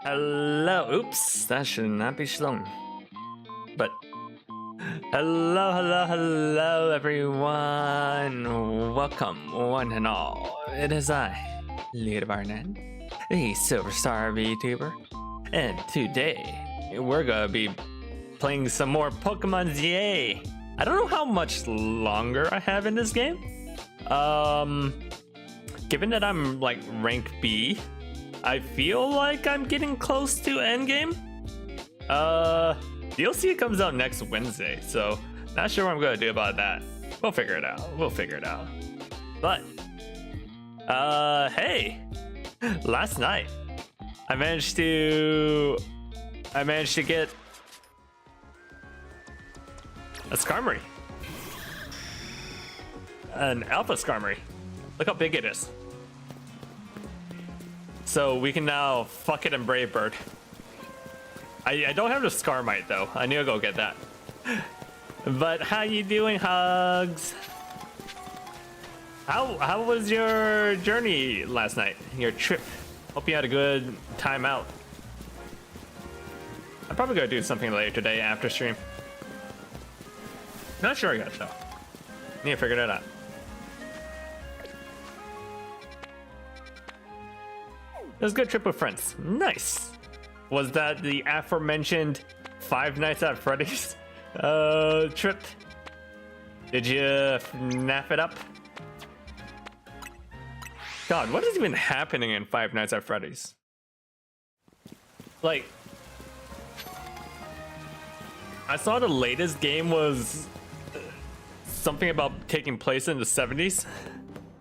Hello. Oops, that should not be shown. But hello, everyone. Welcome, one and all. It is I, Lita Barnett, the Silverstar VTuber, and today we're gonna be playing some more Pokemon ZA. I don't know how much longer I have in this game. Given that I'm like rank B, I feel like I'm getting close to endgame. DLC comes out next Wednesday, so not sure what I'm gonna do about that. We'll figure it out. But, hey, last night I managed to get a Skarmory, an Alpha Skarmory. Look how big it is. So we can now fuck it and Brave Bird. I don't have the Skarmite though. I need to go get that. But how you doing, Hugs? How was your journey last night? Your trip? Hope you had a good time out. I'm probably gonna do something later today after stream. Not sure yet though. Need to figure that out. It was a good trip with friends. Nice. Was that the aforementioned Five Nights at Freddy's trip? Did you nap it up? God, what is even happening in Five Nights at Freddy's? Like, I saw the latest game was something about taking place in the 70s.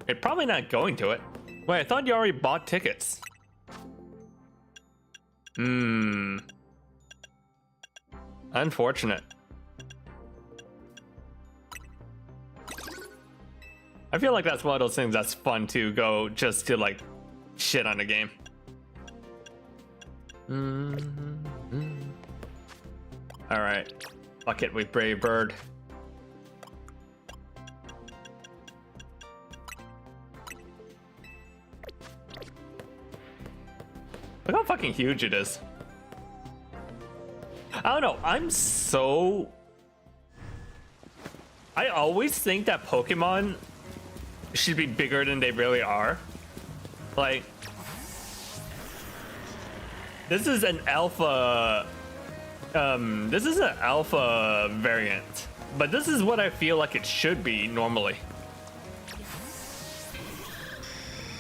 You're probably not going to it. Wait, I thought you already bought tickets. Unfortunate. I feel like that's one of those things that's fun to go just to like shit on the game. All right, fuck it with Brave Bird. Look how fucking huge it is. I don't know, I always think that Pokemon should be bigger than they really are. Like, this is an alpha, variant, but this is what I feel like it should be normally.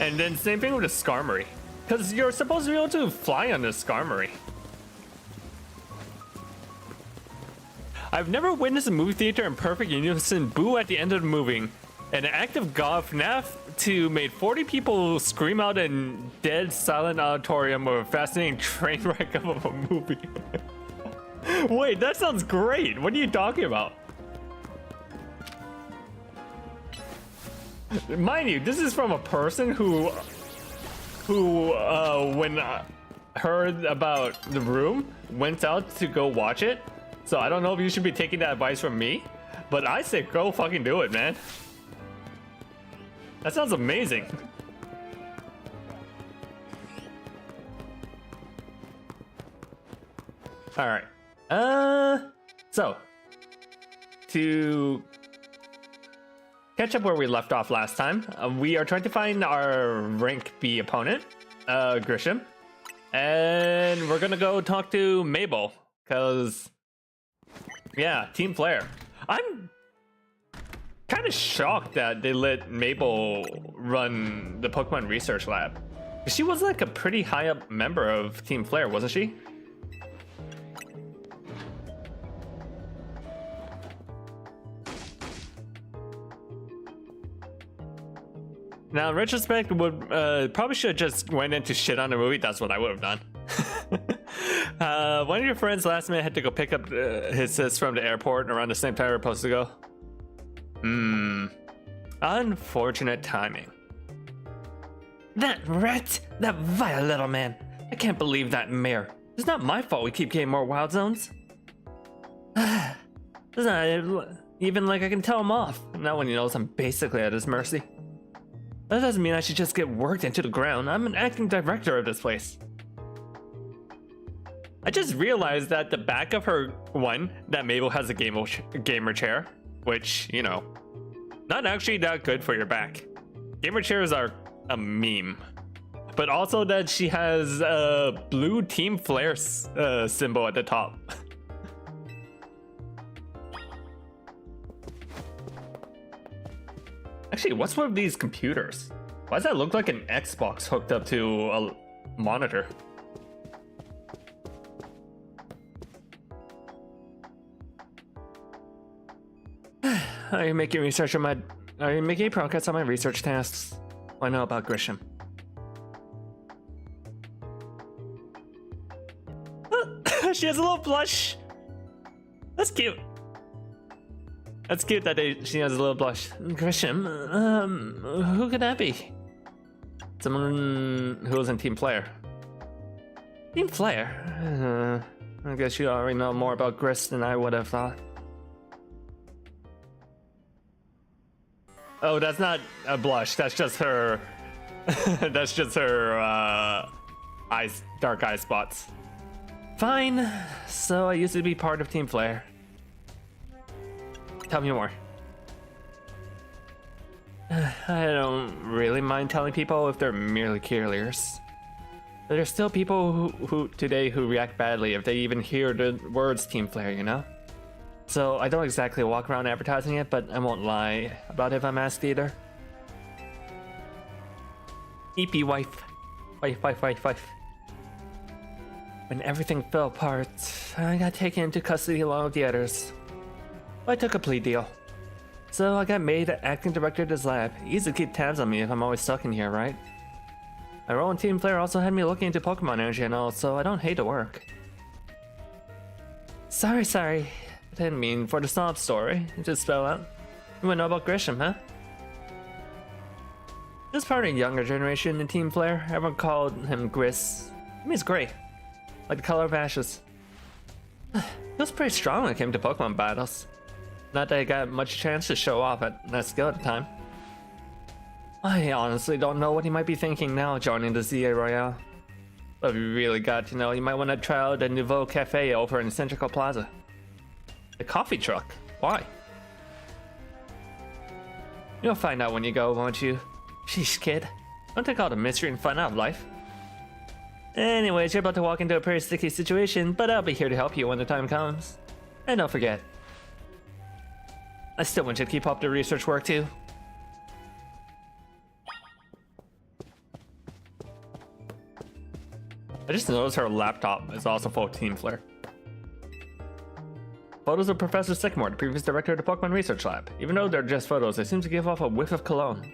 And then same thing with the Skarmory. Because you're supposed to be able to fly on this Skarmory. I've never witnessed a movie theater in perfect unison boo at the end of the movie. An act of God FNAF 2 made 40 people scream out in dead silent auditorium of a fascinating train wreck of a movie. Wait, that sounds great. What are you talking about? Mind you, this is from a person who when heard about The Room, went out to go watch it. So I don't know if you should be taking that advice from me, but I say go fucking do it, man. That sounds amazing. All right. So to catch up where we left off last time, we are trying to find our rank B opponent, Grisham, and we're gonna go talk to Mabel, cause yeah, Team Flare. I'm kind of shocked that they let Mabel run the Pokemon Research Lab. She was like a pretty high up member of Team Flare, wasn't she? Now, in retrospect, would probably should have just went into shit on the movie. That's what I would have done. One of your friends last minute had to go pick up his sis from the airport around the same time we were supposed to go. Unfortunate timing. That rat! That vile little man! I can't believe that mare. It's not my fault we keep getting more wild zones. It's not even like I can tell him off. Not when he knows I'm basically at his mercy. That doesn't mean I should just get worked into the ground. I'm an acting director of this place. I just realized that the back of her one, that Mabel has a gamer chair, which, you know, not actually that good for your back. Gamer chairs are a meme. But also that she has a blue Team Flare symbol at the top. Actually, what's one of these computers? Why does that look like an Xbox hooked up to a monitor? Are you making research on my... Are you making progress on my research tasks? I know about Grisham. She has a little blush. That's cute. That's cute that she has a little blush. Grisham, who could that be? Someone who was in Team Flare. Team Flare? I guess you already know more about Gris than I would have thought. Oh, that's not a blush. That's just her. That's just her eyes, dark eye spots. Fine. So I used to be part of Team Flare. Tell me more. I don't really mind telling people if they're merely curious. But there's still people who today who react badly if they even hear the words Team Flare, you know? So I don't exactly walk around advertising it, but I won't lie about it if I'm asked either. EP wife. Wife. When everything fell apart, I got taken into custody along with the others. I took a plea deal. So I got made acting director of this lab. Easy to keep tabs on me if I'm always stuck in here, right? My role in Team Flare also had me looking into Pokemon energy and all, so I don't hate to work. Sorry. I didn't mean for the sob story. It just spell out. You wouldn't know about Grisham, huh? This part of the younger generation in Team Flare, everyone called him Gris. It means gray. Like the color of ashes. He was pretty strong when it came to Pokemon battles. Not that I got much chance to show off at that skill at the time. I honestly don't know what he might be thinking now joining the ZA Royale. But if you really got to know, you might want to try out the Nouveau Cafe over in Centrical Plaza. The coffee truck? Why? You'll find out when you go, won't you? Sheesh, kid. Don't take all the mystery and fun out of life. Anyways, you're about to walk into a pretty sticky situation, but I'll be here to help you when the time comes. And don't forget, I still want you to keep up the research work too. I just noticed her laptop is also full of Team Flare. Photos of Professor Sycamore, the previous director of the Pokemon Research Lab. Even though they're just photos, they seem to give off a whiff of cologne.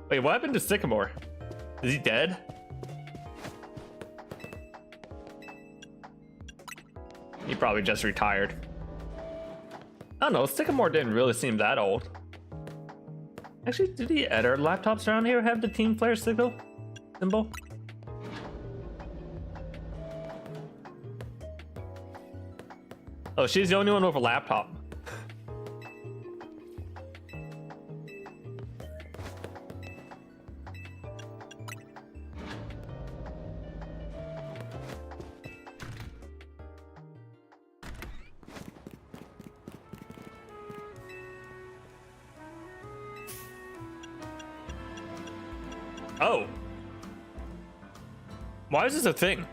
Wait, what happened to Sycamore? Is he dead? He probably just retired. I don't know, Sycamore didn't really seem that old. Actually, do the other laptops around here have the Team Flare symbol? Oh, she's the only one with a laptop. Oh. Why is this a thing?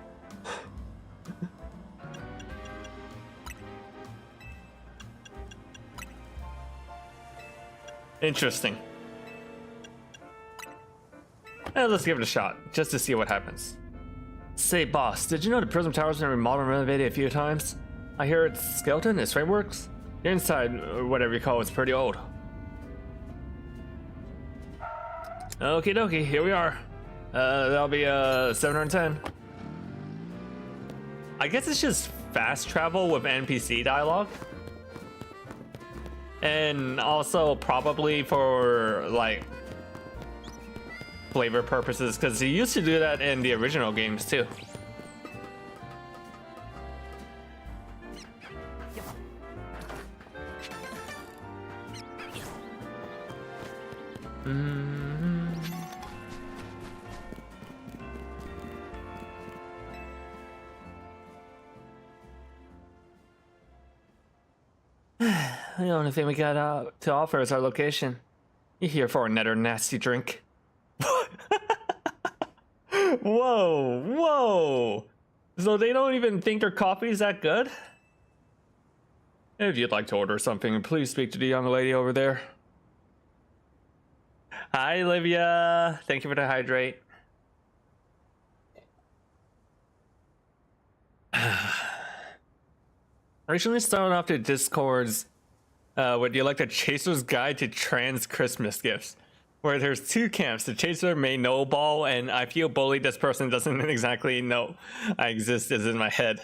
Interesting. Let's give it a shot, just to see what happens. Say, boss, did you know the Prism Tower's been remodeled and renovated a few times? I hear its skeleton, its frameworks, the inside, or whatever you call it's pretty old. Okie dokie, here we are. That'll be 710. I guess it's just fast travel with NPC dialogue. And also probably for like flavor purposes, because he used to do that in the original games too. The only thing we got to offer is our location. You here for another nasty drink? Whoa, whoa! So they don't even think their coffee is that good? If you'd like to order something, please speak to the young lady over there. Hi, Olivia. Thank you for the hydrate. Recently started off the Discord's with the Electric Chaser's Guide to Trans Christmas Gifts, where there's two camps. The chaser may know ball, and I feel bullied. This person doesn't exactly know I exist is in my head.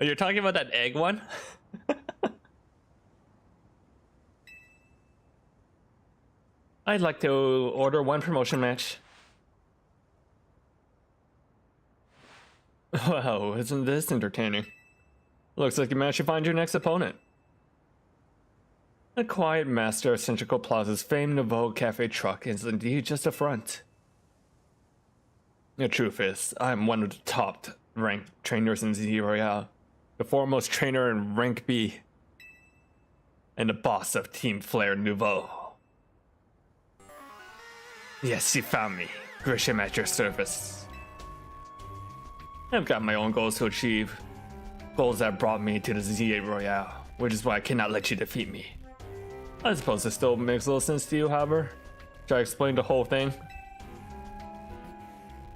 Oh, you're talking about that egg one? I'd like to order one promotion match. Wow, isn't this entertaining? Looks like you managed to find your next opponent. The quiet master of Centrical Plaza's famed Nouveau Cafe truck is indeed just a front. The truth is, I'm one of the top ranked trainers in Z Royale, the foremost trainer in rank B, and the boss of Team Flare Nouveau. Yes, you found me. Grisham at your service. I've got my own goals to achieve. Goals that brought me to the Z8 Royale, which is why I cannot let you defeat me. I suppose it still makes a little sense to you, however. Should I explain the whole thing?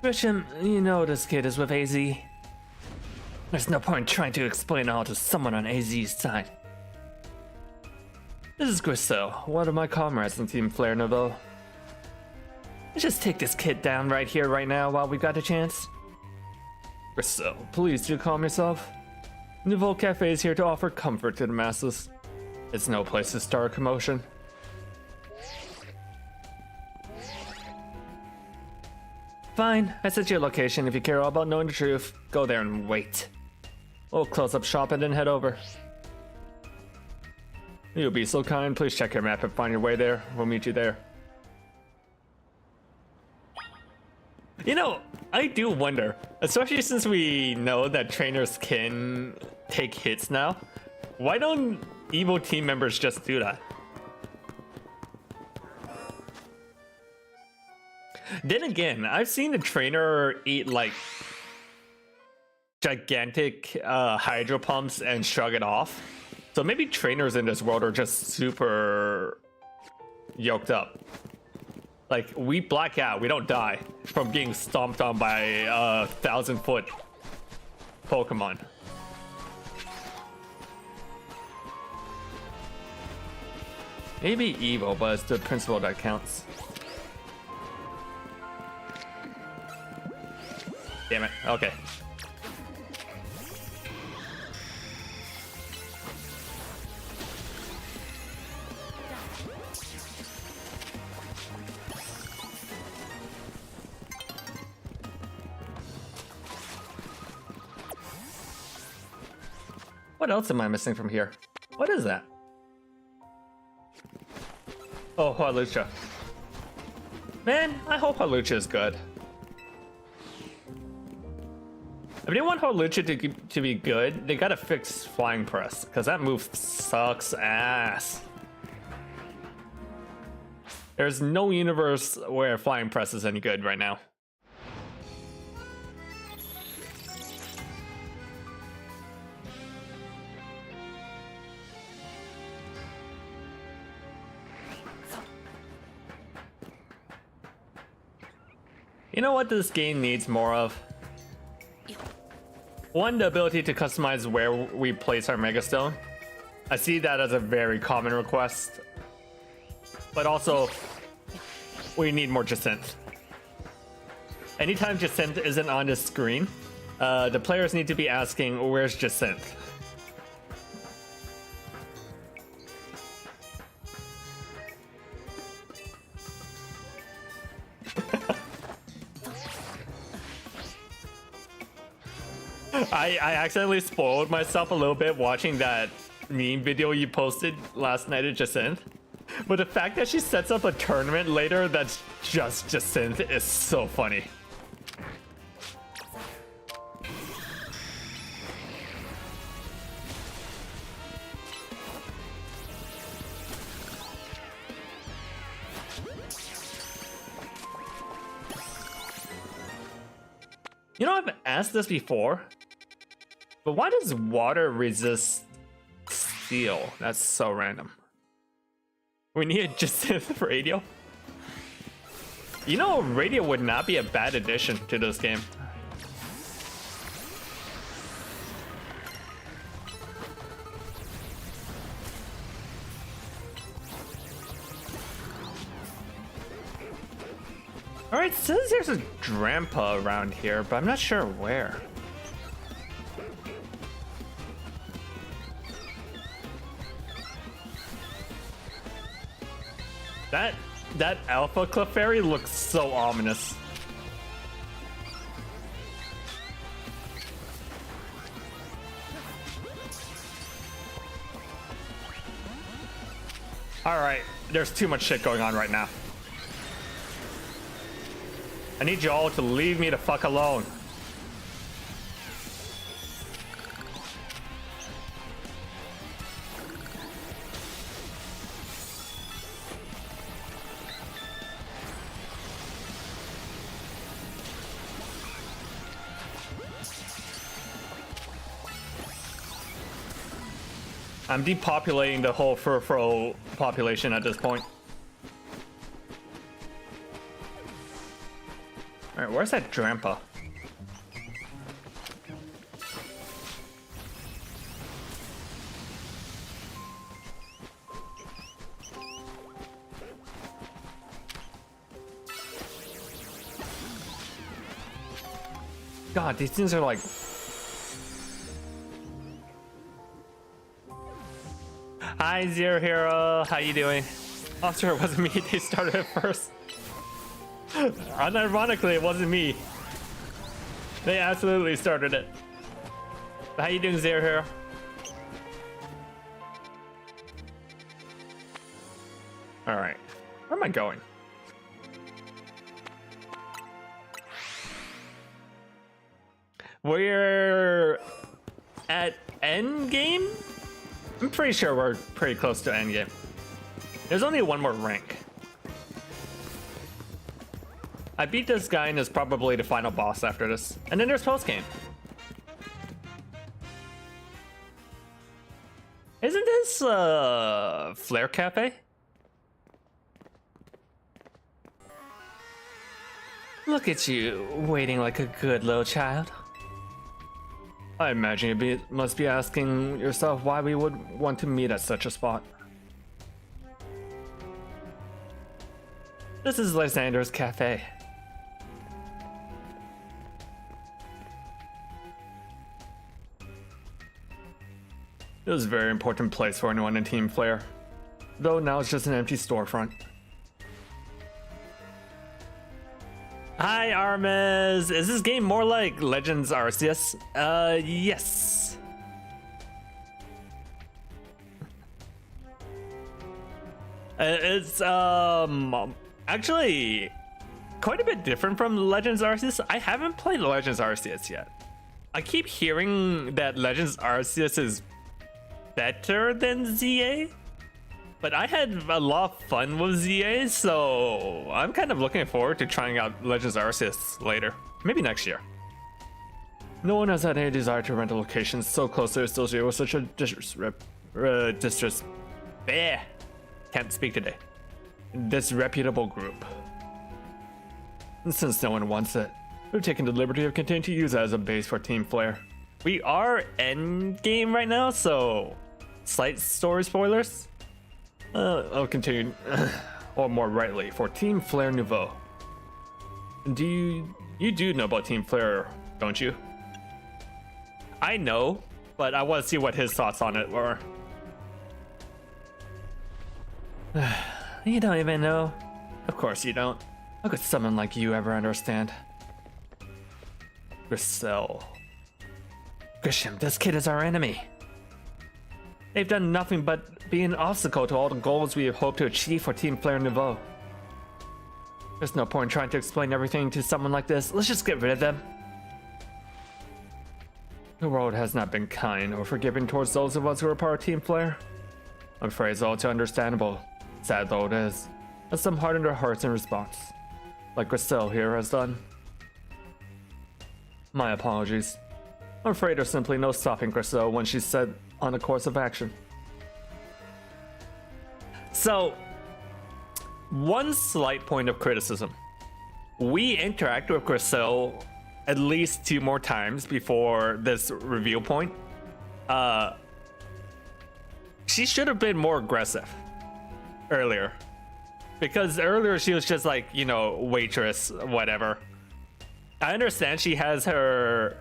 Grisham, you know this kid is with AZ. There's no point trying to explain it all to someone on AZ's side. This is Grisel, one of my comrades in Team Flare Nouveau. Let's just take this kid down right here, right now, while we've got a chance. Grisel, please do calm yourself. Nouveau Cafe is here to offer comfort to the masses. It's no place to start a commotion. Fine, I set your location. If you care all about knowing the truth, go there and wait. We'll close up shop and then head over. You'll be so kind, please check your map and find your way there. We'll meet you there. You know, I do wonder, especially since we know that trainers can take hits now, why don't evil team members just do that? Then again, I've seen the trainer eat like gigantic hydro pumps and shrug it off. So maybe trainers in this world are just super yoked up. Like, we black out, we don't die from getting stomped on by a 1,000-foot Pokemon. Maybe evil, but it's the principle that counts. Damn it, okay. What else am I missing from here? What is that? Oh, Hawlucha. Man, I hope Hawlucha is good. If they want Hawlucha to be good, they gotta fix Flying Press, because that move sucks ass. There's no universe where Flying Press is any good right now. You know what this game needs more of? One, the ability to customize where we place our Megastone. I see that as a very common request. But also, we need more Jacinthe. Anytime Jacinthe isn't on the screen, the players need to be asking, where's Jacinthe? I accidentally spoiled myself a little bit watching that meme video you posted last night at Jacinthe. But the fact that she sets up a tournament later that's just Jacinthe is so funny. You know, I've asked this before, but why does water resist steel? That's so random. We need just radio. You know, radio would not be a bad addition to this game. Alright, it says there's a Drampa around here, but I'm not sure where. That Alpha Clefairy looks so ominous. Alright, there's too much shit going on right now. I need you all to leave me the fuck alone. I'm depopulating the whole Furfrou population at this point. Alright, where's that Drampa? God, these things are like... Hi, Zero Hero. How you doing? Oh, sure, it wasn't me. They started it first. Unironically, it wasn't me. They absolutely started it. How you doing, Zero Hero? All right, where am I going? We're at endgame? I'm pretty sure we're pretty close to endgame. There's only one more rank. I beat this guy and is probably the final boss after this. And then there's post-game. Isn't this Flare Cafe? Look at you, waiting like a good little child. I imagine you must be asking yourself why we would want to meet at such a spot. This is Lysander's Cafe. It was a very important place for anyone in Team Flare, though now it's just an empty storefront. Hi, Armes. Is this game more like Legends Arceus? Yes. It's actually quite a bit different from Legends Arceus. I haven't played Legends Arceus yet. I keep hearing that Legends Arceus is better than ZA, but I had a lot of fun with ZA, so I'm kind of looking forward to trying out Legends Arceus later, maybe next year. No one has had any desire to rent a location so closely associated with such a can't speak today. Disreputable group. And since no one wants it, we've taken the liberty of continuing to use it as a base for Team Flare. We are end game right now, so slight story spoilers. I'll continue, or more rightly, for Team Flare Nouveau. You do know about Team Flare, don't you? I know, but I want to see what his thoughts on it were. You don't even know. Of course you don't. How could someone like you ever understand? Grissel. Grisham, this kid is our enemy. They've done nothing but be an obstacle to all the goals we have hoped to achieve for Team Flare Nouveau. There's no point in trying to explain everything to someone like this. Let's just get rid of them. The world has not been kind or forgiving towards those of us who are part of Team Flare. I'm afraid it's all too understandable. Sad though it is. Let some harden their hearts in response, like Grissel here has done. My apologies. I'm afraid there's simply no stopping Griseau when she's set on a course of action. So, one slight point of criticism. We interact with Griseau at least 2 more times before this reveal point. She should have been more aggressive earlier. Because earlier she was just like, you know, waitress, whatever. I understand she has her...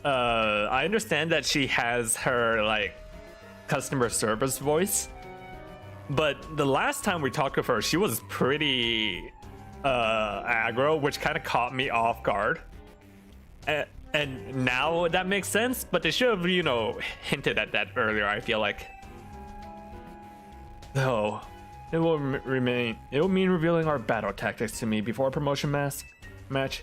I understand that she has her, like, customer service voice. But the last time we talked with her, she was pretty aggro, which kind of caught me off guard. And now that makes sense, but they should have, you know, hinted at that earlier, I feel like. Though, it will mean revealing our battle tactics to me before a promotion match.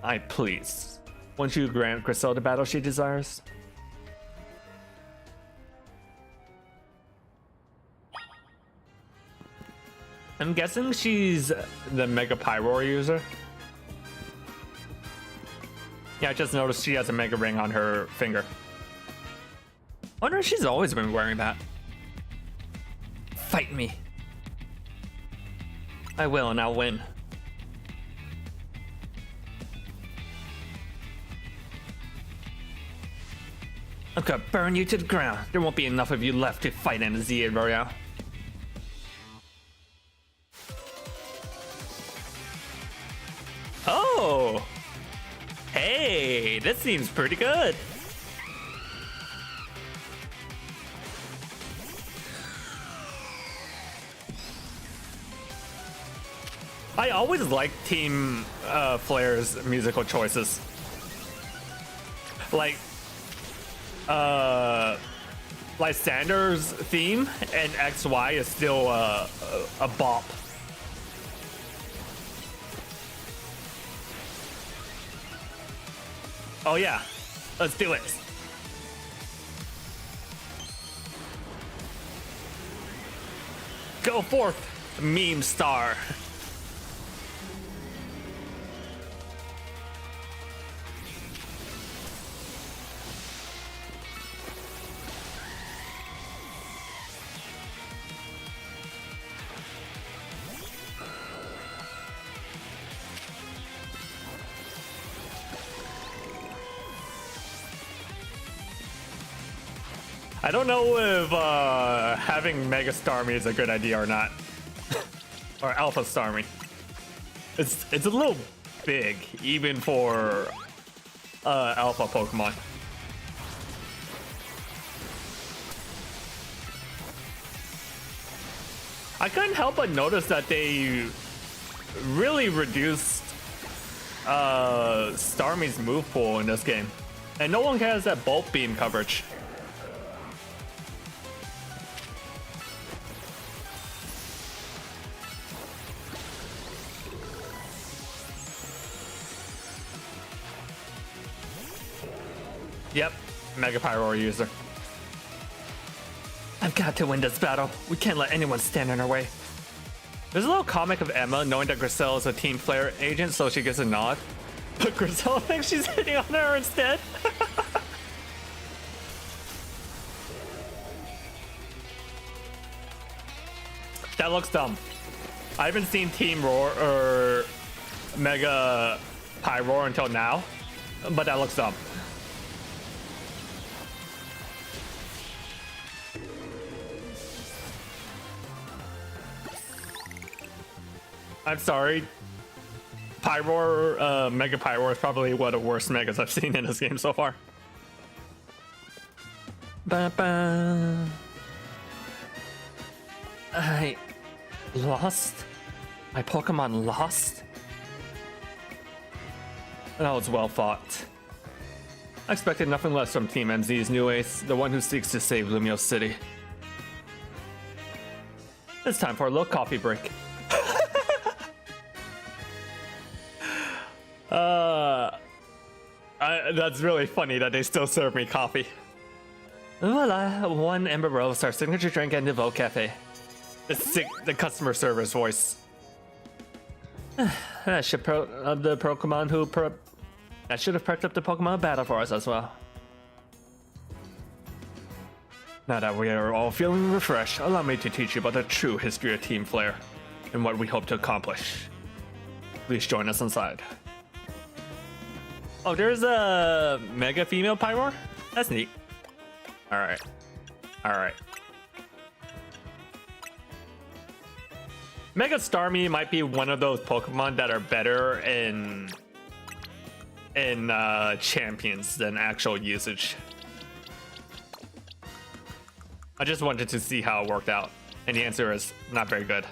I please. Won't you grant Griseau the battle she desires? I'm guessing she's the Mega Pyroar user. Yeah, I just noticed she has a Mega Ring on her finger. Wonder if she's always been wearing that. Fight me. I will, and I'll win. I'm gonna burn you to the ground. There won't be enough of you left to fight in the Z Royale. Oh! Hey, this seems pretty good. I always like Team Flare's musical choices. Like Lysander's theme and XY is still a bop. Oh yeah, let's do it. Go forth, meme star. I don't know if having Mega Starmie is a good idea or not. Or Alpha Starmie. It's a little big, even for Alpha Pokemon. I couldn't help but notice that they really reduced Starmie's move pool in this game. And no one has that Bolt Beam coverage. Yep, Mega Pyroar user. I've got to win this battle. We can't let anyone stand in our way. There's a little comic of Emma knowing that Griseau is a Team Flare agent, so she gets a nod. But Griseau thinks she's hitting on her instead. That looks dumb. I haven't seen Team Roar or Mega Pyroar until now, but that looks dumb. I'm sorry. Pyroar, Mega Pyroar is probably one of the worst Megas I've seen in this game so far. Ba-ba. I lost? My Pokemon lost? That was well fought. I expected nothing less from Team MZ's new ace, the one who seeks to save Lumiose City. It's time for a little coffee break. That's really funny that they still serve me coffee. Voila, one Ember Rose, our signature drink at Niveau Cafe. The customer service voice. The Pokemon who That should have perked up the Pokemon battle for us as well. Now that we are all feeling refreshed, allow me to teach you about the true history of Team Flare and what we hope to accomplish. Please join us inside. Oh, there's a Mega Female Pyroar? That's neat. Alright. Alright. Mega Starmie might be one of those Pokemon that are better in champions than actual usage. I just wanted to see how it worked out, and the answer is not very good.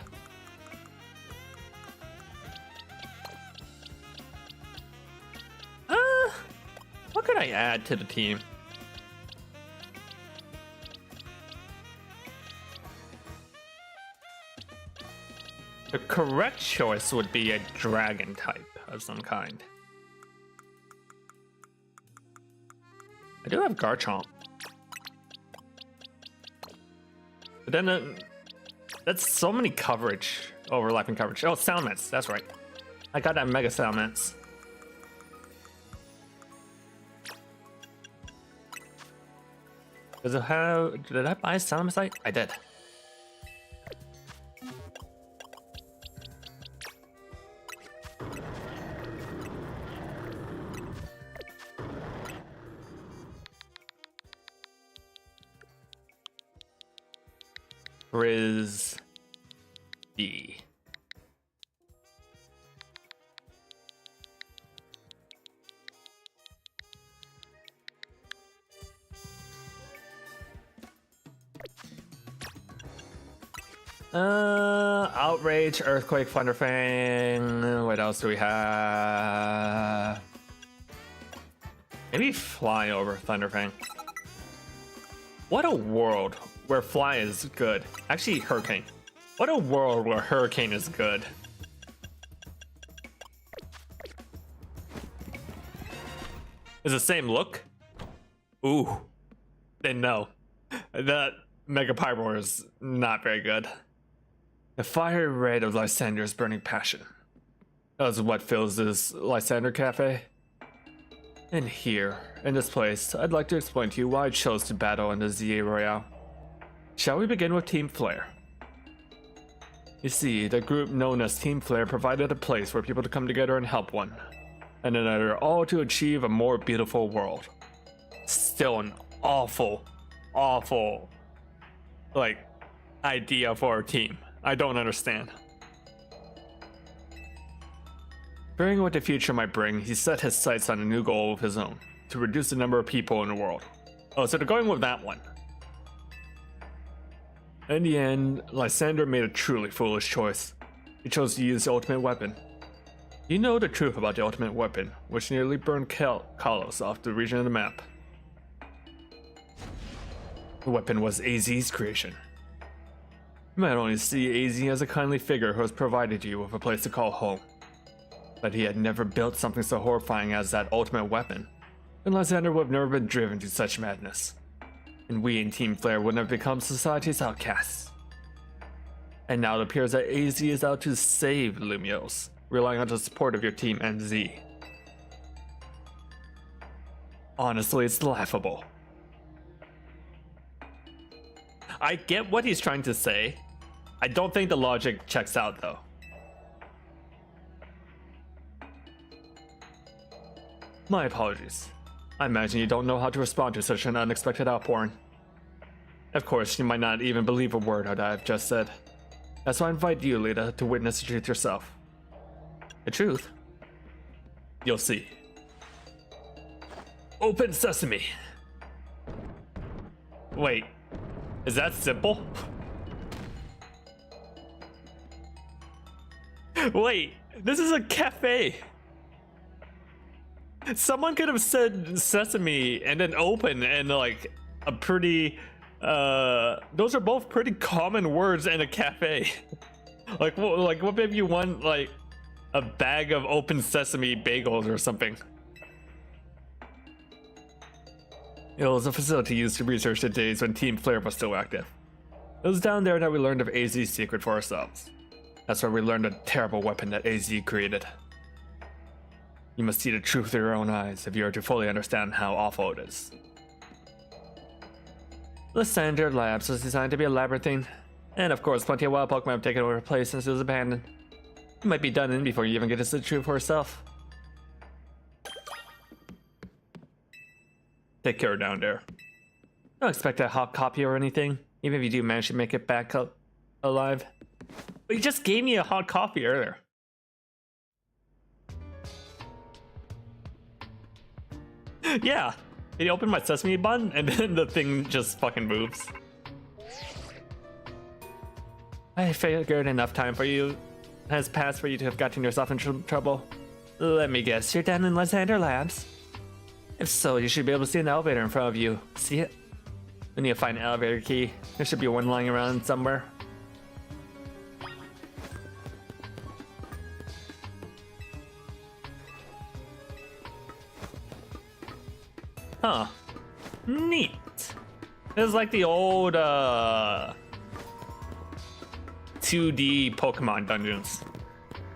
What could I add to the team? The correct choice would be a dragon type of some kind. I do have Garchomp. But then that's so many coverage, overlapping coverage. Oh, Salamence, that's right. I got that Mega Salamence. Does it have, did I buy Salamence? I did. Frizz B. Outrage, Earthquake, Thunderfang. What else do we have? Maybe Fly over Thunderfang. What a world where Fly is good. Actually, Hurricane. What a world where Hurricane is good. Is the same look? Ooh. Then no. That Mega Pyroar is not very good. The fiery red of Lysander's burning passion. That is what fills this Lysander Cafe. And here, in this place, I'd like to explain to you why I chose to battle in the ZA Royale. Shall we begin with Team Flare? You see, the group known as Team Flare provided a place for people to come together and help one, and another, all to achieve a more beautiful world. Still an awful, like, idea for our team. I don't understand. Fearing what the future might bring, he set his sights on a new goal of his own, to reduce the number of people in the world. Oh, so they're going with that one. In the end, Lysander made a truly foolish choice. He chose to use the ultimate weapon. You know the truth about the ultimate weapon, which nearly burned Kalos off the region of the map. The weapon was AZ's creation. You might only see AZ as a kindly figure who has provided you with a place to call home. But he had never built something so horrifying as that ultimate weapon, and Lysander would have never been driven to such madness. And we in Team Flare would have become society's outcasts. And now it appears that AZ is out to save Lumiose, relying on the support of your team and Z. Honestly, it's laughable. I get what he's trying to say. I don't think the logic checks out though. My apologies. I imagine you don't know how to respond to such an unexpected outpouring. Of course, you might not even believe a word that I've just said. That's why I invite you, Lita, to witness the truth yourself. The truth? You'll see. Open sesame! Wait, is that simple? Wait, this is a cafe! Someone could have said sesame and then open and like a pretty those are both pretty common words in a cafe. like what if you want like a bag of open sesame bagels or something? It was a facility used to research the days when Team Flare was still active. It was down there that we learned of AZ's secret for ourselves. That's where we learned a terrible weapon that AZ created. You must see the truth with your own eyes if you are to fully understand how awful it is. Lysander Labs was designed to be a labyrinthine, and of course, plenty of wild Pokemon have taken over the place since it was abandoned. You might be done in before you even get to see the truth for yourself. Take care down there. Don't expect a hot copy or anything, even if you do manage to make it back alive. But you just gave me a hot coffee earlier. Yeah, it opened my sesame button and then the thing just fucking moves. I figured enough time for you has passed for you to have gotten yourself in trouble. Let me guess, you're down in Lysander Labs? If so, you should be able to see an elevator in front of you. See it? We need to find an elevator key. There should be one lying around somewhere. Huh. Neat. This is like the old 2D Pokemon dungeons.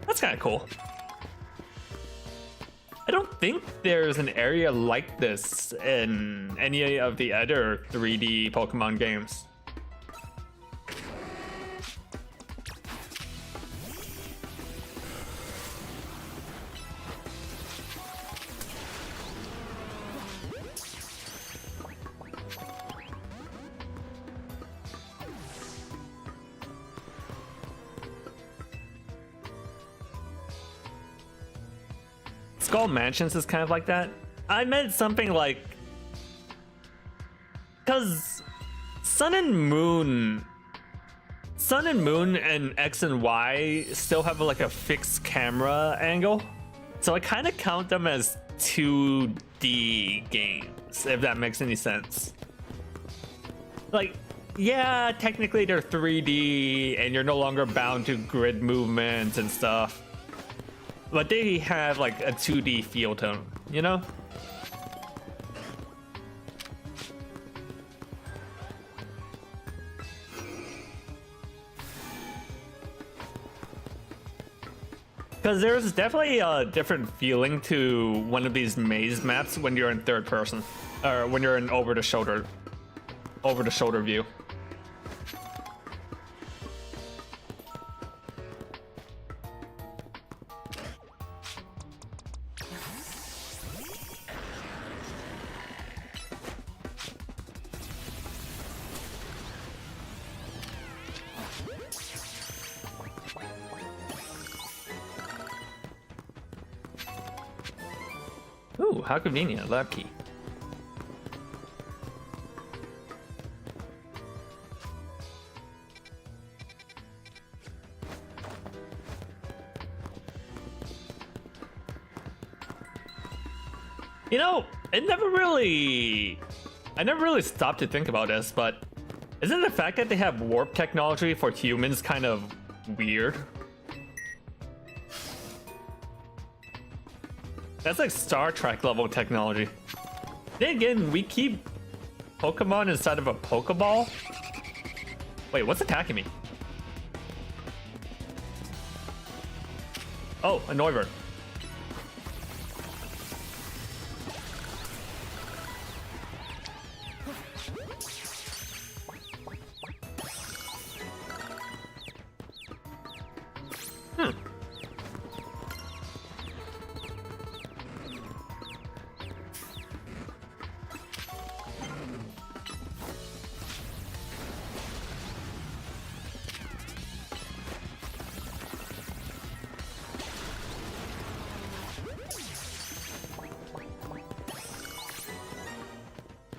That's kind of cool. I don't think there's an area like this in any of the other 3D Pokemon games. Skull Mansions is kind of like that. I meant something like, because Sun and Moon and X and Y still have like a fixed camera angle, so I kind of count them as 2D games, if that makes any sense. Like, yeah, technically they're 3D and you're no longer bound to grid movements and stuff, but they have like a 2D feel to them, you know? Because there's definitely a different feeling to one of these maze maps when you're in third person, or when you're in over the shoulder view. Ooh, how convenient, lab key. You know, I never really stopped to think about this, but isn't the fact that they have warp technology for humans kind of weird? That's like Star Trek level technology. Then again, we keep Pokemon inside of a Pokeball. Wait, what's attacking me? Oh, a Noivern.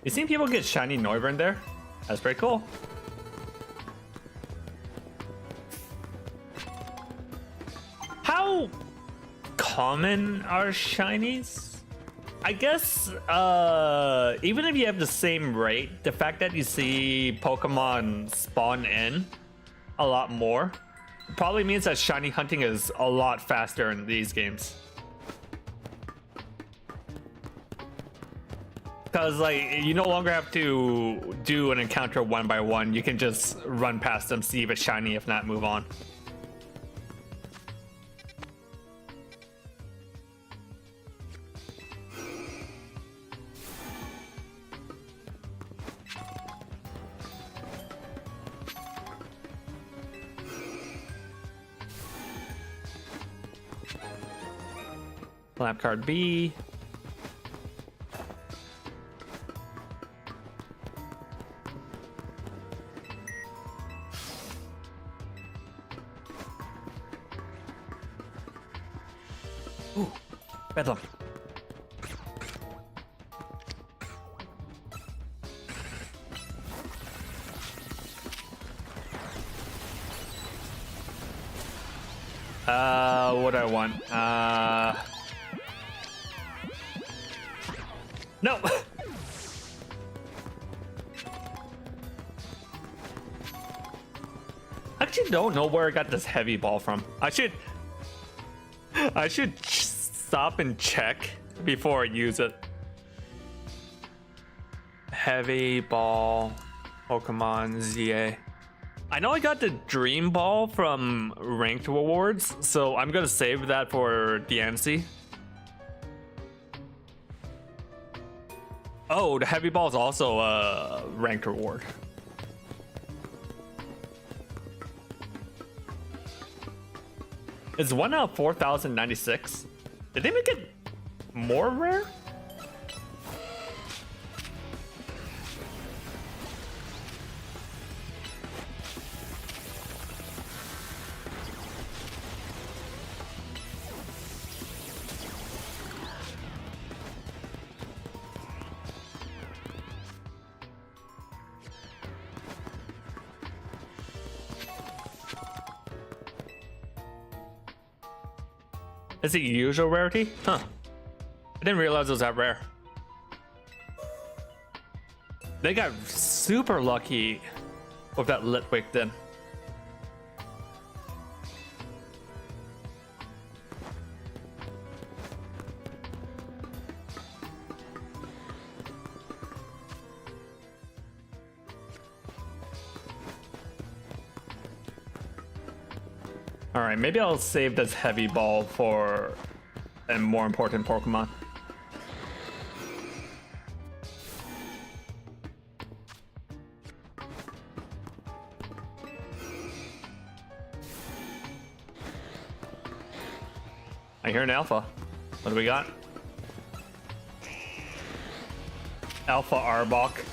You seen people get shiny Noivern there? That's pretty cool. How common are shinies? I guess even if you have the same rate, the fact that you see Pokemon spawn in a lot more probably means that shiny hunting is a lot faster in these games. Because like you no longer have to do an encounter one by one. You can just run past them, see if it's shiny, if not, move on. Lab card B. Ooh, bedlam. What do I want? No! I actually don't know where I got this heavy ball from. I should stop and check before I use it. Heavy ball, Pokemon ZA. I know I got the Dream Ball from Ranked Rewards, so I'm gonna save that for DNC. Oh, the Heavy Ball is also a Ranked Reward. It's 1 out of 4,096. Did they make it more rare? Is it usual rarity? Huh. I didn't realize it was that rare. They got super lucky with that Litwick then. Alright, maybe I'll save this heavy ball for a more important Pokemon. I hear an Alpha. What do we got? Alpha Arbok.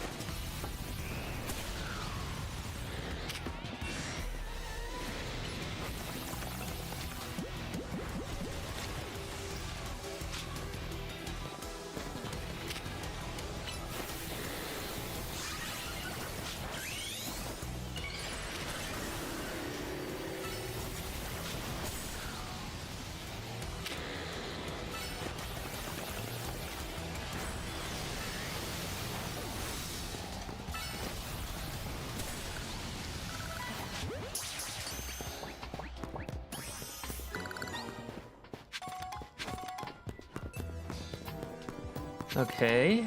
Okay.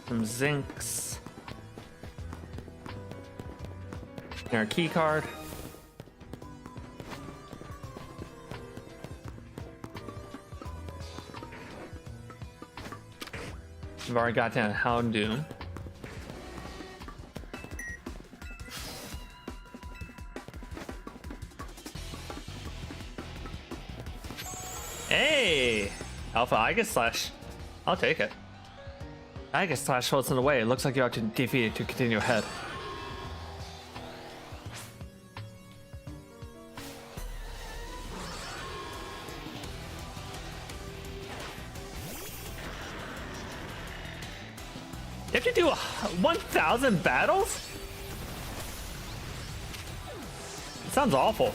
Some Zinks. Our key card. We've already got down Houndoom. Hey! Alpha Aegislash. I'll take it. Aegislash floats in the way. It looks like you have to defeat it to continue ahead. You have to do 1,000 battles? It sounds awful.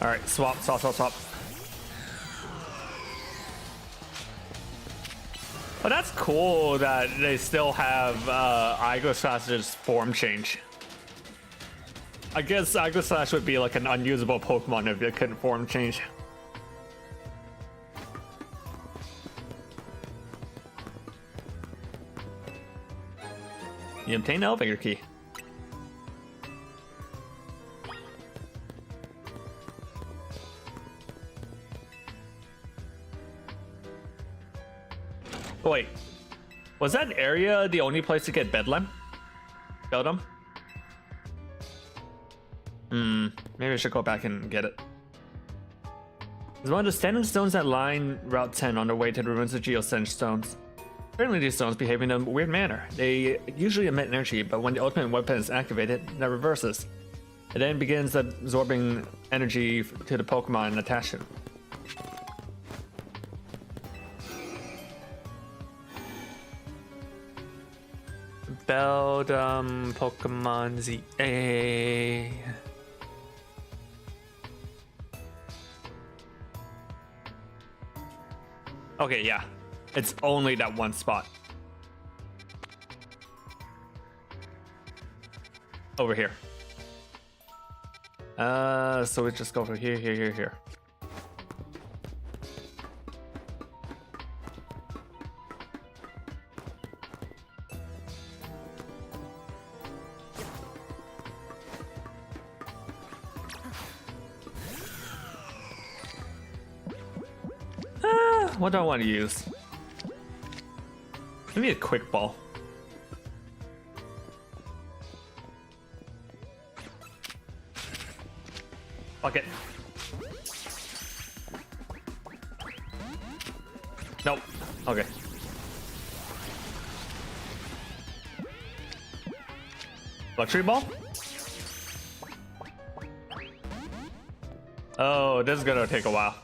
All right, swap. But that's cool that they still have Aegislash's form change. I guess Aegislash would be like an unusable Pokemon if it couldn't form change. You obtain the elevator key. Oh, wait. Was that area the only place to get Bedlam? Beldum? Maybe I should go back and get it. It's one of the standing stones that line Route 10 on the way to the ruins of Geosenge stones. Apparently these stones behave in a weird manner. They usually emit energy, but when the ultimate weapon is activated, that reverses. It then begins absorbing energy to the Pokemon attached to them. Beldum Pokemon ZA. Okay, yeah. It's only that one spot. Over here. So we just go for here, here, here, here. What do I want to use? Give me a quick ball. Fuck it. Nope. Okay. Luxury ball? Oh, this is gonna take a while.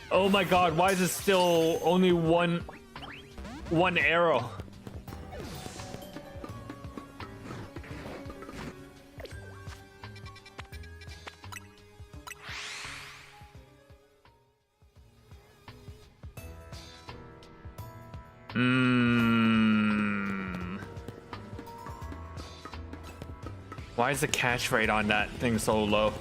Oh my god, why is it still only one arrow? Why is the catch rate on that thing so low?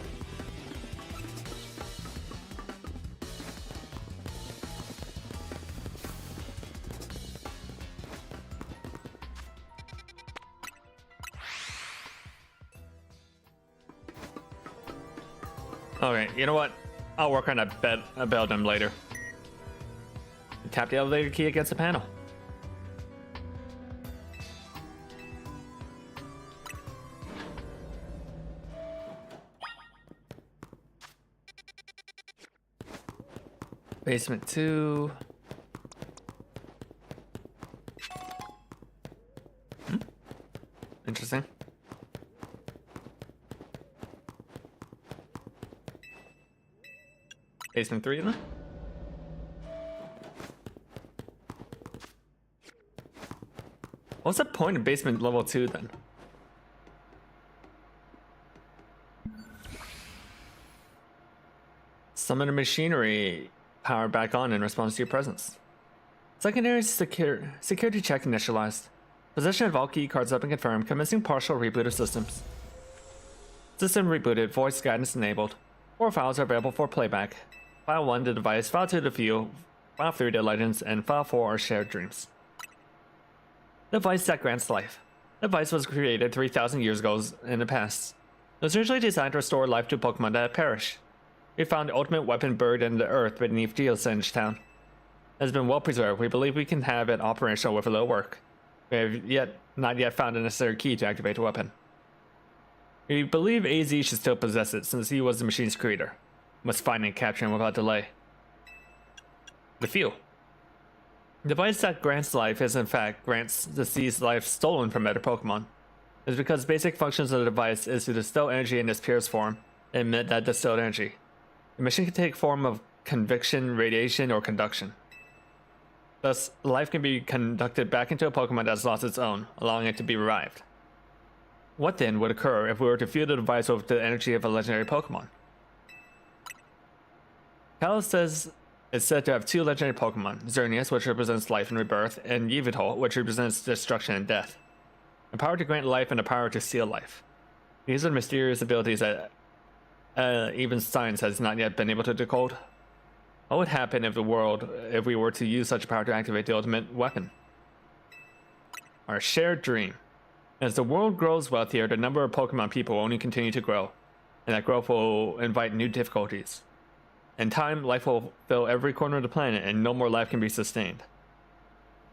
Okay, you know what? I'll work on that Beldum later. Tap the elevator key against the panel. Basement 2. Interesting. Basement 3 then? What's the point of basement level 2 then? Summon a machinery. Power back on in response to your presence. Secondary security check initialized. Possession of all key cards up and confirmed. Commencing partial reboot of systems. System rebooted. Voice guidance enabled. 4 files are available for playback. File 1 the device, File 2 the view, File 3 the legends, and File 4 are shared dreams. Device that grants life. The device was created 3,000 years ago in the past. It was originally designed to restore life to Pokemon that had perished. We found the ultimate weapon buried in the earth beneath Geosenge Town. It has been well preserved. We believe we can have it operational with a little work. We have not yet found the necessary key to activate the weapon. We believe AZ should still possess it since he was the machine's creator. We must find and capture him without delay. The Fuel. The device that grants life is in fact grants deceased life stolen from other Pokemon. It is because basic functions of the device is to distill energy in its purest form and emit that distilled energy. The machine can take form of convection, radiation, or conduction. Thus, life can be conducted back into a Pokemon that has lost its own, allowing it to be revived. What then would occur if we were to fuel the device with the energy of a legendary Pokemon? Kalos is said to have 2 legendary Pokemon, Xerneas, which represents life and rebirth, and Yveltal, which represents destruction and death. The power to grant life and the power to steal life. These are mysterious abilities that even science has not yet been able to decode. What would happen if we were to use such power to activate the ultimate weapon? Our shared dream. As the world grows wealthier, the number of Pokemon people will only continue to grow. and that growth will invite new difficulties. In time, life will fill every corner of the planet, and no more life can be sustained.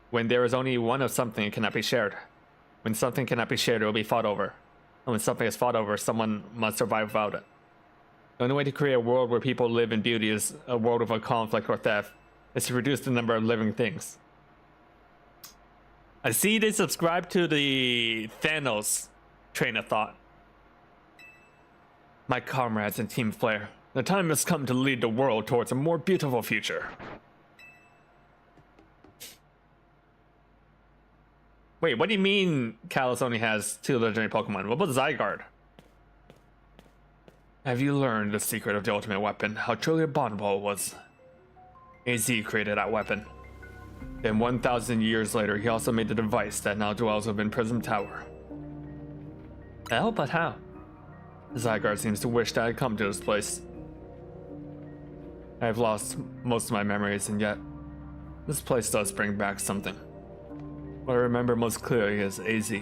When there is only one of something, it cannot be shared. When something cannot be shared, it will be fought over. And when something is fought over, someone must survive without it. The only way to create a world where people live in beauty is a world without conflict or theft, is to reduce the number of living things. I see they subscribe to the Thanos train of thought. My comrades in Team Flare, the time has come to lead the world towards a more beautiful future. Wait, what do you mean Kalos only has 2 legendary Pokemon? What about Zygarde? Have you learned the secret of the ultimate weapon? How truly abominable it was? AZ created that weapon. Then 1,000 years later, he also made the device that now dwells within Prism Tower. Hell, but how? Zygarde seems to wish that I had come to this place. I have lost most of my memories, and yet this place does bring back something. What I remember most clearly is AZ.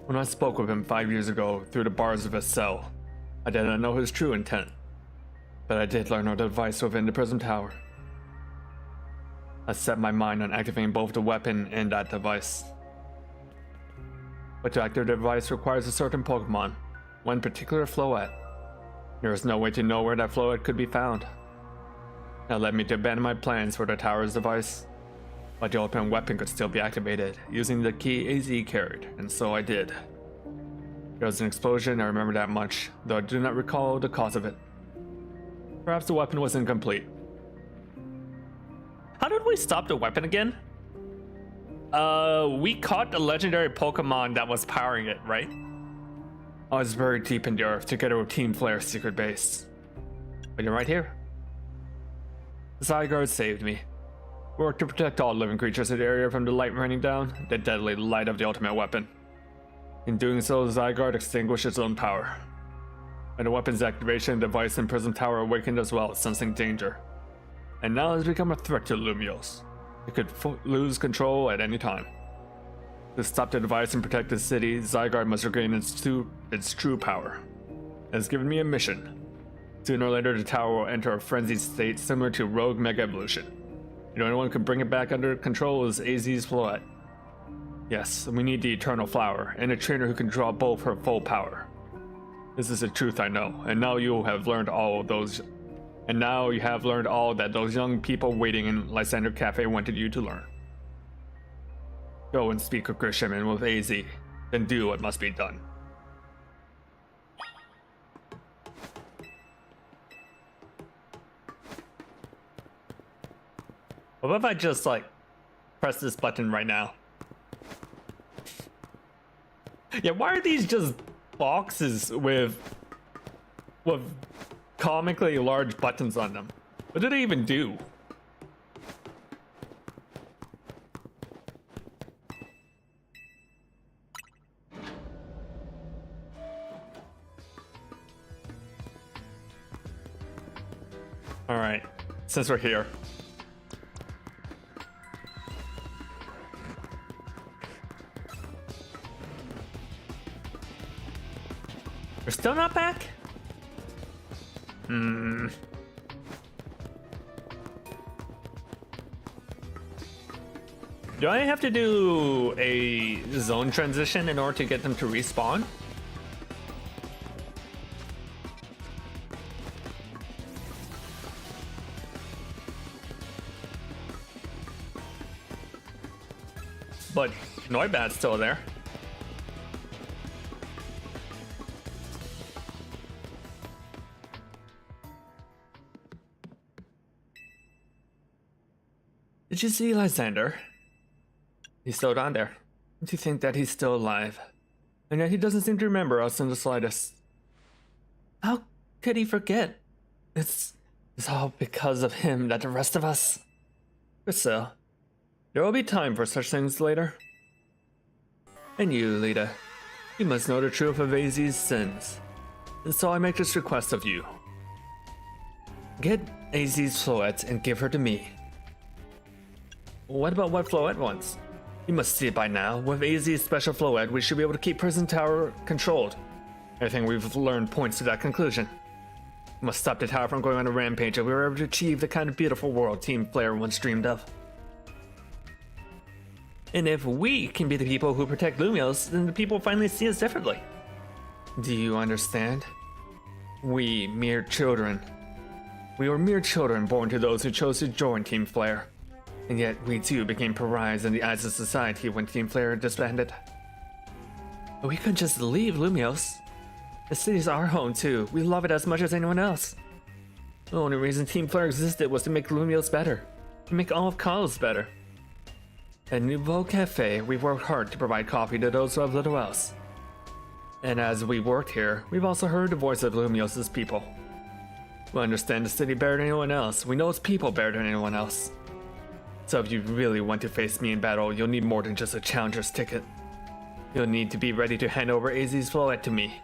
When I spoke with him 5 years ago through the bars of his cell, I did not know his true intent, but I did learn of the device within the Prism Tower. I set my mind on activating both the weapon and that device. But to activate the device requires a certain Pokemon, one particular Floette. There is no way to know where that Floette could be found. That led me to abandon my plans for the tower's device, but the ultimate weapon could still be activated using the key AZ carried, and so I did. There was an explosion, I remember that much, though I do not recall the cause of it. Perhaps the weapon was incomplete. How did we stop the weapon again? We caught the legendary Pokemon that was powering it, right? I was buried deep in the earth together with Team Flare's secret base. But you're right here. Zygarde saved me. We worked to protect all living creatures in the area from the light raining down, the deadly light of the ultimate weapon. In doing so, Zygarde extinguished its own power. And the weapon's activation, the device in Prism Tower awakened as well, sensing danger. And now has become a threat to Lumiose. It could lose control at any time. To stop the device and protect the city, Zygarde must regain its true power. It has given me a mission. Sooner or later, the tower will enter a frenzied state similar to Rogue Mega Evolution. The only one who can bring it back under control is AZ's Floette. Yes, we need the Eternal Flower, and a trainer who can draw both her full power. This is a truth I know, and now you have learned all that those young people waiting in Lysander Cafe wanted you to learn. Go and speak with Grishaman with AZ, then do what must be done. What if I just press this button right now? Yeah, why are these just boxes with comically large buttons on them? What do they even do? All right, since we're here. We're still not back? Do I have to do a zone transition in order to get them to respawn? But Noibat's still there. Did you see Lysander? He's still down there. Do you think that he's still alive? And yet he doesn't seem to remember us in the slightest. How could he forget? It's all because of him that the rest of us... So, there will be time for such things later. And you, Lita, you must know the truth of AZ's sins. And so I make this request of you. Get AZ's Floette and give her to me. What about what Floette wants? You must see it by now. With AZ's special Floette, we should be able to keep Prism Tower controlled. Everything we've learned points to that conclusion. We must stop the tower from going on a rampage if we were ever to achieve the kind of beautiful world Team Flare once dreamed of. And if we can be the people who protect Lumios, then the people finally see us differently. Do you understand? We, mere children. We were mere children born to those who chose to join Team Flare. And yet we too became pariahs in the eyes of society when Team Flare disbanded. But we couldn't just leave Lumios. The city's our home too. We love it as much as anyone else. The only reason Team Flare existed was to make Lumios better. To make all of Kalos better. At Nouveau Cafe, we worked hard to provide coffee to those who have little else. And as we worked here, we've also heard the voice of Lumios' people. We understand the city better than anyone else. We know its people better than anyone else. So if you really want to face me in battle, you'll need more than just a challenger's ticket. You'll need to be ready to hand over AZ's Floette to me.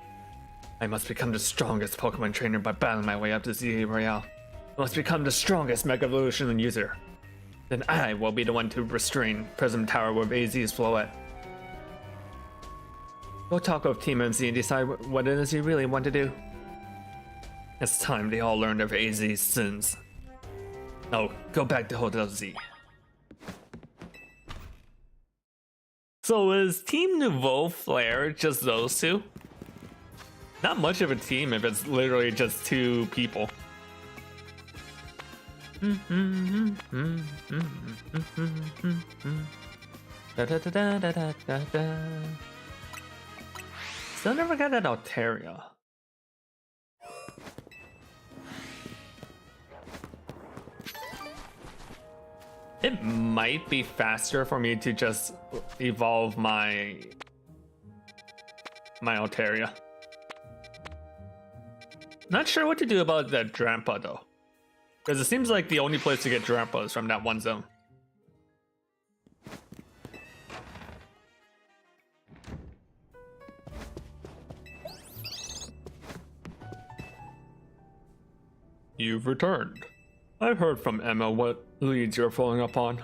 I must become the strongest Pokemon trainer by battling my way up to City Royale. I must become the strongest Mega Evolution user. Then I will be the one to restrain Prism Tower with AZ's Floette. Go talk with Team MC and decide what it is you really want to do. It's time they all learned of AZ's sins. Oh, go back to Hotel Z. So is Team Nouveau Flare just those two? Not much of a team if it's literally just two people. Still never got that Altaria. It might be faster for me to just evolve my Altaria. Not sure what to do about that Drampa though, because it seems like the only place to get Drampa is from that one zone. You've returned. I've heard from Emma what leads you're following up on.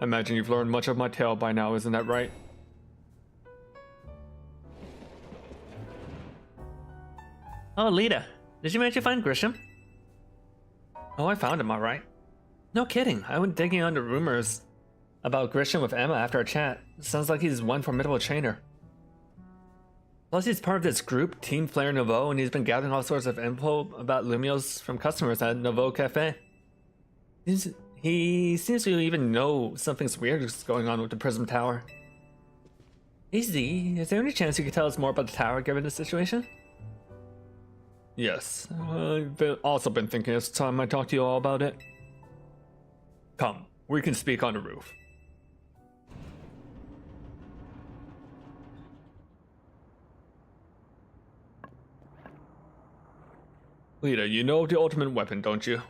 I imagine you've learned much of my tale by now, isn't that right? Oh, Lita, did you manage to find Grisham? Oh, I found him, alright. No kidding, I went digging on the rumors about Grisham with Emma after our chat. Sounds like he's one formidable trainer. Plus, he's part of this group, Team Flare Nouveau, and he's been gathering all sorts of info about Lumios from customers at Nouveau Cafe. He seems to even know something's weird is going on with the Prism Tower. Easy, is there any chance you could tell us more about the tower given the situation? Yes, I've also been thinking it's time I talk to you all about it. Come, we can speak on the roof. Lita, you know the ultimate weapon, don't you?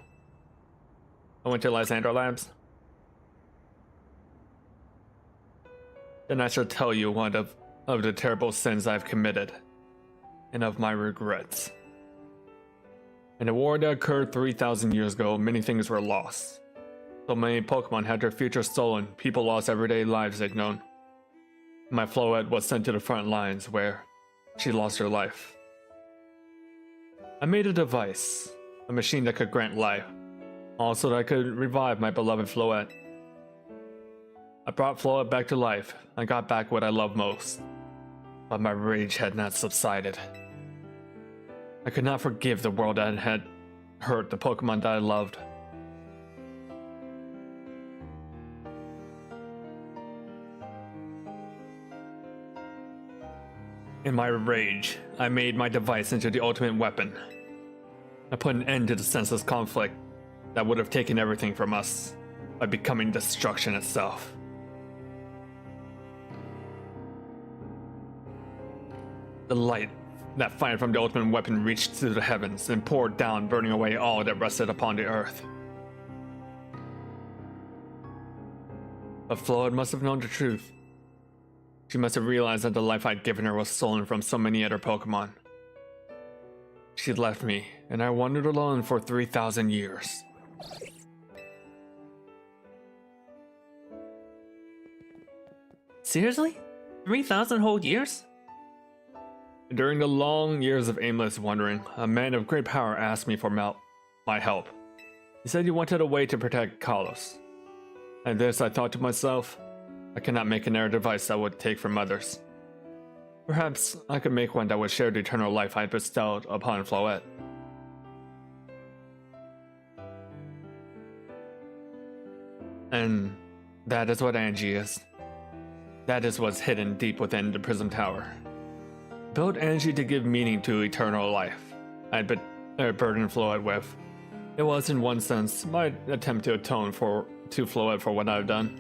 I went to Lysandra Labs. Then I shall tell you one of the terrible sins I've committed, and of my regrets. In a war that occurred 3,000 years ago, many things were lost. So many Pokemon had their future stolen, people lost everyday lives they'd known. My Floette was sent to the front lines where she lost her life. I made a device, a machine that could grant life, also that I could revive my beloved Floette. I brought Floette back to life, I got back what I love most, but my rage had not subsided. I could not forgive the world that had hurt the Pokemon that I loved. In my rage, I made my device into the ultimate weapon. I put an end to the senseless conflict that would have taken everything from us by becoming destruction itself. The light that fired from the ultimate weapon reached to the heavens and poured down, burning away all that rested upon the earth. But Floette must have known the truth. She must have realized that the life I'd given her was stolen from so many other Pokemon. She left me, and I wandered alone for 3,000 years. Seriously? 3,000 whole years? During the long years of aimless wandering, a man of great power asked me for my help. He said he wanted a way to protect Kalos. And this, I thought to myself, I cannot make an air device that would take from others. Perhaps I could make one that would share the eternal life I had bestowed upon Floette. And that is what Angie is. That is what's hidden deep within the Prism Tower. Built Angie to give meaning to eternal life I had burdened Floette with. It was, in one sense, my attempt to atone to Floette for what I've done.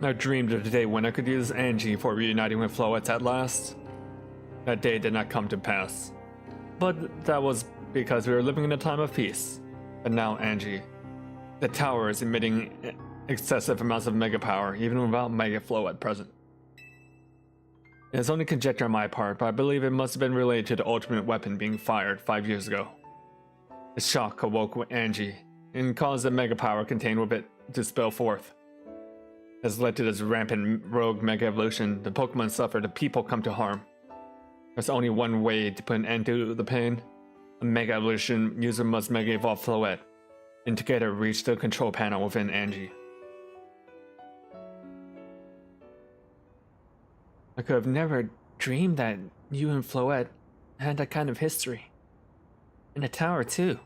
I dreamed of the day when I could use Angie for reuniting with Floette at last. That day did not come to pass. But that was because we were living in a time of peace. But now Angie, the tower is emitting excessive amounts of mega power, even without Mega Floette present. It is only conjecture on my part, but I believe it must have been related to the ultimate weapon being fired 5 years ago. The shock awoke Angie, and caused the mega power contained with it to spill forth. Has led to this rampant rogue mega evolution. The Pokemon suffer, the people come to harm. There's only one way to put an end to the pain. A mega evolution user must mega evolve Floette, and together reach the control panel within Angie. I could have never dreamed that you and Floette had that kind of history. In the tower too.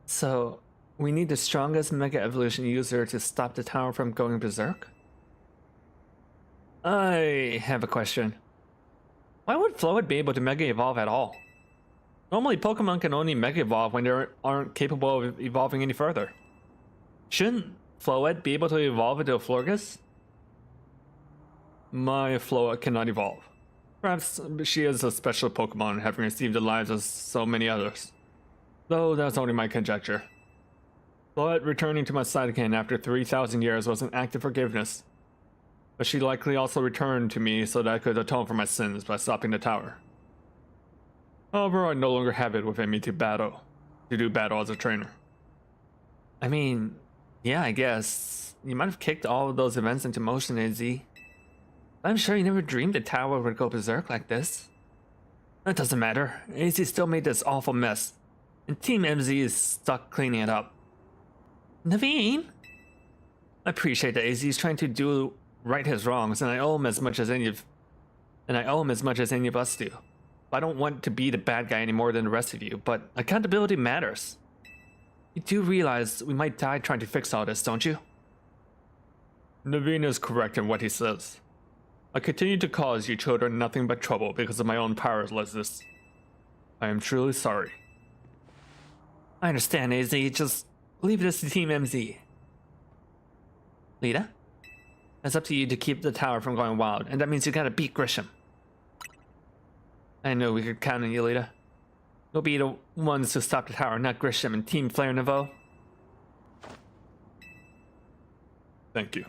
So, we need the strongest Mega Evolution user to stop the tower from going berserk? I have a question. Why would Floette be able to Mega Evolve at all? Normally Pokemon can only Mega Evolve when they aren't capable of evolving any further. Shouldn't Floette be able to evolve into a Florges? My Floette cannot evolve. Perhaps she is a special Pokemon, having received the lives of so many others. Though that's only my conjecture. Floette returning to my side again after 3,000 years was an act of forgiveness. But she likely also returned to me so that I could atone for my sins by stopping the tower. However, I no longer have it within me to do battle as a trainer. I mean, yeah, I guess. You might have kicked all of those events into motion, AZ. I'm sure you never dreamed the tower would go berserk like this. That doesn't matter. AZ still made this awful mess, and Team MZ is stuck cleaning it up. Naveen? I appreciate that AZ is trying to do right his wrongs, and I owe him as much as any of us do. I don't want to be the bad guy any more than the rest of you, but accountability matters. You do realize we might die trying to fix all this, don't you? Naveen is correct in what he says. I continue to cause you children nothing but trouble because of my own powerlessness. I am truly sorry. I understand, AZ. Just leave this to Team MZ. Lita? It's up to you to keep the tower from going wild, and that means you gotta beat Grisham. I know we could count on you, Lita. You'll be the ones to stop the tower, not Grisham and Team Flare Nouveau. Thank you.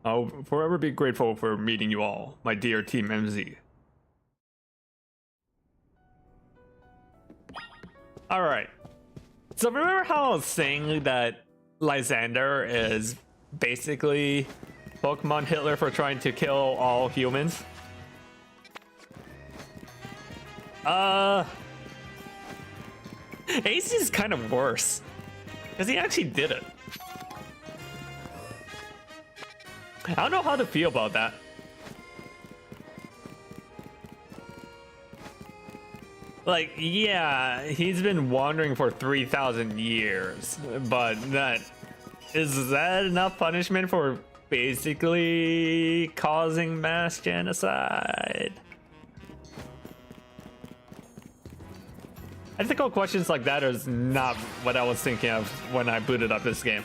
I'll forever be grateful for meeting you all, my dear Team MZ. Alright. So remember how I was saying that Lysander is basically Pokemon Hitler for trying to kill all humans? Ace is kind of worse, because he actually did it. I don't know how to feel about that. Like, yeah, he's been wandering for 3,000 years, but is that enough punishment for basically causing mass genocide? Ethical questions like that is not what I was thinking of when I booted up this game.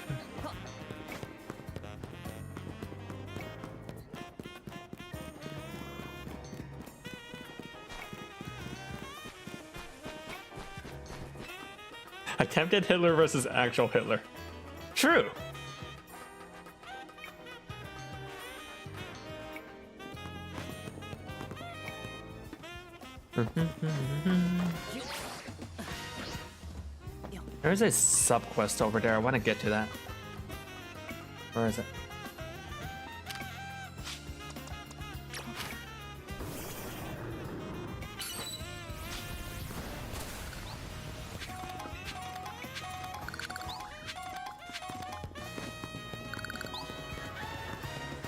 Attempted Hitler versus actual Hitler. True. There's a sub quest over there. I want to get to that. Where is it?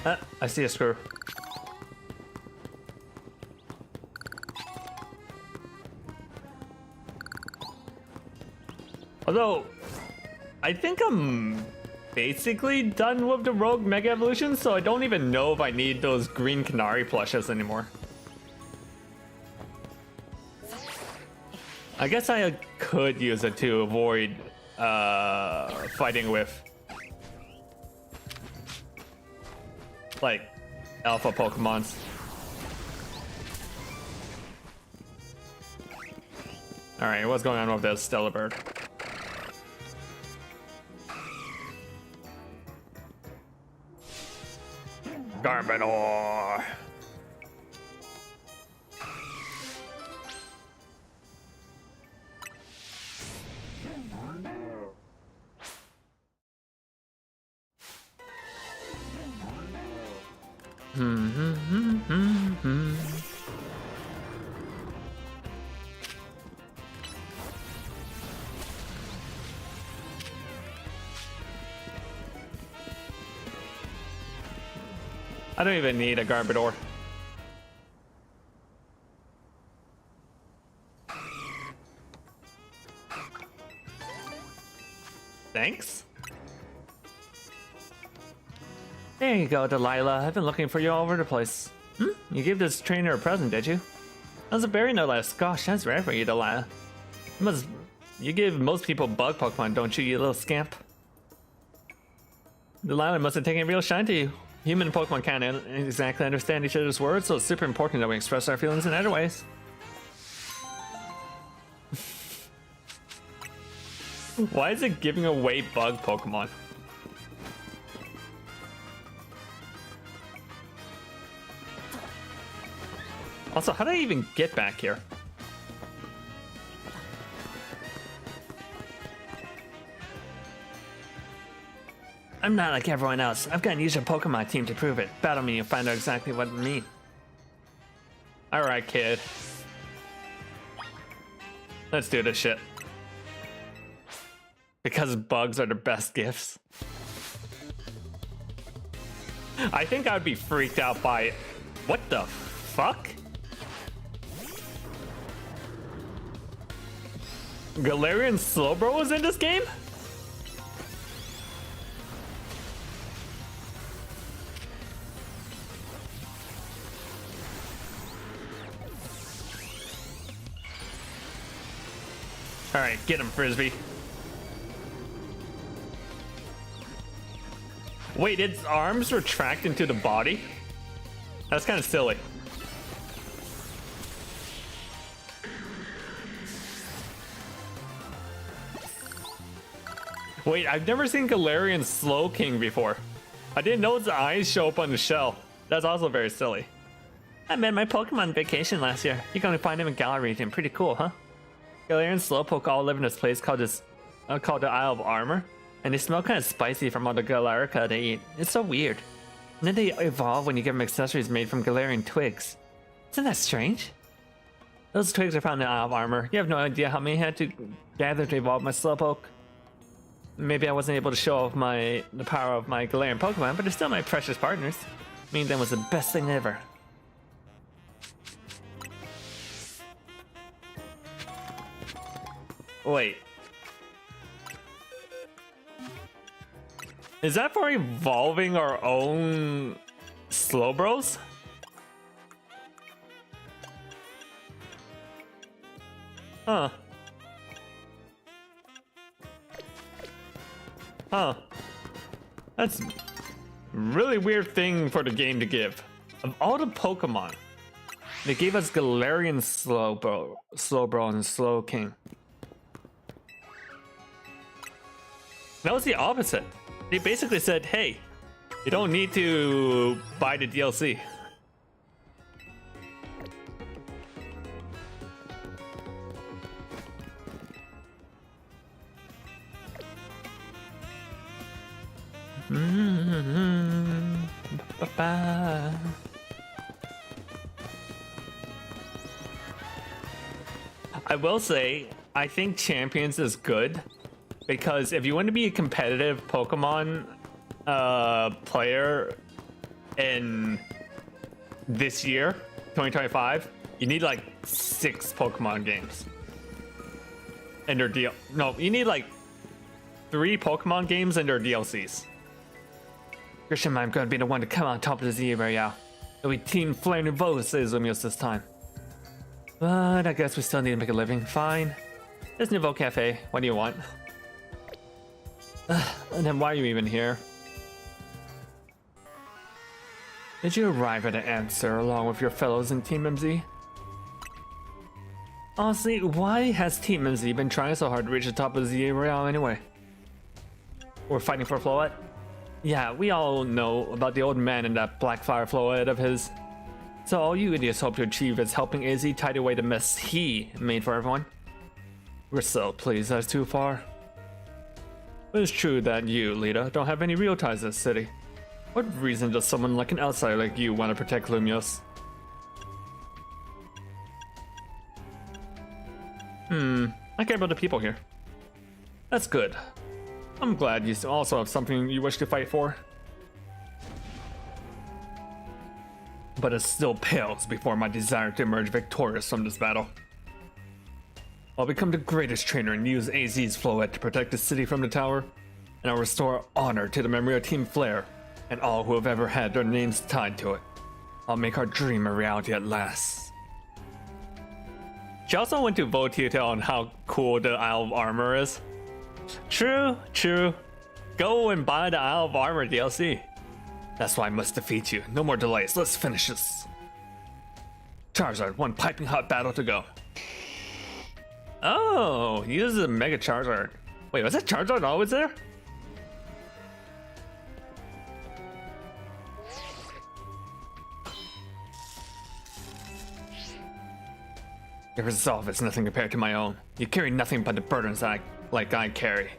Ah, I see a screw. Although, I think I'm basically done with the Rogue Mega Evolution, so I don't even know if I need those green Canary plushes anymore. I guess I could use it to avoid fighting with like alpha Pokemons. Alright, what's going on with this Stellar Bird? Garbodor! I don't even need a Garbodor. Thanks. There you go, Delilah. I've been looking for you all over the place. You gave this trainer a present, did you? That was a berry, no less. Gosh, that's rare for you, Delilah. You give most people bug Pokemon, don't you little scamp? Delilah must have taken a real shine to you. Human and Pokemon can't exactly understand each other's words, so it's super important that we express our feelings in other ways. Why is it giving away bug Pokemon? Also, how did I even get back here? I'm not like everyone else. I've got an user Pokemon team to prove it. Battle me and find out exactly what I mean. Alright, kid. Let's do this shit. Because bugs are the best gifts. I think I would be freaked out by... What the fuck? Galarian Slowbro was in this game? Alright, get him, Frisbee. Wait, its arms retract into the body? That's kind of silly. Wait, I've never seen Galarian Slowking before. I didn't know its eyes show up on the shell. That's also very silly. I met my Pokemon vacation last year. You can only find him in Galar region. Pretty cool, huh? Galarian Slowpoke all live in this place called the Isle of Armor, and they smell kind of spicy from all the Galarica they eat. It's so weird. And then they evolve when you give them accessories made from Galarian twigs. Isn't that strange? Those twigs are found in the Isle of Armor. You have no idea how many I had to gather to evolve my Slowpoke. Maybe I wasn't able to show off the power of my Galarian Pokemon, but they're still my precious partners. Meeting them was the best thing ever. Wait. Is that for evolving our own Slowbros? Huh. Huh. That's a really weird thing for the game to give. Of all the Pokemon, they gave us Galarian Slowbro and Slowking. That was the opposite. They basically said, hey, you don't need to buy the DLC. I will say, I think Champions is good because if you want to be a competitive Pokemon player in this year, 2025, you need like 6 Pokemon games. And their no, you need like 3 Pokemon games and their DLCs. Christian, I'm gonna be the one to come on top of the Z area. It'll be Team Flare Nouveau, says Lumiose this time. But I guess we still need to make a living. Fine. There's Nouveau Cafe. What do you want? And then why are you even here? Did you arrive at an answer along with your fellows in Team MZ? Honestly, why has Team MZ been trying so hard to reach the top of the Z Royale anyway? We're fighting for Floette? Yeah, we all know about the old man and that black fire Floette of his. So all you idiots hope to achieve is helping AZ tide away the mess he made for everyone. Risel, please, that's too far. It's true that you, Lita, don't have any real ties to this city. What reason does someone like an outsider like you want to protect Lumiose? I care about the people here. That's good. I'm glad you also have something you wish to fight for. But it still pales before my desire to emerge victorious from this battle. I'll become the greatest trainer and use AZ's Floette to protect the city from the tower, and I'll restore honor to the memory of Team Flare and all who have ever had their names tied to it. I'll make our dream a reality at last. She also went to Votita on how cool the Isle of Armor is. True, true. Go and buy the Isle of Armor DLC. That's why I must defeat you. No more delays. Let's finish this. Charizard, one piping hot battle to go. Oh, he uses a Mega Charizard. Wait, was that Charizard always there? Your resolve is nothing compared to my own. You carry nothing but the burdens I carry.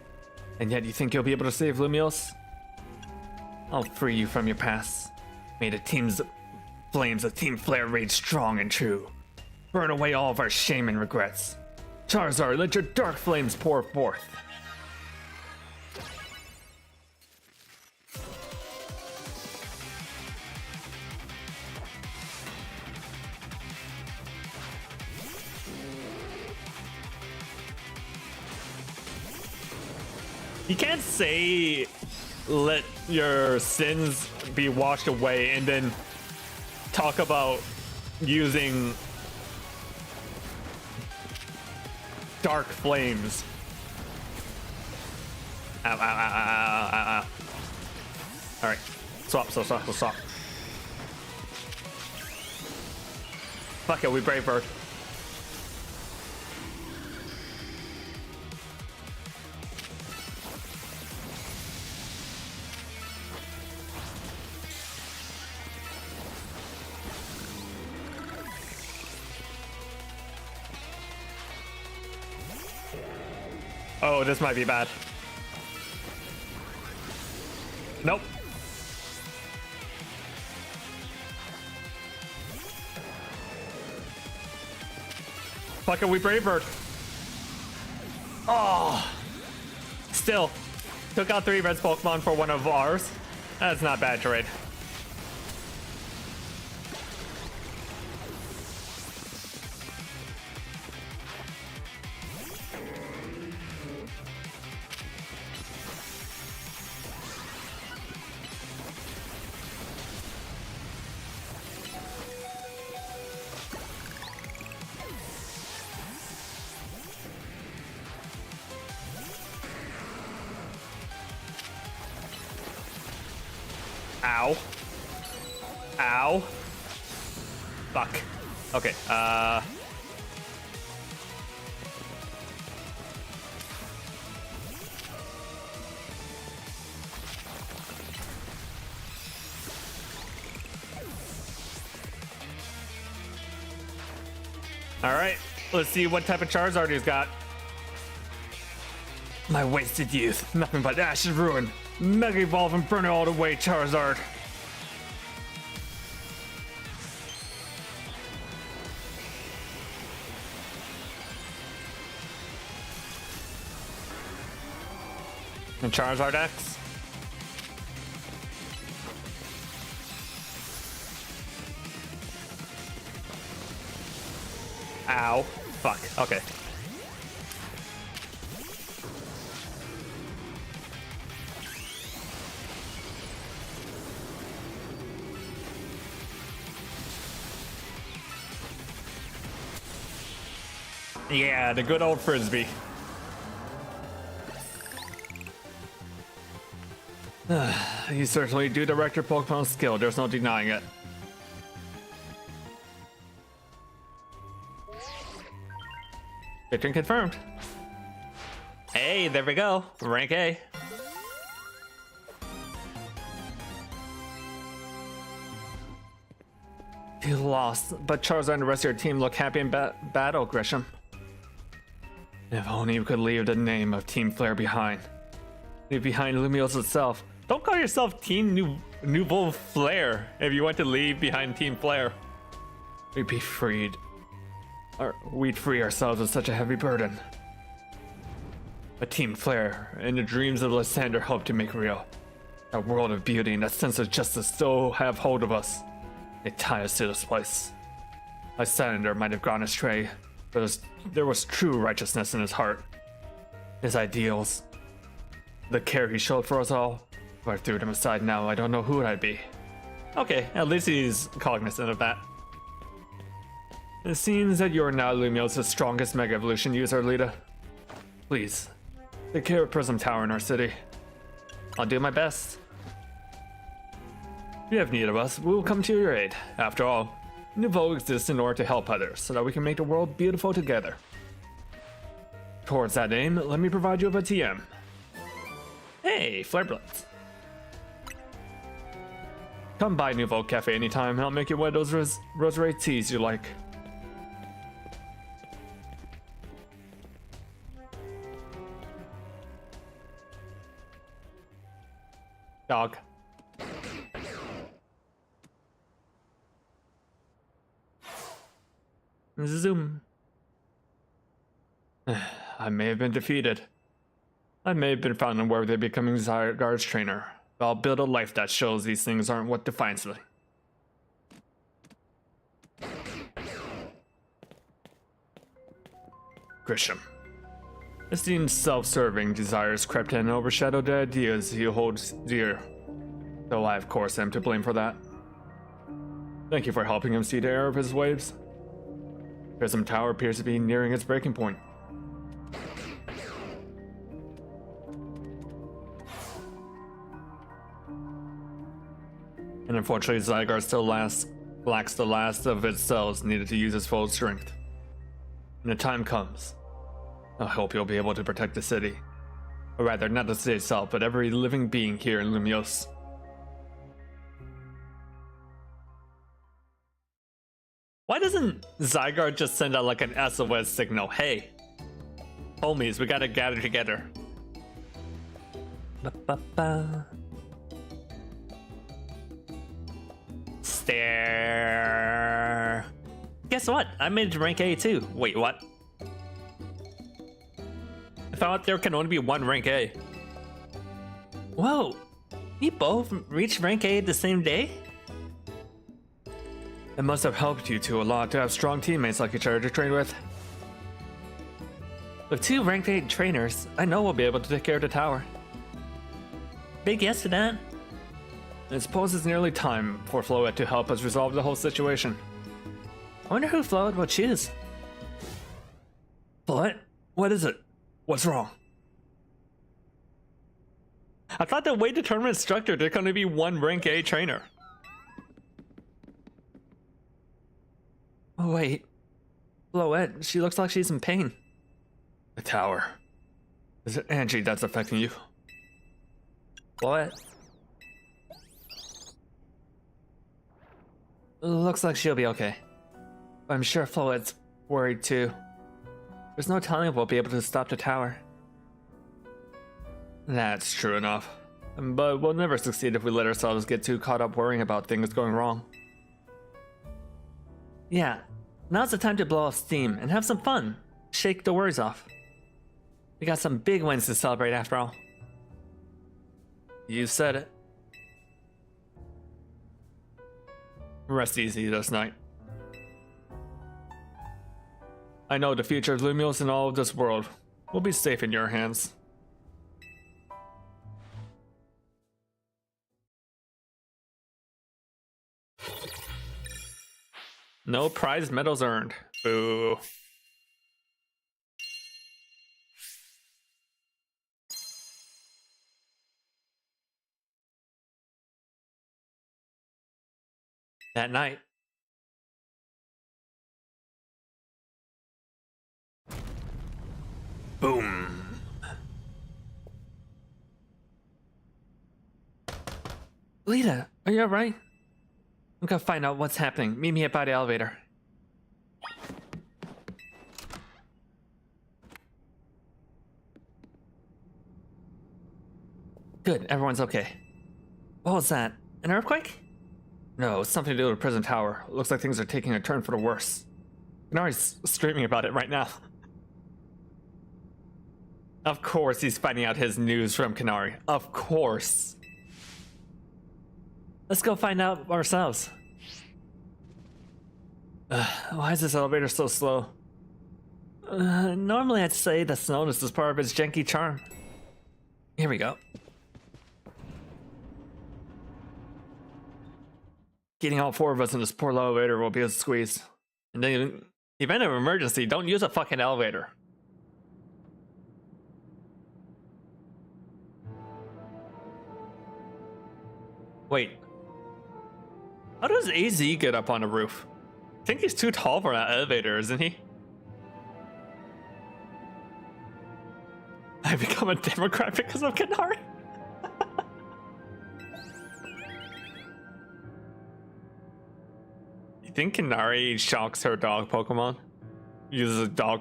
And yet you think you'll be able to save Lumiose? I'll free you from your past. May the team's flames of Team Flare rage strong and true. Burn away all of our shame and regrets. Charizard, let your dark flames pour forth. You can't say let your sins be washed away and then talk about using dark flames. Ow, ow, ow, ow, ow, ow. Alright, swap. Fuck it, we Brave Bird. Oh, this might be bad. Nope. Fuck it, we Brave Bird. Oh. Still. Took out 3 red Pokemon for one of ours. That's not bad trade. Ow. Ow. Fuck. Okay, Alright, let's see what type of Charizard he's got. My wasted youth, nothing but ashes ruin. Mega Evolve and burn it all away, Charizard. And Charizard X. Ow. Fuck. Okay. Yeah, the good old Frisbee. You certainly do direct your Pokemon skill, there's no denying it. Victory confirmed. Hey, there we go. Rank A. You lost, but Charizard and the rest of your team look happy in battle, Grisham. If only you could leave the name of Team Flare behind. Leave behind Lumiose itself. Don't call yourself Team Nouveau Flare if you want to leave behind Team Flare. We'd be freed. Or we'd free ourselves of such a heavy burden. But Team Flare and the dreams of Lysander hope to make real. That world of beauty and that sense of justice still have hold of us. They tie us to this place. Lysander might have gone astray, but there was true righteousness in his heart. His ideals. The care he showed for us all. If I threw him aside now, I don't know who I'd be. Okay, at least he's cognizant of that. It seems that you are now Lumiose's strongest Mega Evolution user, Lita. Please, take care of Prism Tower in our city. I'll do my best. If you have need of us, we will come to your aid. After all, Nouveau exists in order to help others, so that we can make the world beautiful together. Towards that aim, let me provide you with a TM. Hey, Flare Blitz. Come by Nouveau Cafe anytime, and I'll make you one of those rosary teas you like. Dog. Zoom. I may have been defeated. I may have been found unworthy of becoming Zygarde's trainer, but I'll build a life that shows these things aren't what defines me. Grisham. Esteemed self-serving desires crept in and overshadowed the ideas he holds dear, though I of course am to blame for that. Thank you for helping him see the error of his ways. Prism Tower appears to be nearing its breaking point. And unfortunately, Zygarde still lacks the last of its cells needed to use its full strength. When the time comes, I hope you'll be able to protect the city. Or rather, not the city itself, but every living being here in Lumiose. Why doesn't Zygarde just send out like an SOS signal? Hey, homies, we gotta gather together. Ba-ba-ba. Stare. Guess what? I made it to rank A too. Wait, what? I thought there can only be one rank A. Whoa, we both reached rank A the same day? It must have helped you two a lot to have strong teammates like each other to train with. With 2 ranked 8 trainers, I know we'll be able to take care of the tower. Big yes to that. I suppose it's nearly time for Floette to help us resolve the whole situation. I wonder who Floette will choose. Floette? What is it? What's wrong? I thought the weight determined structure there can only be one rank A trainer. Oh wait, Floette, she looks like she's in pain. The tower. Is it Angie that's affecting you? Floette? Looks like she'll be okay. I'm sure Floette's worried too. There's no telling if we'll be able to stop the tower. That's true enough. But we'll never succeed if we let ourselves get too caught up worrying about things going wrong. Yeah, now's the time to blow off steam and have some fun. Shake the worries off. We got some big wins to celebrate after all. You said it. Rest easy this night. I know the future of Lumios and all of this world will be safe in your hands. No prize medals earned. Boo. That night. Boom. Lita, are you alright? I'm gonna find out what's happening. Meet me by the elevator. Good, everyone's okay. What was that? An earthquake? No, it's something to do with Prison Tower. Looks like things are taking a turn for the worse. Minari's streaming about it right now. Of course he's finding out his news from Qunari. Of course. Let's go find out ourselves. Why is this elevator so slow? Normally I'd say the slowness is part of its janky charm. Here we go. Getting all four of us in this poor elevator will be a squeeze. And then, in the event of emergency, don't use a fucking elevator. Wait. How does AZ get up on the roof? I think he's too tall for that elevator, isn't he? I become a Democrat because of Qunari? You think Qunari shocks her dog Pokemon? Uses a dog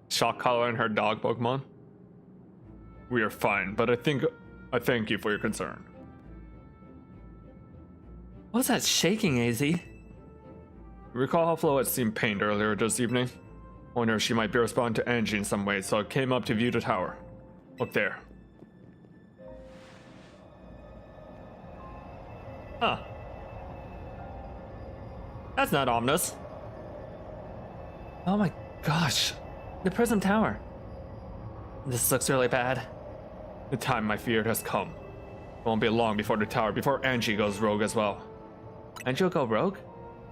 shock collar in her dog Pokemon? We are fine, but I thank you for your concern. What's that shaking, AZ? Recall how Floette seemed pained earlier this evening? Wonder if she might be responding to Angie in some way, so I came up to view the tower. Look there. Huh. That's not ominous. Oh my gosh. The Prism Tower. This looks really bad. The time I feared has come. It won't be long before the tower, before Angie goes rogue as well. Angie will go rogue?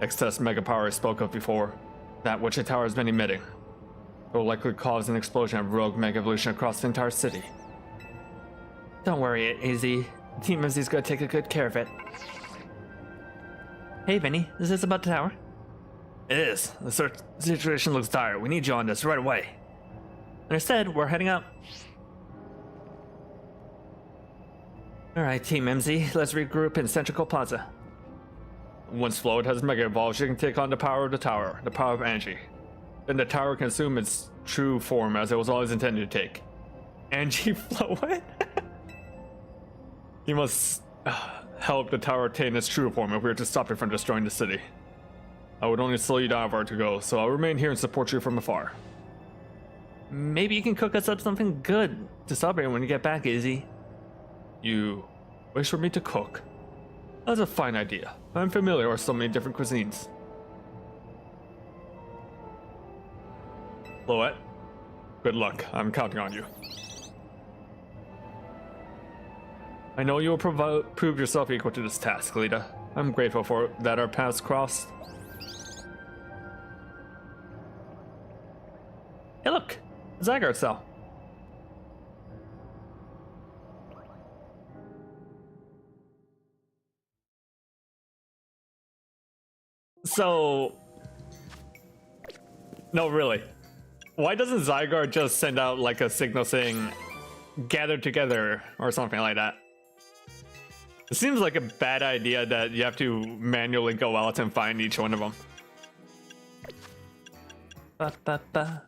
Excess mega power I spoke of before. That which the tower has been emitting. It will likely cause an explosion of rogue mega evolution across the entire city. Don't worry, AZ. Team MZ's gonna take good care of it. Hey, Vinny, is this about the tower? It is. The situation looks dire. We need you on this right away. Understood, we're heading up. Alright, Team MZ, let's regroup in Centrical Plaza. Once Floette has Mega Evolved, she can take on the power of the tower, the power of Angie. Then the tower can assume its true form as it was always intended to take. Angie Floette? You must help the tower attain its true form if we are to stop it from destroying the city. I would only slow you down if I were to go, so I'll remain here and support you from afar. Maybe you can cook us up something good to celebrate when you get back, Izzy. You wish for me to cook? That's a fine idea. I'm familiar with so many different cuisines. Floette, good luck. I'm counting on you. I know you will prove yourself equal to this task, Lita. I'm grateful for that our paths crossed. Hey look! Zygarde cell. So... No, really. Why doesn't Zygarde just send out like a signal saying gather together or something like that? It seems like a bad idea that you have to manually go out and find each one of them. Ba, ba, ba.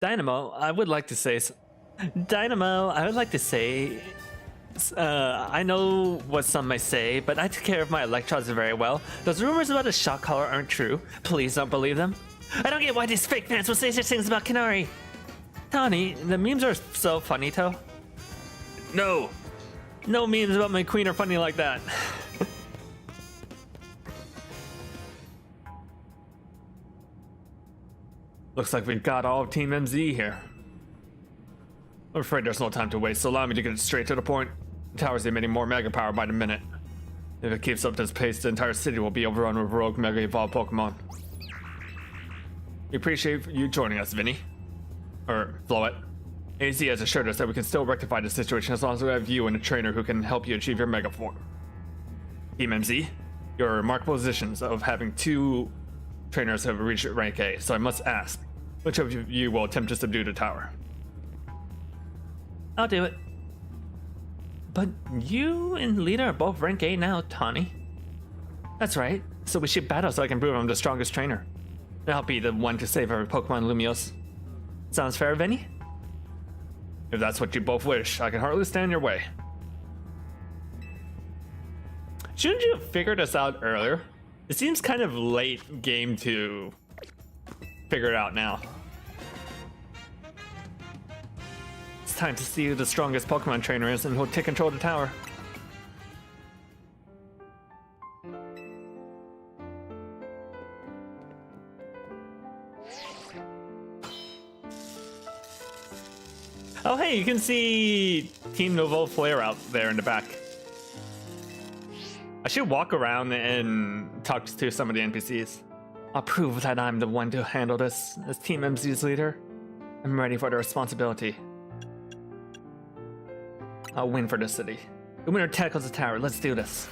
Dynamo, I would like to say... I know what some may say, but I took care of my electrons very well. Those rumors about a shock collar aren't true. Please don't believe them. I don't get why these fake fans will say such things about Kanari. Tawny, the memes are so funny, Toe. No. No memes about my queen are funny like that. Looks like we've got all of Team MZ here. I'm afraid there's no time to waste, so allow me to get straight to the point. The tower's emitting more mega power by the minute. If it keeps up this pace, the entire city will be overrun with rogue mega evolved Pokemon. We appreciate you joining us, Vinny. Or Floet. AZ has assured us that we can still rectify the situation as long as we have you and a trainer who can help you achieve your mega form. Team MZ, your remarkable positions of having 2 trainers have reached rank A, so I must ask, which of you will attempt to subdue the tower? I'll do it. But you and Lita are both rank A now, Tawny. That's right, so we should battle so I can prove I'm the strongest trainer. I'll be the one to save our Pokemon Lumiose. Sounds fair, Vinny? If that's what you both wish, I can hardly stand in your way. Shouldn't you have figured us out earlier? It seems kind of late game to figure it out now. It's time to see who the strongest Pokemon trainer is and who'll take control of the tower. Oh hey, you can see Team Nouveau Flare out there in the back. I should walk around and talk to some of the NPCs. I'll prove that I'm the one to handle this as Team MZ's leader. I'm ready for the responsibility. I'll win for the city. The winner tackles the tower. Let's do this.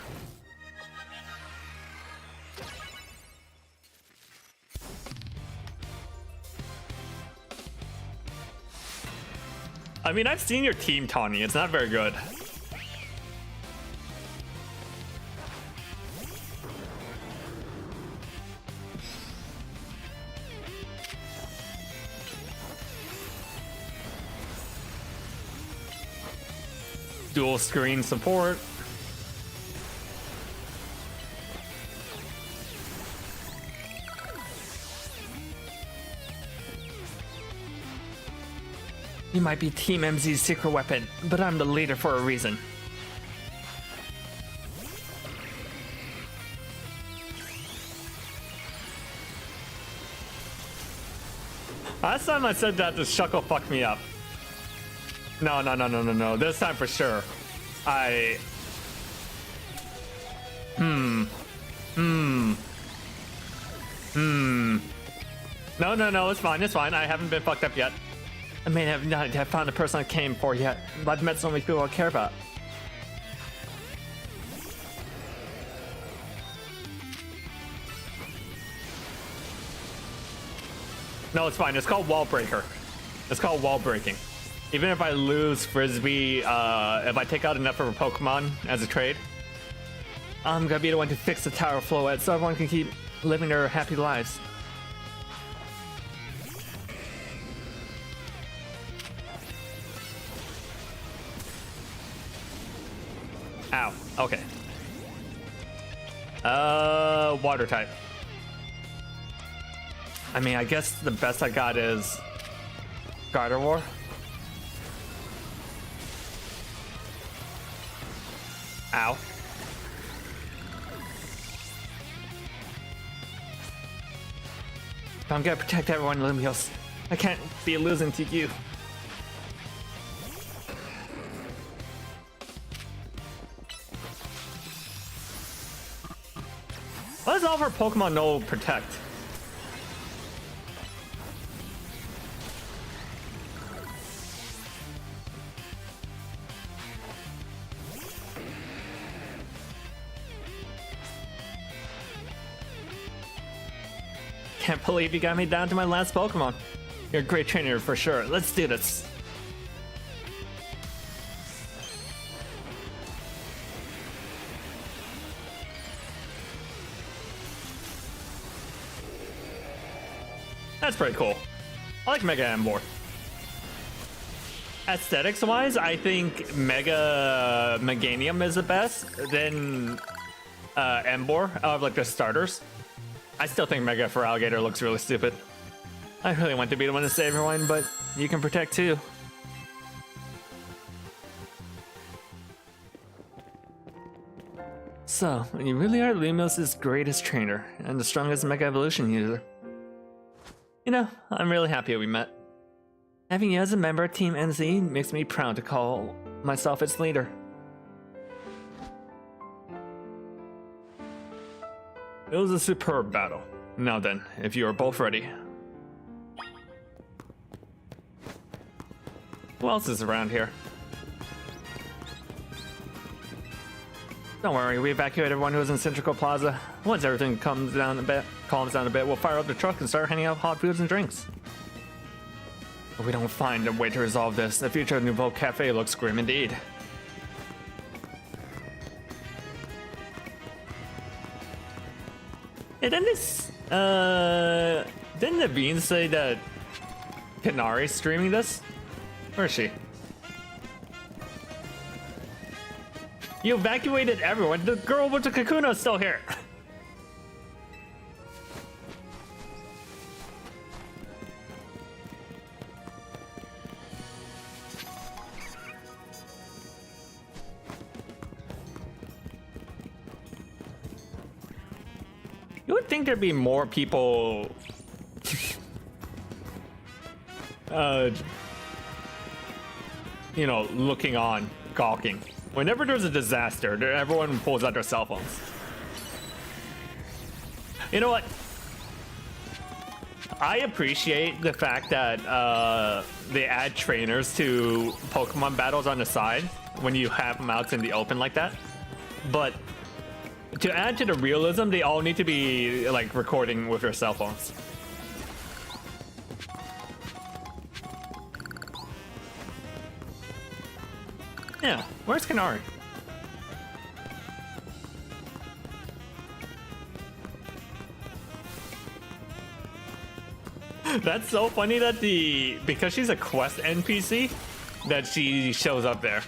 I mean, I've seen your team, Tawny. It's not very good. Dual screen support. You might be Team MZ's secret weapon, but I'm the leader for a reason. Last time I said that, the Shuckle fucked me up. No. This time for sure. No, it's fine. I haven't been fucked up yet. I may have not have found the person I came for yet, but I've met so many people I care about. No, it's fine. It's called wall breaker. It's called wall breaking. Even if I lose Frisbee, if I take out enough of a Pokemon as a trade, I'm gonna be the one to fix the Tower of Floet so everyone can keep living their happy lives. Ow. Okay. Water type. I mean, I guess the best I got is Gardevoir. Ow. I'm gonna protect everyone, Lumiose. I can't be losing to you. Why does all of our Pokemon know protect? Can't believe you got me down to my last Pokemon. You're a great trainer for sure. Let's do this. That's pretty cool. I like Mega Emboar. Aesthetics wise, I think Mega Meganium is the best, then Emboar out of like the starters. I still think Mega for Alligator looks really stupid. I really want to be the one to save everyone, but you can protect too. So, you really are Lumios' greatest trainer and the strongest Mega Evolution user. You know, I'm really happy we met. Having you as a member of Team MZ makes me proud to call myself its leader. It was a superb battle. Now then, if you are both ready. Who else is around here? Don't worry, we evacuated everyone who was in Centrical Plaza. Once everything calms down a bit, we'll fire up the truck and start handing out hot foods and drinks. If we don't find a way to resolve this, the future of Nouveau Cafe looks grim indeed. Hey, didn't Naveen say that Kanari's streaming this? Where is she? You evacuated everyone. The girl with the Kakuna is still here. You would think there'd be more people you know, looking on, gawking. Whenever there's a disaster, everyone pulls out their cell phones. You know what? I appreciate the fact that they add trainers to Pokemon battles on the side when you have them out in the open like that. But to add to the realism, they all need to be like recording with their cell phones. Yeah, where's Kanari? That's so funny that because she's a quest NPC, that she shows up there.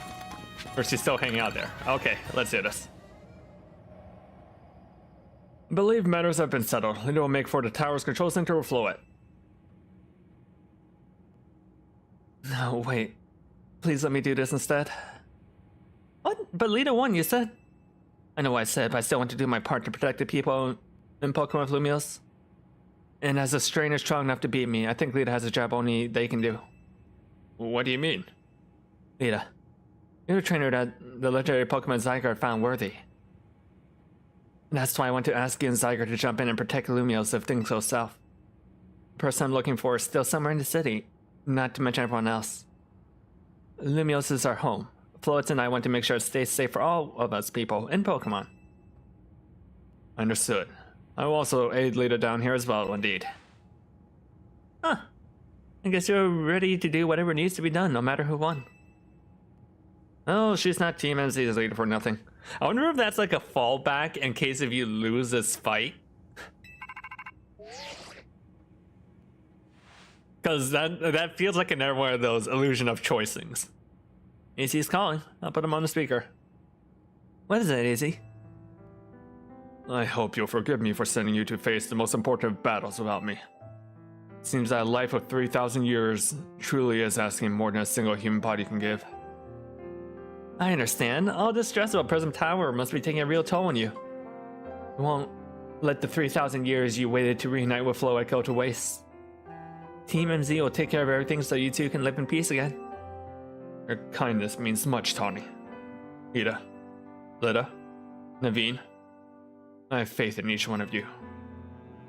Or she's still hanging out there. Okay, let's do this. Believe matters have been settled. Leader will make for the tower's control center with Floette. No, wait. Please let me do this instead. What? But Lita won, you said? I know what I said, but I still want to do my part to protect the people in Pokemon Lumios. And as a strainer strong enough to beat me, I think Lita has a job only they can do. What do you mean? Lita, you're a trainer that the legendary Pokemon Zygarde found worthy. That's why I want to ask you and Zygarde to jump in and protect Lumios if things go south. The person I'm looking for is still somewhere in the city, not to mention everyone else. Lumios is our home. Floette and I want to make sure it stays safe for all of us people in Pokemon. Understood. I will also aid Lita down here as well, indeed. Huh. I guess you're ready to do whatever needs to be done, no matter who won. Oh, she's not Team MZ's leader for nothing. I wonder if that's like a fallback in case if you lose this fight. Because that feels like another one of those illusion of choice things. Easy's calling. I'll put him on the speaker. What is it, Easy? I hope you'll forgive me for sending you to face the most important of battles without me. It seems that a life of 3,000 years truly is asking more than a single human body can give. I understand. All this stress about Prism Tower must be taking a real toll on you. You won't let the 3,000 years you waited to reunite with Floette go to waste. Team MZ will take care of everything so you two can live in peace again. Your kindness means much, Tawny. Ida, Lita, Naveen, I have faith in each one of you.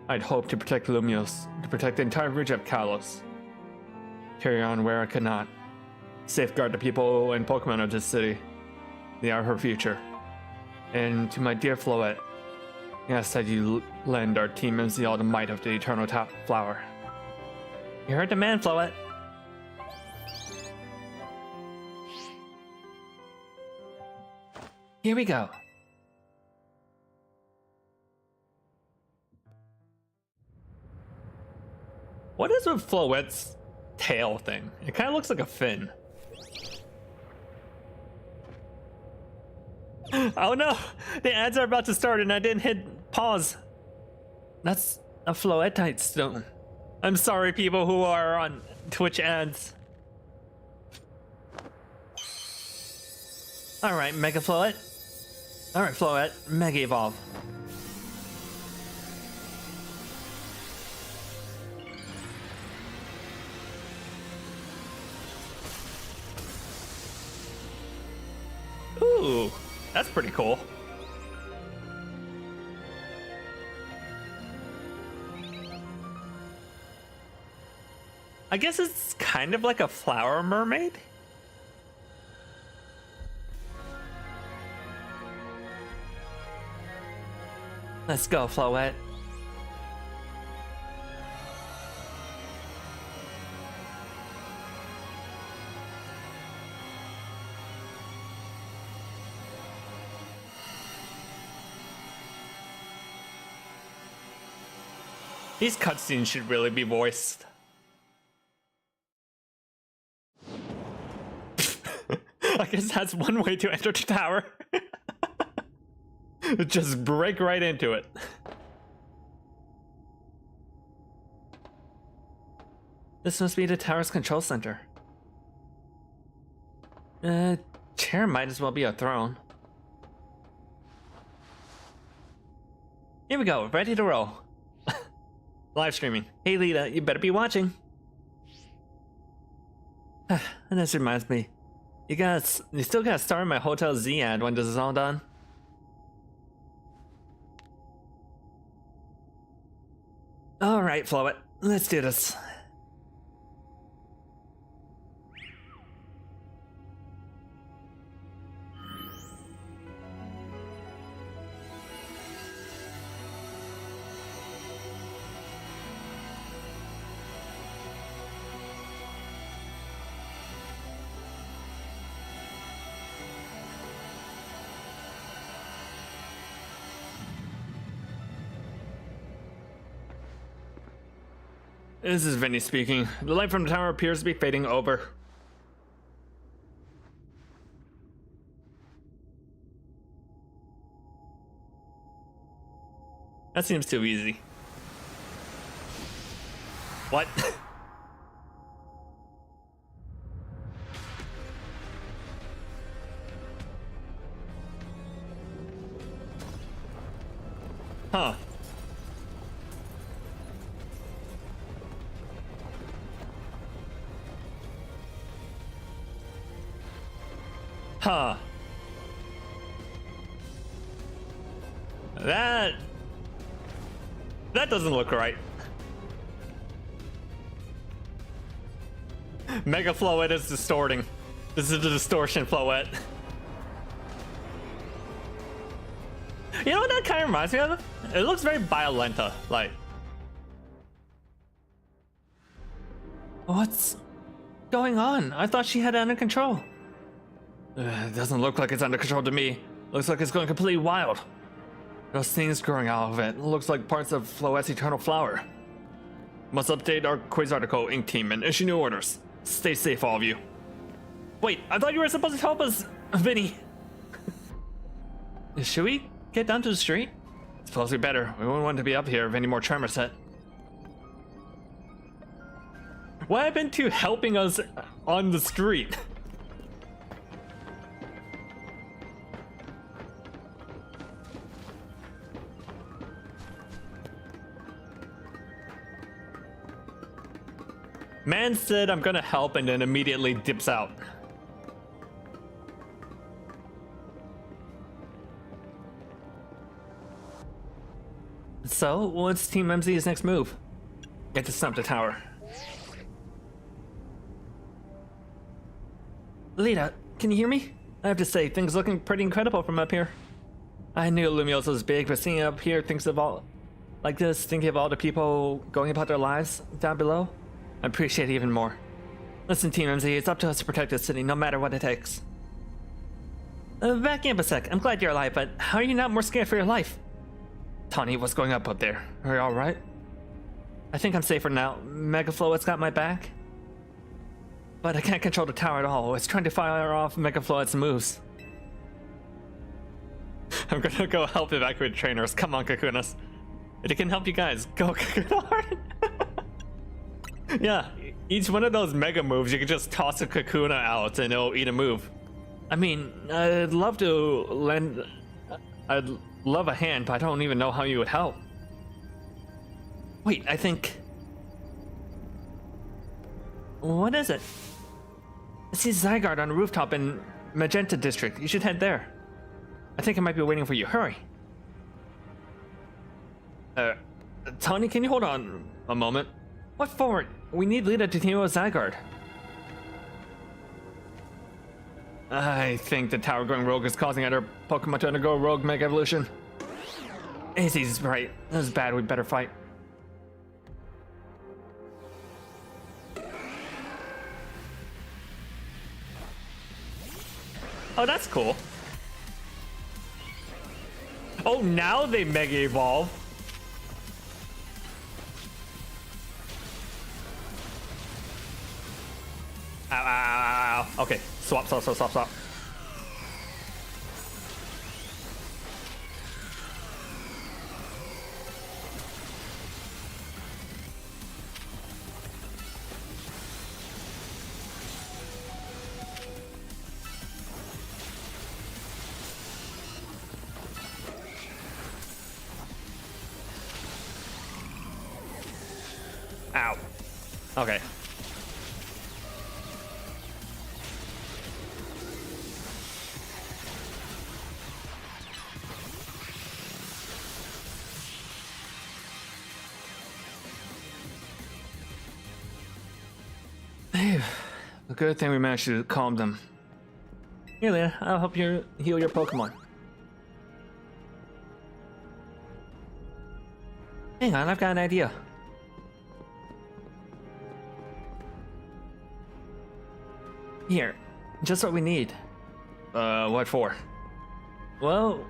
I'd hoped to protect Lumios, to protect the entire region of Kalos. Carry on where I could not. Safeguard the people and Pokemon of this city. They are her future. And to my dear Floette, yes, that you lend our Team MZ all the might of the Eternal Top Flower. You heard the man, Floette. Here we go. What is with Floette's tail thing? It kind of looks like a fin. Oh no! The ads are about to start and I didn't hit pause. That's a floetite stone. I'm sorry, people who are on Twitch ads. Alright, Mega Floet. Alright, Floet, Mega Evolve. Ooh, that's pretty cool. I guess it's kind of like a flower mermaid. Let's go, Floet. These cutscenes should really be voiced. I guess that's one way to enter the tower. Just break right into it. This must be the tower's control center. Chair might as well be a throne. Here we go, ready to roll. Live streaming. Hey Lita, you better be watching. And this reminds me, you still gotta star in my Hotel Z ad when this is all done. Alright, Floet, let's do this. This is Vinny speaking. The light from the tower appears to be fading over. That seems too easy. What? Huh. Huh. That doesn't look right. Mega Floet is distorting. This is the distortion Floet. You know what that kind of reminds me of? It looks very Violenta, like. What's going on? I thought she had it under control. It doesn't look like it's under control to me. Looks like it's going completely wild. Those things growing out of it looks like parts of Floet's eternal flower. Must update our quiz article, Ink Team, and issue new orders. Stay safe, all of you. Wait, I thought you were supposed to help us, Vinny. Should we get down to the street? Suppose we better. We wouldn't want to be up here if any more tremors hit. What happened to helping us on the street? Man said I'm gonna help and then immediately dips out. So, what's Team MZ's next move? Get to stump the tower. Lita, can you hear me? I have to say, things looking pretty incredible from up here. I knew Lumiose was big, but seeing up here, thinking of all the people going about their lives down below, I appreciate it even more. Listen, Team MZ, it's up to us to protect this city, no matter what it takes. Back in a sec. I'm glad you're alive, but how are you not more scared for your life? Tawny, what's going up there? Are you alright? I think I'm safer now. Mega Floet's got my back. But I can't control the tower at all. It's trying to fire off Mega Floet's moves. I'm gonna go help evacuate trainers. Come on, Kakunas. It can help you guys go hard. Yeah, each one of those mega moves, you can just toss a Kakuna out and it'll eat a move. I mean, I'd love to lend... I'd love a hand, but I don't even know how you would help. Wait, I think... What is it? I see Zygarde on a rooftop in Magenta District. You should head there. I think I might be waiting for you. Hurry. Tawny, can you hold on a moment? What for? We need Lita to team with Zygarde. I think the tower going rogue is causing other Pokemon to undergo rogue Mega Evolution. AZ's right. This is bad. We better fight. Oh, that's cool. Oh, now they Mega Evolve. Ow, ow, ow, ow. Okay, swap. Ow. Okay. A good thing we managed to calm them. Here, Leah, I'll help you heal your Pokemon. Hang on, I've got an idea. Here, just what we need. What for? Well,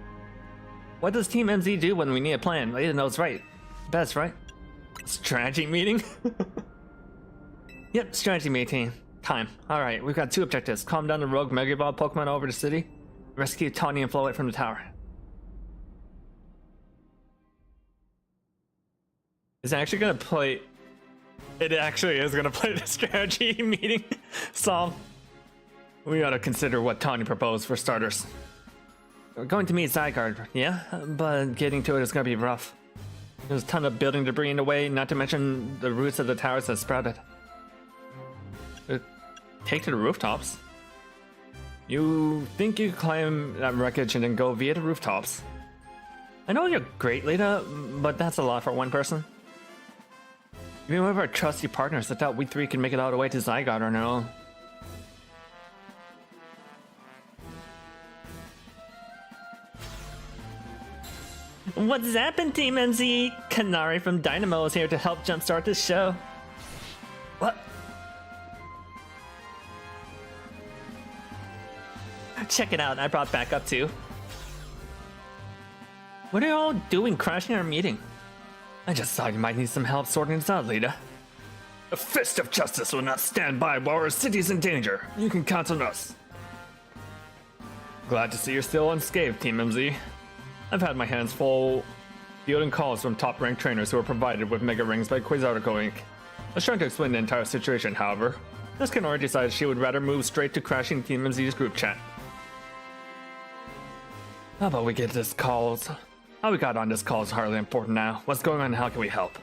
what does Team MZ do when we need a plan? Leah knows right. Best, right? Strategy meeting? Yep, strategy meeting. Time. Alright, we've got two objectives. Calm down the rogue Mega Evolve Pokemon over the city. Rescue Tawny and Floette from the tower. Is it actually gonna play... It actually is gonna play the strategy meeting song. We ought to consider what Tawny proposed for starters. We're going to meet Zygarde, yeah? But getting to it is gonna be rough. There's a ton of building debris in the way, not to mention the roots of the towers that sprouted. Take to the rooftops? You think you climb that wreckage and then go via the rooftops? I know you're great, Lita, but that's a lot for one person. Even with our trusty partners, I thought we three could make it all the way to Zygarde on our own. What's happened, Team MZ? Kanari from Dynamo is here to help jumpstart this show. What? Check it out, I brought backup too. What are you all doing crashing our meeting? I just thought you might need some help sorting this out, Lita. A fist of justice will not stand by while our city's in danger. You can count on us. Glad to see you're still unscathed, Team MZ. I've had my hands full fielding calls from top-ranked trainers who were provided with Mega Rings by Quasartico Inc. I was trying to explain the entire situation, however. Miss Kanori decided she would rather move straight to crashing Team MZ's group chat. How about we get this calls? How we got on this call is hardly important now. What's going on and how can we help?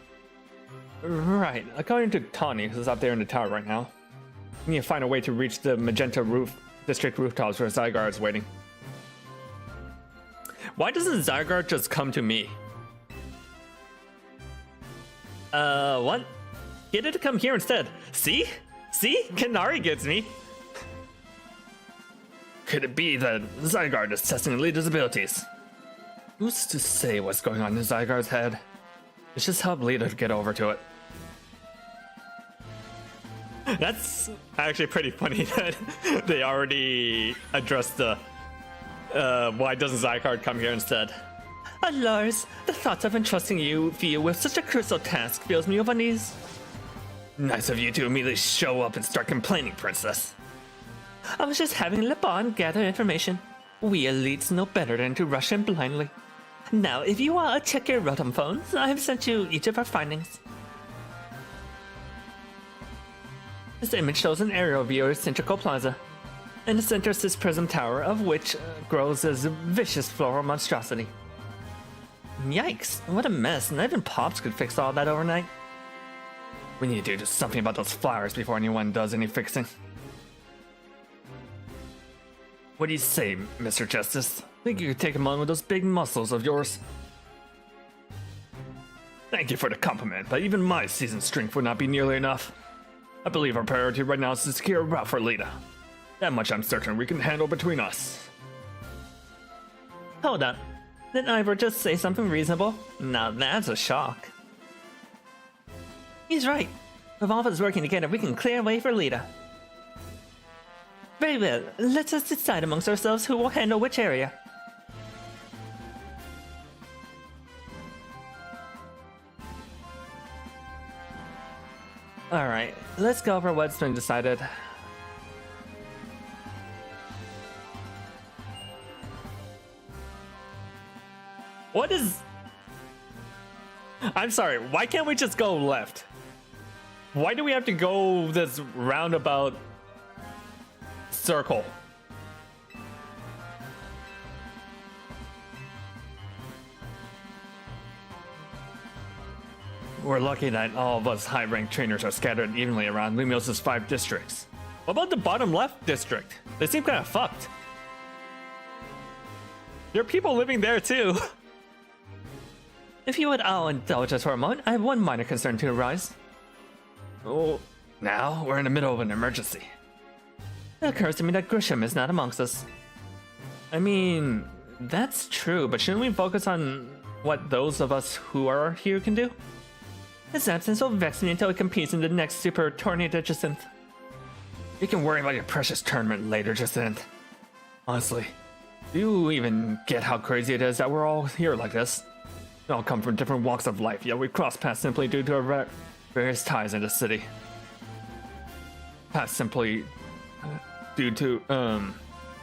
Right, according to Tawny, who's up there in the tower right now, we need to find a way to reach the Magenta District rooftops where Zygarde is waiting. Why doesn't Zygarde just come to me? What? Get it to come here instead. See? See? Kanari gets me. Could it be that Zygarde is testing Lita's abilities? Who's to say what's going on in Zygarde's head? Let's just help Lita to get over to it. That's actually pretty funny that they already addressed the why doesn't Zygarde come here instead? Lars, the thought of entrusting you with such a crucial task fills me with unease. Nice of you to immediately show up and start complaining, Princess. I was just having Le Bon gather information. We elites know better than to rush in blindly. Now, if you check your Rotom phones, I have sent you each of our findings. This image shows an aerial view of Centrical Plaza. In the center is this prism tower, of which grows as a vicious floral monstrosity. Yikes, what a mess. Not even Pops could fix all that overnight. We need to do something about those flowers before anyone does any fixing. What do you say, Mr. Justice? Think you could take him on with those big muscles of yours? Thank you for the compliment, but even my seasoned strength would not be nearly enough. I believe our priority right now is to secure a route for Lita. That much I'm certain we can handle between us. Hold up. Didn't Ivor just say something reasonable? Now that's a shock. He's right. With all of us working together, we can clear a way for Lita. Very well. Let us decide amongst ourselves who will handle which area. Alright, let's go over what's been decided. What is... I'm sorry, why can't we just go left? Why do we have to go this roundabout circle? We're lucky that all of us high-ranked trainers are scattered evenly around Lumios's 5 districts. What about the bottom left district? They seem kind of fucked. There are people living there too. If you would all indulge us for a moment, I have one minor concern to arise. Oh, now we're in the middle of an emergency. It occurs to me that Grisham is not amongst us. I mean, that's true, but shouldn't we focus on what those of us who are here can do? His absence will vex me until he competes in the next Super Tornado Jacinth. You can worry about your precious tournament later, Jacinth. Honestly, do you even get how crazy it is that we're all here like this? We all come from different walks of life, yet we cross paths simply due to our various ties in the city. Paths simply due to,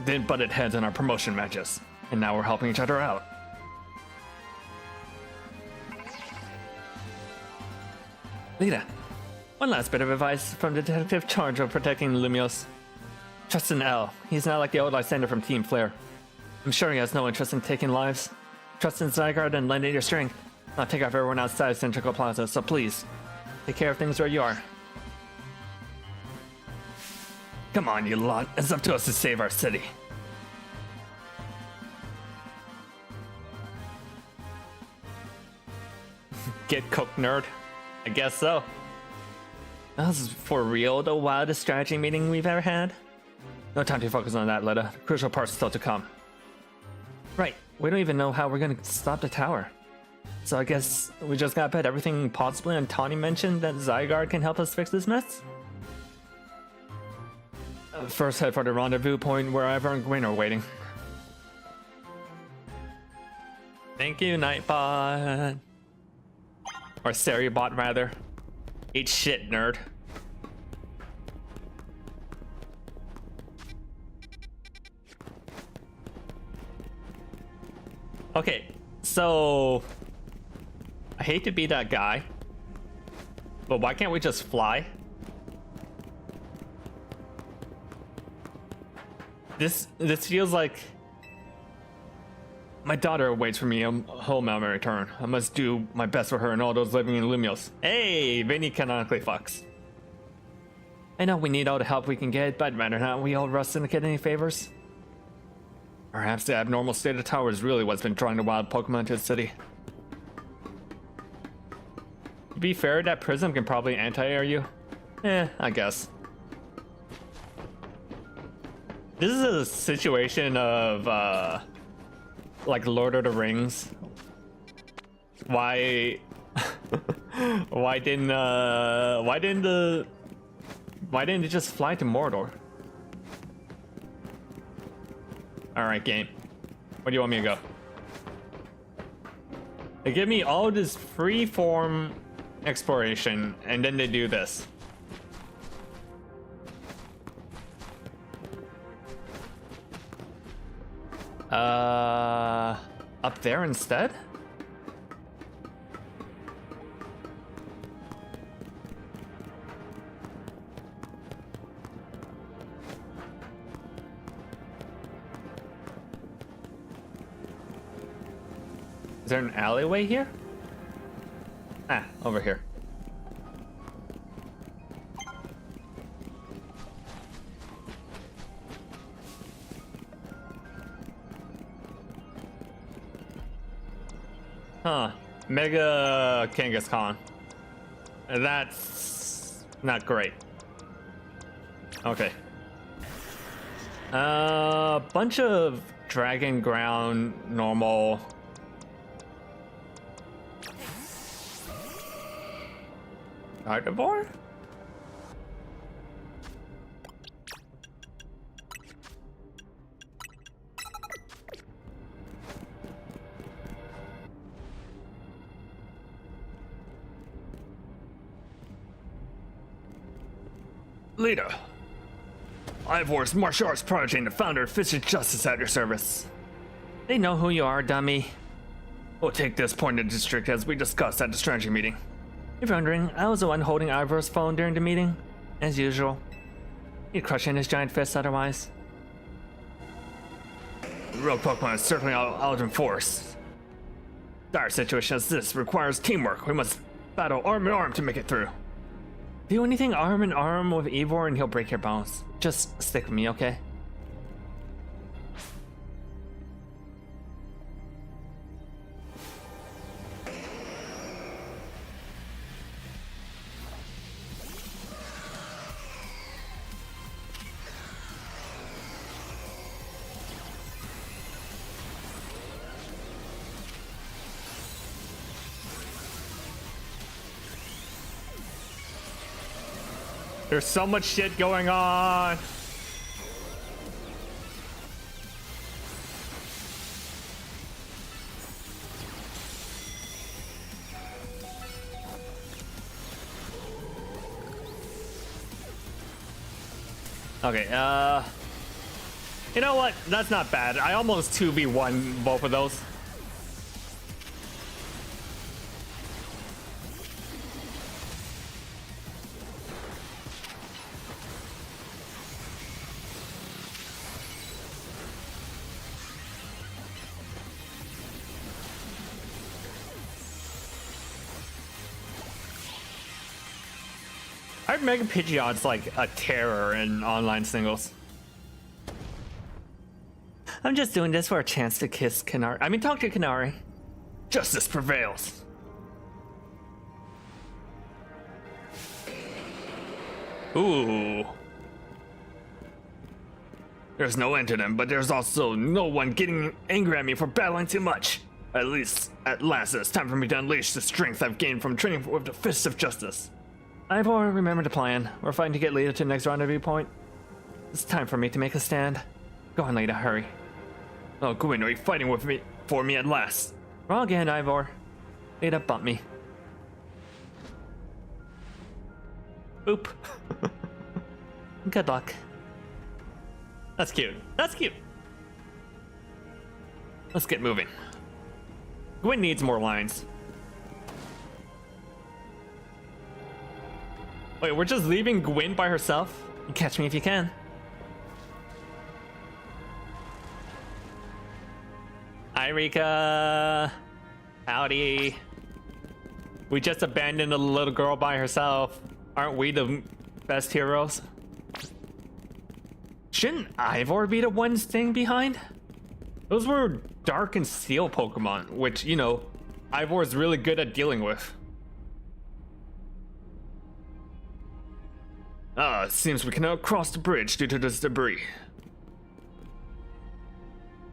then butted heads in our promotion matches. And now we're helping each other out. Lita, one last bit of advice from the detective charged of protecting Lumios. Trust in L. He's not like the old Lysander from Team Flare. I'm sure he has no interest in taking lives. Trust in Zygarde and lend it your strength. I'll take off everyone outside Centrical Plaza, so please, take care of things where you are. Come on, you lot. It's up to us to save our city. Get cooked, nerd. I guess so. That was for real the wildest strategy meeting we've ever had. No time to focus on that, Lita. Crucial part's still to come. Right, we don't even know how we're gonna stop the tower. So I guess we just gotta bet everything possibly on Tawny mentioned that Zygarde can help us fix this mess? First head for the rendezvous point where Ivor and Gwen are waiting. Thank you, Nightbot. Or Seriobot, rather. Eat shit, nerd. Okay, so... I hate to be that guy, but why can't we just fly? This feels like... My daughter waits for me home on my return. I must do my best for her and all those living in Lumios. Hey, Vinny canonically fucks. I know we need all the help we can get, but rather not we all Rust Syndicate any favors? Perhaps the abnormal state of the tower is really what's been drawing the wild Pokemon to the city. To be fair, that Prism can probably anti-air you. I guess. This is a situation of, like Lord of the Rings. Why didn't it just fly to Mordor? Alright, game. Where do you want me to go? They give me all this free form exploration, and then they do this. Up there instead? Is there an alleyway here? Ah, over here. Huh. Mega Kangaskhan. That's not great. Okay. Bunch of Dragon Ground normal. Carnivore? Leader, Ivor's martial arts prodigy and the founder of Fist of Justice at your service. They know who you are, dummy. We'll take this point in the district as we discussed at the strategy meeting. If you're wondering, I was the one holding Ivor's phone during the meeting, as usual. He'd crush in his giant fist otherwise. Rogue Pokemon is certainly out in force. Dire situation as this requires teamwork. We must battle arm in arm to make it through. Do anything arm in arm with Ivor and he'll break your bones. Just stick with me, okay? There's so much shit going on. Okay, you know what? That's not bad. I almost 2v1 both of those. I heard Mega Pidgeot's like a terror in online singles. I'm just doing this for a chance to kiss Kanari. I mean, talk to Kanari. Justice prevails. Ooh. There's no end to them, but there's also no one getting angry at me for battling too much. At last, it's time for me to unleash the strength I've gained from training with the Fist of Justice. Ivor, remember the plan. We're fighting to get Lita to the next rendezvous point. It's time for me to make a stand. Go on, Lita, hurry. Oh, Gwyn, are you fighting with me for me at last? Wrong again, Ivor. Lita bumped me. Oop. Good luck. That's cute. That's cute. Let's get moving. Gwyn needs more lines. Wait, we're just leaving Gwyn by herself? You catch me if you can. Hi, Rika. Howdy. We just abandoned a little girl by herself. Aren't we the best heroes? Shouldn't Ivor be the one staying behind? Those were Dark and Steel Pokemon, which, you know, Ivor is really good at dealing with. It seems we cannot cross the bridge due to this debris.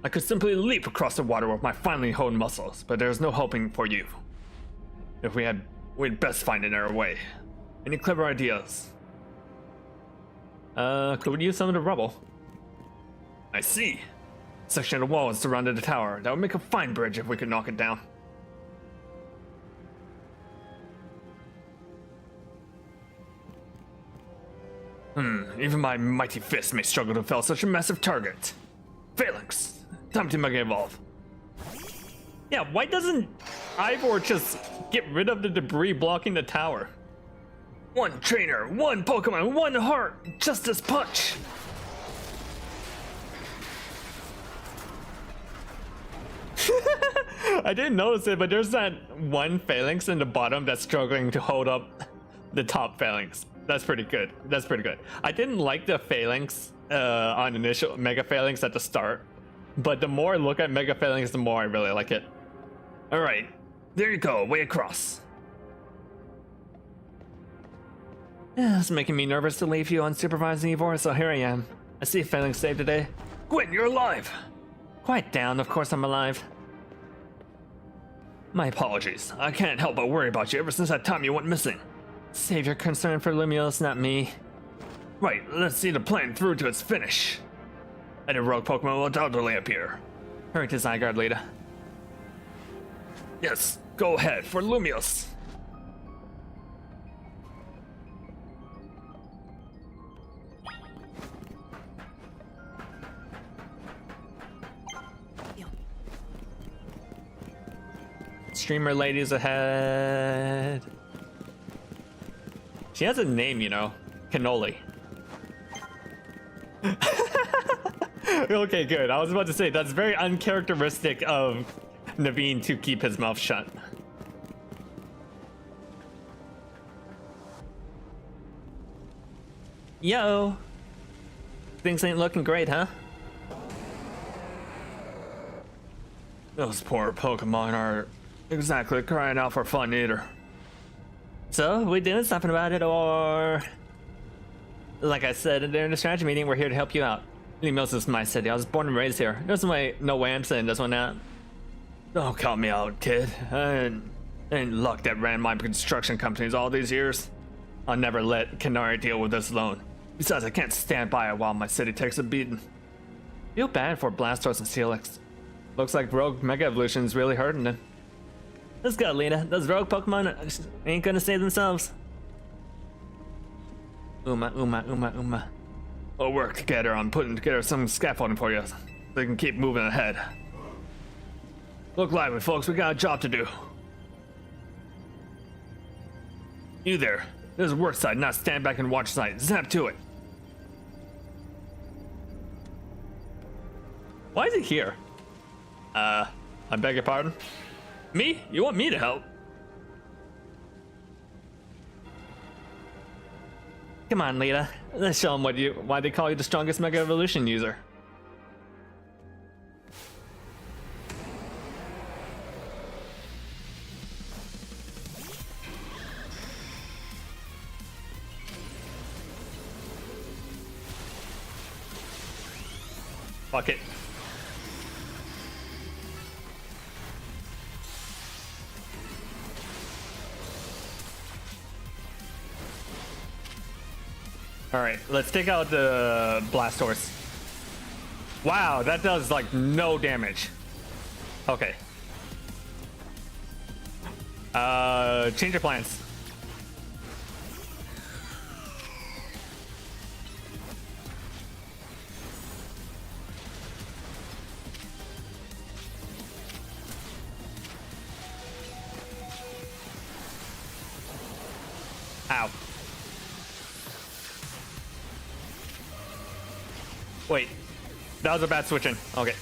I could simply leap across the water with my finely honed muscles, but there's no hoping for you. If we'd best find another way. Any clever ideas? Could we use some of the rubble? I see. A section of the wall is surrounded the tower. That would make a fine bridge if we could knock it down. Even my mighty fist may struggle to fell such a massive target. Phalanx, time to Mega Evolve. Yeah, why doesn't Ivor just get rid of the debris blocking the tower? One trainer, one Pokemon, one heart, Justice Punch! I didn't notice it, but there's that one Phalanx in the bottom that's struggling to hold up the top Phalanx. That's pretty good. That's pretty good. I didn't like the Phalanx on initial Mega Phalanx at the start, but the more I look at Mega Phalanx, the more I really like it. All right, there you go, way across. Yeah, it's making me nervous to leave you unsupervised, Ivor, so here I am. I see Phalanx saved today. Gwen, you're alive! Quiet down, of course I'm alive. My apologies. I can't help but worry about you ever since that time you went missing. Save your concern for Lumiose, not me. Right, let's see the plan through to its finish. And a rogue Pokemon will undoubtedly appear. Hurry to Zygarde, Lita. Yes, go ahead for Lumiose. Streamer ladies ahead. She has a name, you know. Cannoli. Okay, good. I was about to say, that's very uncharacteristic of Naveen to keep his mouth shut. Yo! Things ain't looking great, huh? Those poor Pokemon are exactly crying out for fun either. So, we doing something about it, or... Like I said during the strategy meeting, we're here to help you out. Lumiose is my city. I was born and raised here. There's no way I'm saying this one out. Don't count me out, kid. I ain't luck that ran my construction companies all these years. I'll never let Canary deal with this alone. Besides, I can't stand by it while my city takes a beating. Feel bad for Blastoise and Steelix. Looks like Rogue Mega Evolution is really hurting them. Let's go, Lita. Those rogue Pokemon ain't gonna save themselves. Uma. We'll work together on putting together some scaffolding for you so they can keep moving ahead. Look lively, folks. We got a job to do. You there. This is work side, not stand back and watch side. Zap to it. Why is he here? I beg your pardon? Me? You want me to help? Come on, Lita. Let's show them why they call you the strongest Mega Evolution user. Fuck it. Alright, let's take out the Blastoise. Wow, that does like no damage. Okay. Change your plans. Ow. Wait, that was a bad switching. Okay.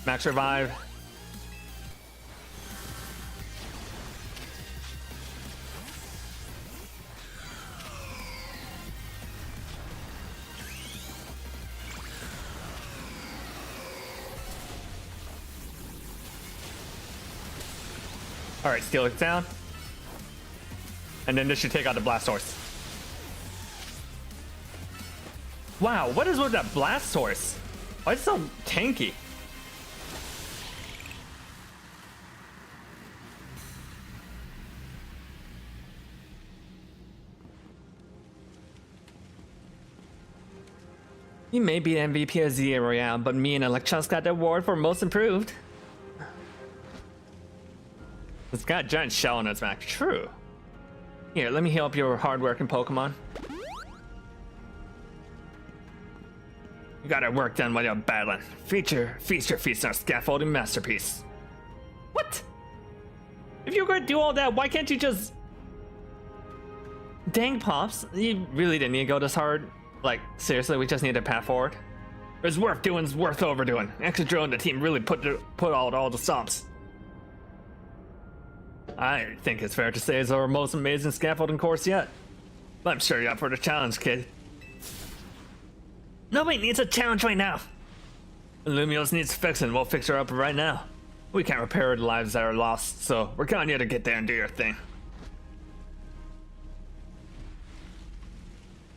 Max revive. All right, steal it down. And then this should take out the Blastoise. Wow, what is with that Blastoise? Why is it so tanky? You may be the MVP of Z Royale, but me and Electros got the award for most improved. It's got a giant shell on its back. True. Here, let me heal up your hard-working Pokemon. You got our work done while you're battling. Feast your feast on our scaffolding masterpiece. What? If you're going to do all that, why can't you just... Dang, Pops. You really didn't need to go this hard. Like, seriously, we just need a path forward. It's worth doing, it's worth overdoing. Excadrill and the team really put out all the stops. I think it's fair to say it's our most amazing scaffolding course yet. But I'm sure you're up for the challenge, kid. Nobody needs a challenge right now. Lumiose needs fixing, we'll fix her up right now. We can't repair the lives that are lost, so we're counting you to get there and do your thing.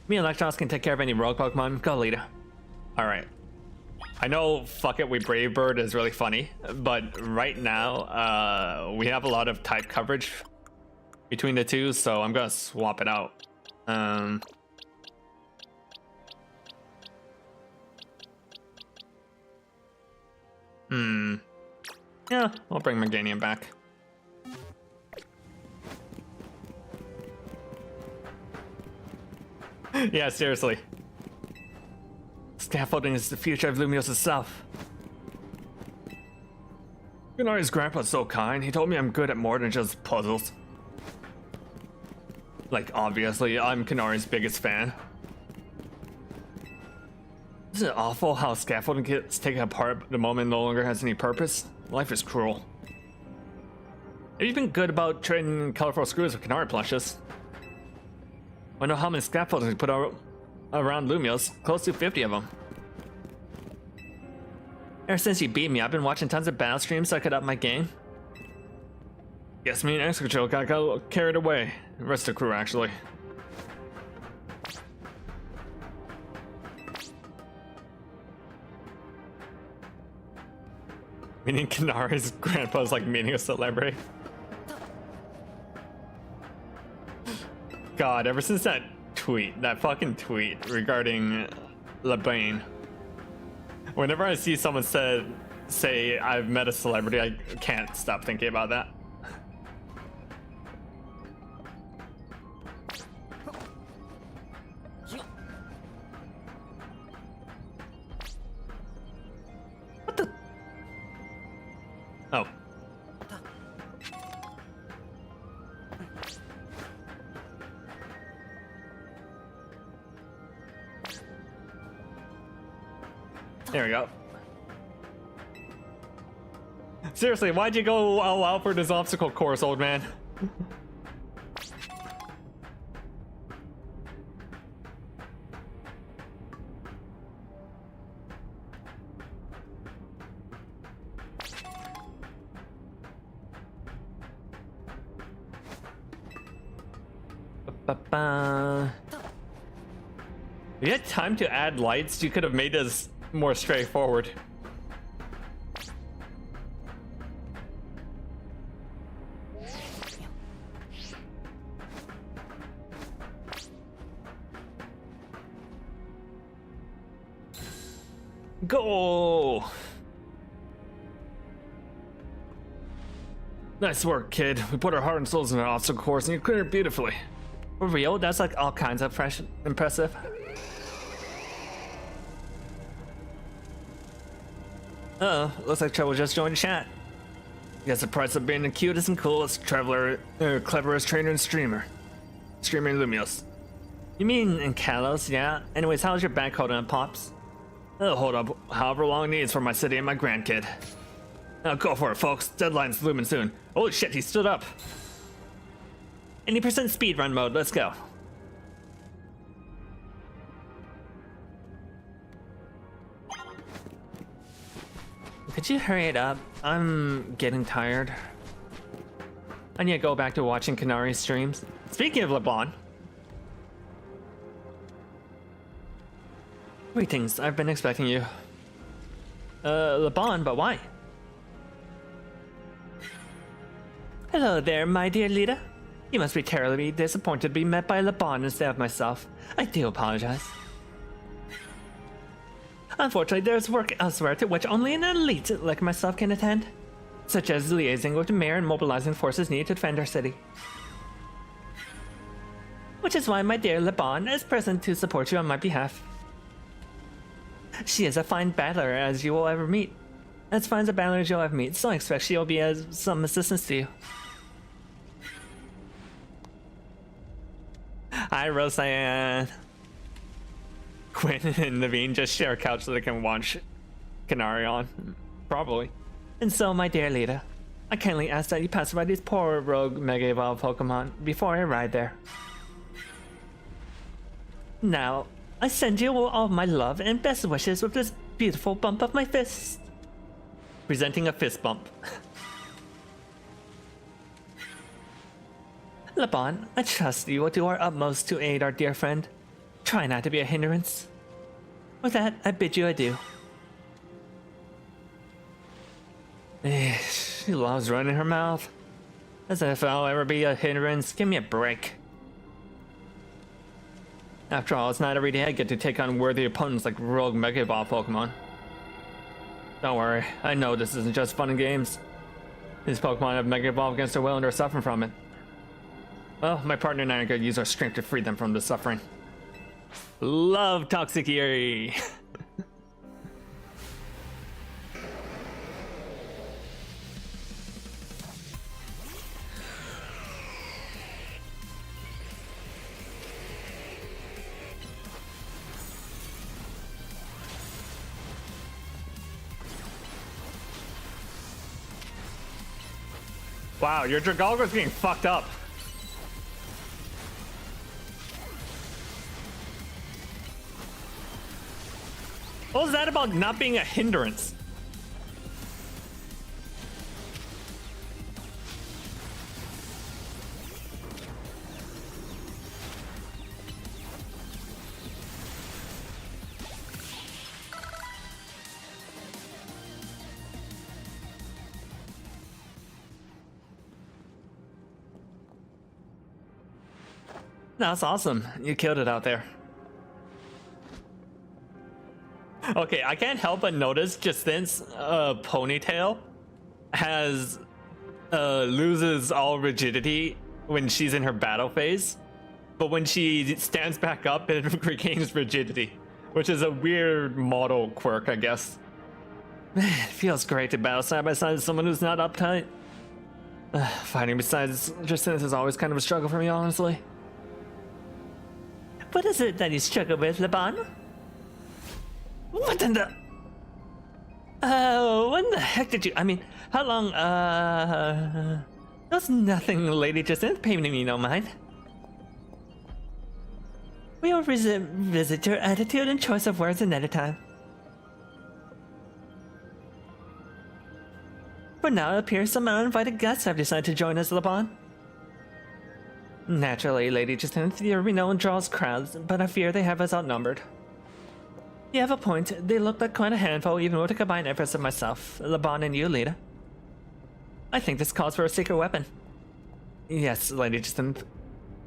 Me and Electros can take care of any rogue Pokemon. Go, Lita. Alright. I know fuck it, we Brave Bird is really funny, but right now, we have a lot of type coverage between the two, so I'm gonna swap it out. Yeah, I'll bring Meganium back. Yeah, seriously. Scaffolding is the future of Lumiose itself. Kanari's grandpa's so kind. He told me I'm good at more than just puzzles. Like, obviously, I'm Kanari's biggest fan. Isn't it awful how scaffolding gets taken apart the moment it no longer has any purpose? Life is cruel. Have you been good about trading colorful screws with Kanari plushes? I know how many scaffoldings we put around Lumiose, close to 50 of them. Ever since you beat me, I've been watching tons of battle streams so I could up my game. Guess me and Excadrill got carried away. The rest of the crew, actually. Meaning Kanari's grandpa's like meeting a celebrity. God, ever since that fucking tweet regarding LeBain, whenever I see someone say I've met a celebrity, I can't stop thinking about that. What the? Oh. There we go. Seriously, why'd you go all out for this obstacle course, old man? If you had time to add lights, you could have made this more straightforward. Go! Nice work, kid. We put our heart and souls in an obstacle course and you cleared it beautifully. For real? That's like all kinds of impressive. Uh-oh, looks like Trouble just joined the chat. Guess the price of being the cutest and coolest cleverest trainer and streamer. Streamer in Lumiose. You mean in Kalos, yeah? Anyways, how's your back holding up, Pops? I'll hold up however long it needs for my city and my grandkid. Now go for it, folks. Deadline's looming soon. Holy shit, he stood up. 80% speedrun mode, let's go. Could you hurry it up? I'm getting tired. I need to go back to watching Kanari streams. Speaking of LeBlanc. Greetings, I've been expecting you. LeBlanc, but why? Hello there, my dear Lita. You must be terribly disappointed to be met by LeBlanc instead of myself. I do apologize. Unfortunately, there's work elsewhere to which only an elite like myself can attend. such as liaising with the mayor and mobilizing forces needed to defend our city. Which is why my dear Laban is present to support you on my behalf. She is a fine battler as you will ever meet. As fine as a battler as you'll ever meet, so I expect she will be of some assistance to you. Hi, Roseanne. Quinn and Naveen just share a couch so they can watch Canary on. Probably. And so, my dear Lita, I kindly ask that you pass by these poor rogue Mega Evolved Pokemon before I arrive there. Now, I send you all my love and best wishes with this beautiful bump of my fist. Presenting a fist bump. Laban, I trust you will do our utmost to aid our dear friend. Try not to be a hindrance. With that, I bid you adieu. She loves running her mouth. As if I'll ever be a hindrance. Give me a break. After all, it's not every day I get to take on worthy opponents like rogue Mega Evolved Pokemon. Don't worry, I know this isn't just fun and games. These Pokemon have Mega Evolved against their will and are suffering from it. Well, my partner and I are going to use our strength to free them from the suffering. Love Toxicity! Wow, your Dragalga's getting fucked up. What was that about not being a hindrance? That's awesome. You killed it out there. Okay, I can't help but notice just since Ponytail has loses all rigidity when she's in her battle phase, but when she stands back up, it regains rigidity, which is a weird model quirk, I guess. Man, it feels great to battle side by side with someone who's not uptight. Fighting besides Jacinth is always kind of a struggle for me, honestly. What is it that you struggle with, Laban? What in the... when the heck did you... I mean, how long, That's nothing, Lady Jacinth. Pay me no mind. We will visit your attitude and choice of words another time. For now, it appears some uninvited guests have decided to join us, Laban. Naturally, Lady Jacinth, your renown draws crowds, but I fear they have us outnumbered. You have a point. They look like quite a handful, even with the combined efforts of myself, Laban, and you, Lita. I think this calls for a secret weapon. Yes, Lady Jacinth.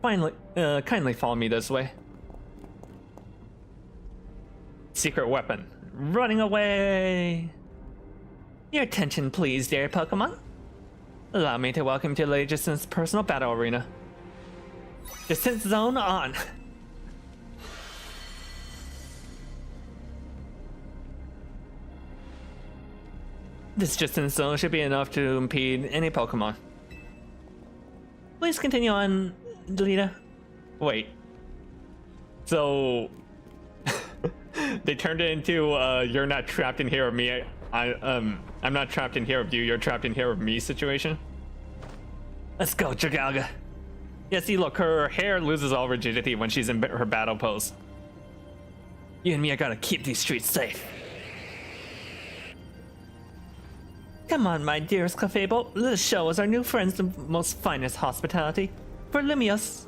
Finally, kindly follow me this way. Secret weapon. Running away! Your attention, please, dear Pokemon. Allow me to welcome you to Lady Jacinth's personal battle arena. Jacinth Zone on! This Jacinth Zone should be enough to impede any Pokemon. Please continue on, Lita. Wait. So... they turned it into, you're not trapped in here with me. I'm not trapped in here with you, you're trapped in here with me situation. Let's go, Dragalga. Yeah, see, look, her hair loses all rigidity when she's in her battle pose. You and me are gonna keep these streets safe. Come on, my dearest Clefable. Let us show us our new friends the most finest hospitality. For Limios.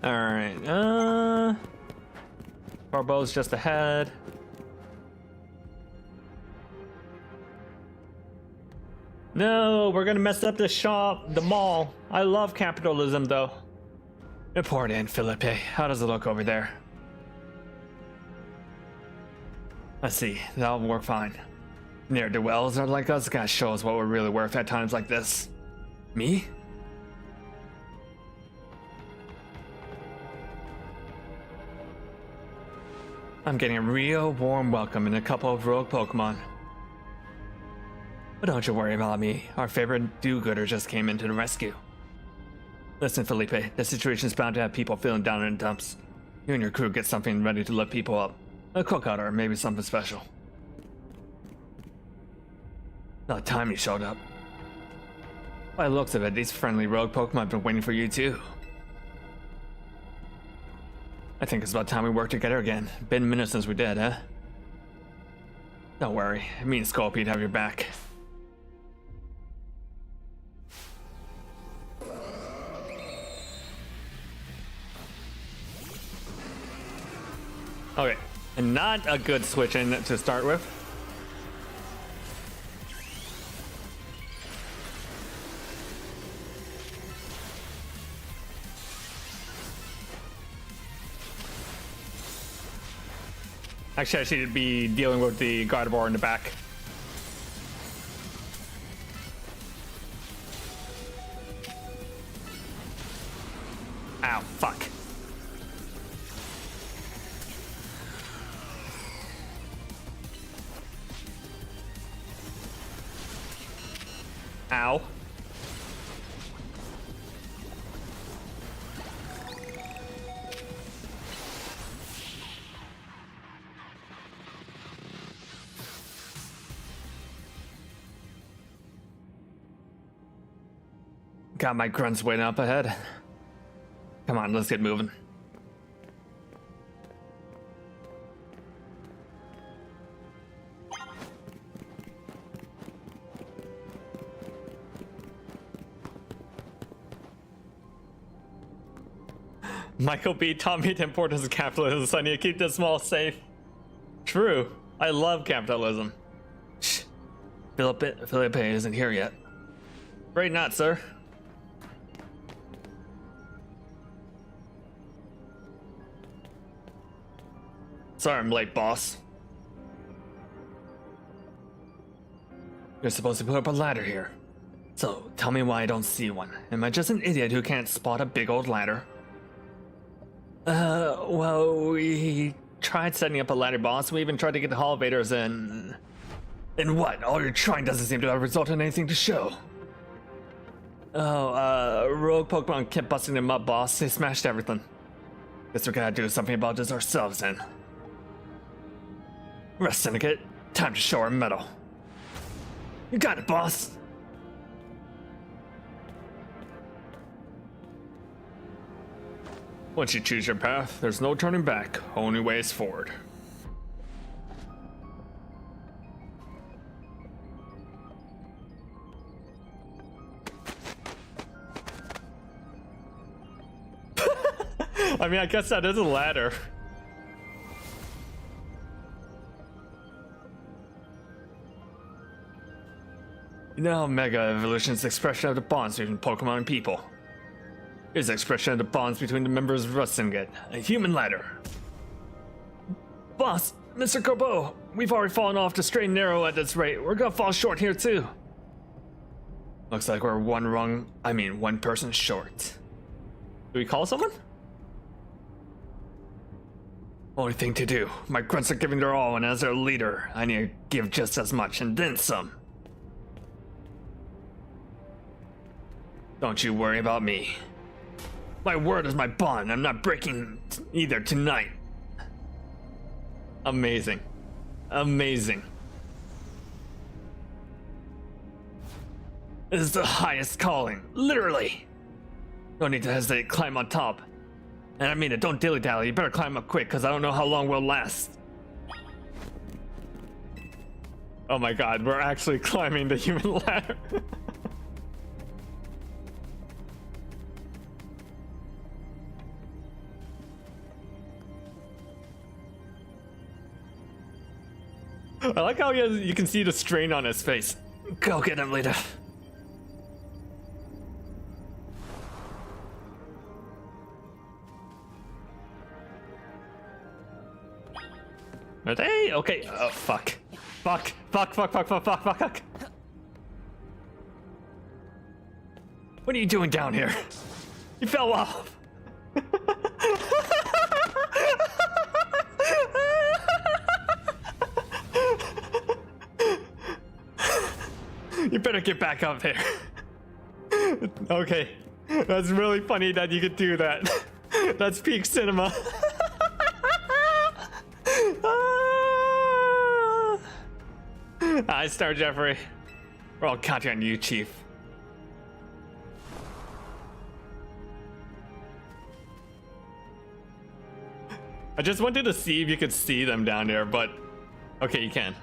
Alright, Barbo's just ahead. No, we're gonna mess up the shop, the mall. I love capitalism though. Report in, Felipe. How does it look over there? Let's see, that'll work fine. Ne'er-do-wells are like us, gotta show us what we're really worth at times like this. Me? I'm getting a real warm welcome and a couple of rogue Pokemon. But don't you worry about me, our favorite do-gooder just came into the rescue. Listen, Felipe, the situation's bound to have people feeling down in the dumps. You and your crew get something ready to lift people up. A cookout or maybe something special. About time you showed up. By the looks of it, these friendly rogue Pokemon have been waiting for you too. I think it's about time we work together again. Been minutes since we did, huh? Don't worry, me and Scorpion have your back. Okay, and not a good switch in to start with. Actually, I should be dealing with the Gardevoir in the back. Ow, fuck. Ow. Got my grunts waiting up ahead. Come on, let's get moving. Michael B. taught me the importance of capitalism, so I need to keep the small safe. True. I love capitalism. Shh. Felipe isn't here yet. Right not, sir. Sorry I'm late, boss. You're supposed to put up a ladder here. So, tell me why I don't see one. Am I just an idiot who can't spot a big old ladder? Well, we tried setting up a ladder, boss. We even tried to get the Hall Invaders in. In what? All your trying doesn't seem to have resulted in anything to show. Oh, rogue Pokemon kept busting them up, boss. They smashed everything. Guess we're gonna do something about this ourselves then. Rest Syndicate, time to show our mettle. You got it, boss. Once you choose your path, there's no turning back. Only way is forward. I mean, I guess that is a ladder. You know, Mega Evolution's the expression of the bonds between Pokemon and people. It's the expression of the bonds between the members of Rust Syndicate, a human ladder. Boss, Mr. Corbeau, we've already fallen off the straight and narrow at this rate. We're gonna fall short here too. Looks like we're one person short. Do we call someone? Only thing to do. My grunts are giving their all, and as their leader, I need to give just as much and then some. Don't you worry about me. My word is my bond. I'm not breaking either tonight. Amazing. Amazing. This is the highest calling. Literally. Don't need to hesitate. Climb on top. And I mean it. Don't dilly-dally. You better climb up quick, because I don't know how long we'll last. Oh my god. We're actually climbing the human ladder. I like how you can see the strain on his face. Go get him, leader. Are they? Okay. Oh, fuck. Fuck. Fuck, fuck, fuck, fuck, fuck, fuck, fuck. What are you doing down here? You fell off. You better get back up there. Okay. That's really funny that you could do that. That's peak cinema. Hi, Star Jeffrey. We're all counting on you, Chief. I just wanted to see if you could see them down there, but okay, you can.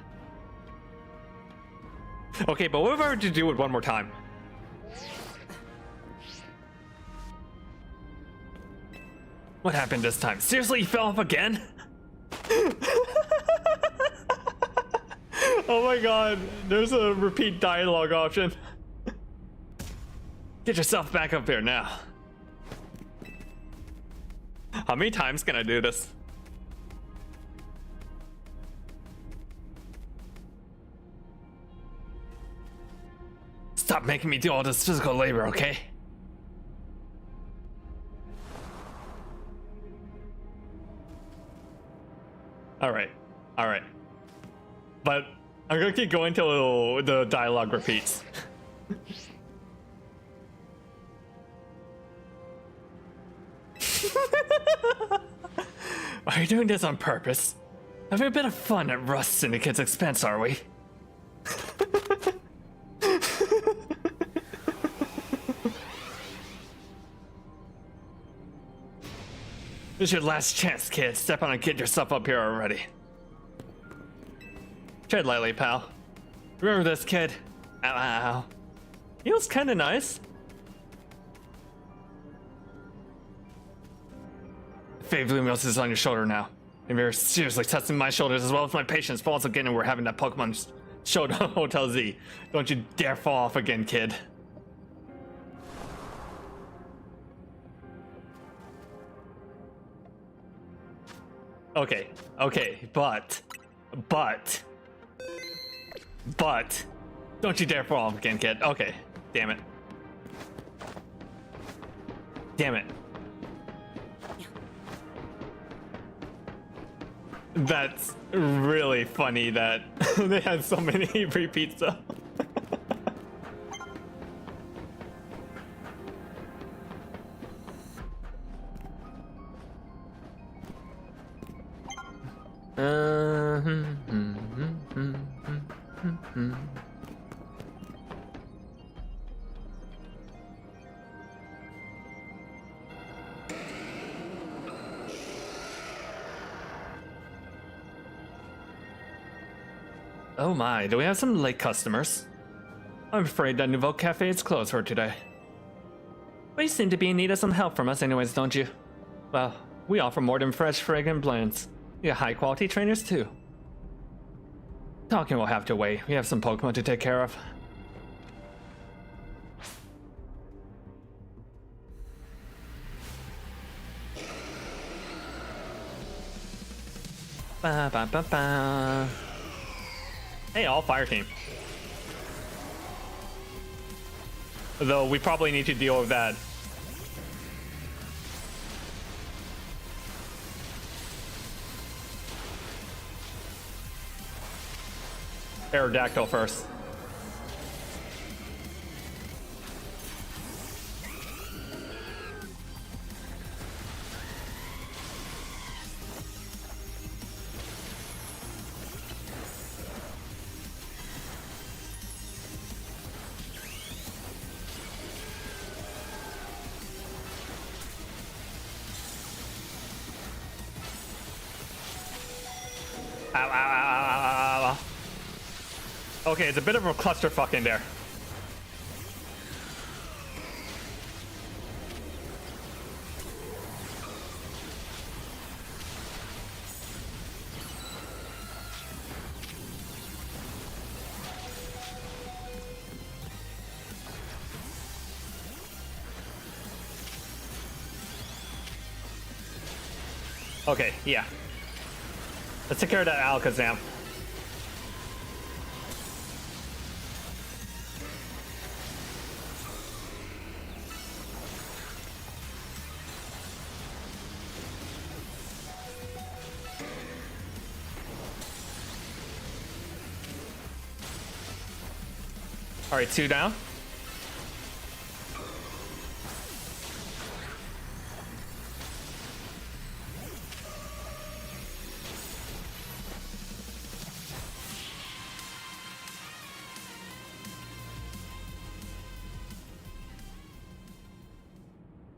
Okay, but what if I were to do it one more time? What happened this time? Seriously, you fell off again? Oh my god, there's a repeat dialogue option. Get yourself back up here now. How many times can I do this? Stop making me do all this physical labor, okay? Alright, alright. But I'm gonna keep going till the dialogue repeats. Are you doing this on purpose? Having a bit of fun at Rust Syndicate's expense, are we? This is your last chance, kid. Step on and get yourself up here already. Tread lightly, pal. Remember this, kid. Ow, ow. Feels kinda nice. Fave Lumos is on your shoulder now. And you're seriously testing my shoulders as well as my patience. Falls again and we're having that Pokemon Showdown Hotel Z. Don't you dare fall off again, kid. Okay, okay, but, don't you dare fall off again, kid. Okay, damn it. Damn it. That's really funny that they had so many repeats though. Oh my, do we have some late customers? I'm afraid that Nouveau Cafe is closed for today. But you seem to be in need of some help from us anyways, don't you? Well, we offer more than fresh, fragrant blends. We have high quality trainers too. Talking will have to wait. We have some Pokemon to take care of. Ba ba ba ba. Hey, all fire team. Though we probably need to deal with that. Aerodactyl first. Ow, ow, ow, ow, ow, ow. Okay, it's a bit of a clusterfuck in there. Okay, yeah. Let's take care of that Alakazam. All right, 2 down.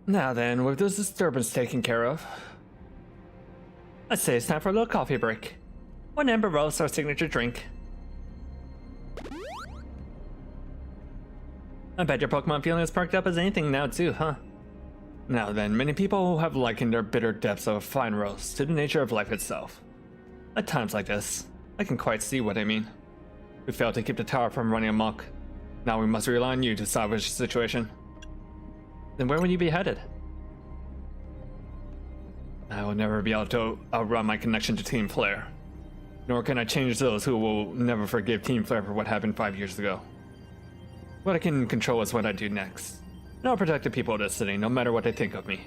Now then, with this disturbance taken care of, I'd say it's time for a little coffee break. One Ember Roast, our signature drink. I bet your Pokemon feeling as perked up as anything now too, huh? Now then, many people have likened their bitter depths of a fine roast to the nature of life itself. At times like this, I can quite see what I mean. We failed to keep the tower from running amok. Now we must rely on you to salvage the situation. Then where would you be headed? I will never be able to outrun my connection to Team Flare. Nor can I change those who will never forgive Team Flare for what happened 5 years ago. What I can control is what I do next. And I'll protect the people of this city, no matter what they think of me.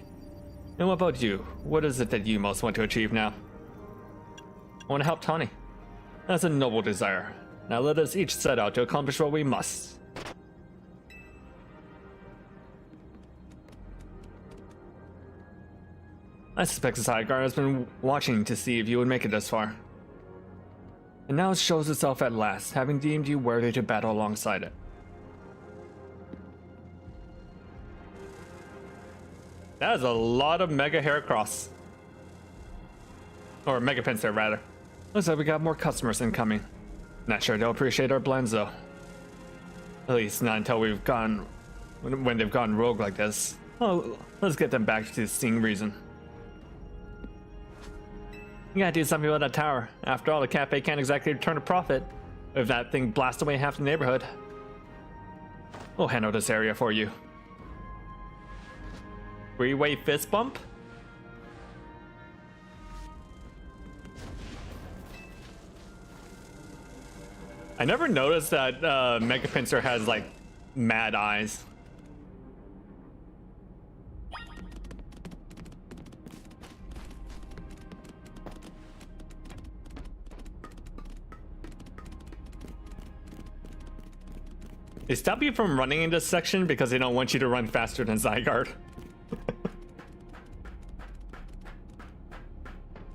And what about you? What is it that you most want to achieve now? I want to help Tawny. That's a noble desire. Now let us each set out to accomplish what we must. I suspect the Zygarde has been watching to see if you would make it this far. And now it shows itself at last, having deemed you worthy to battle alongside it. That is a lot of Mega Heracross. Or Mega Pinsir, rather. Looks like we got more customers incoming. Not sure they'll appreciate our blends, though. At least not until we've gone... when they've gone rogue like this. Oh, let's get them back to seeing reason. You gotta do something with that tower. After all, the cafe can't exactly return a profit if that thing blasts away half the neighborhood. We'll handle this area for you. Freeway fist bump? I never noticed that Mega Pinsir has like mad eyes. They stop you from running in this section because they don't want you to run faster than Zygarde.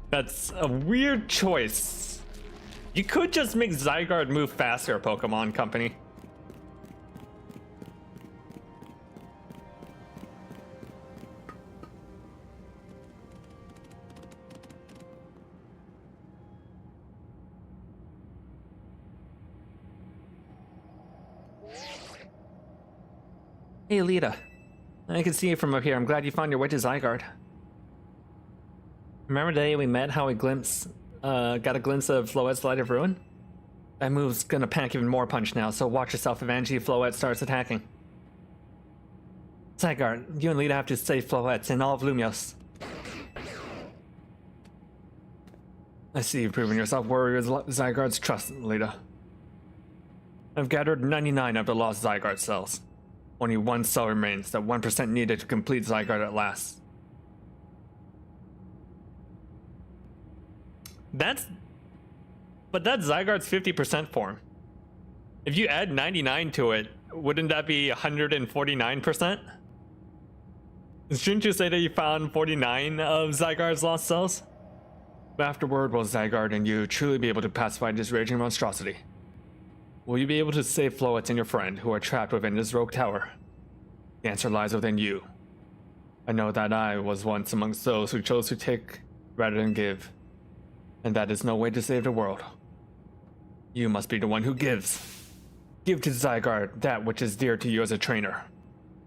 That's a weird choice. You could just make Zygarde move faster, Pokemon Company. Hey, Lita. I can see you from up here. I'm glad you found your way to Zygarde. Remember the day we met, how we got a glimpse of Floette's Light of Ruin? That move's gonna pack even more punch now, so watch yourself if Angie Floette starts attacking. Zygarde, you and Lita have to save Floette and all of Lumios. I see you've proven yourself worthy of Zygarde's trust, Lita. I've gathered 99 of the lost Zygarde cells. Only one cell remains, that 1% needed to complete Zygarde at last. But that's Zygarde's 50% form. If you add 99 to it, wouldn't that be 149%? Shouldn't you say that you found 49 of Zygarde's lost cells? But afterward, will Zygarde and you truly be able to pacify this raging monstrosity? Will you be able to save Floette and your friend who are trapped within this rogue tower? The answer lies within you. I know that I was once amongst those who chose to take rather than give. And that is no way to save the world. You must be the one who gives. Give to Zygarde that which is dear to you as a trainer.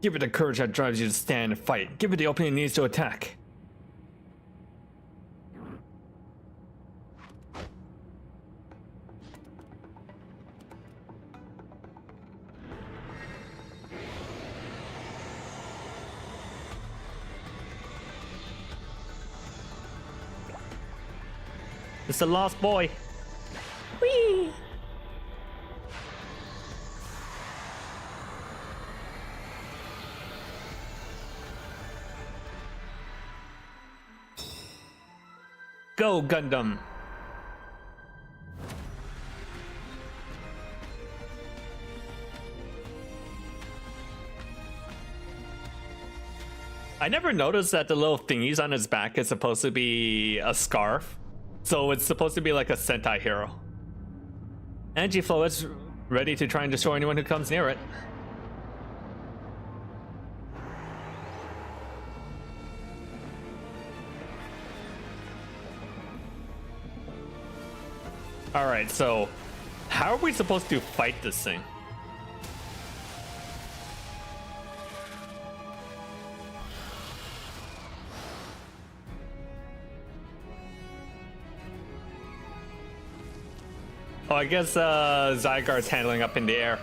Give it the courage that drives you to stand and fight. Give it the opening it needs to attack. It's a lost boy. Whee! Go, Gundam! I never noticed that the little thingies on his back is supposed to be a scarf. So it's supposed to be like a Sentai hero. Energy flow is ready to try and destroy anyone who comes near it. Alright, so how are we supposed to fight this thing? Oh, I guess Zygarde's handling up in the air.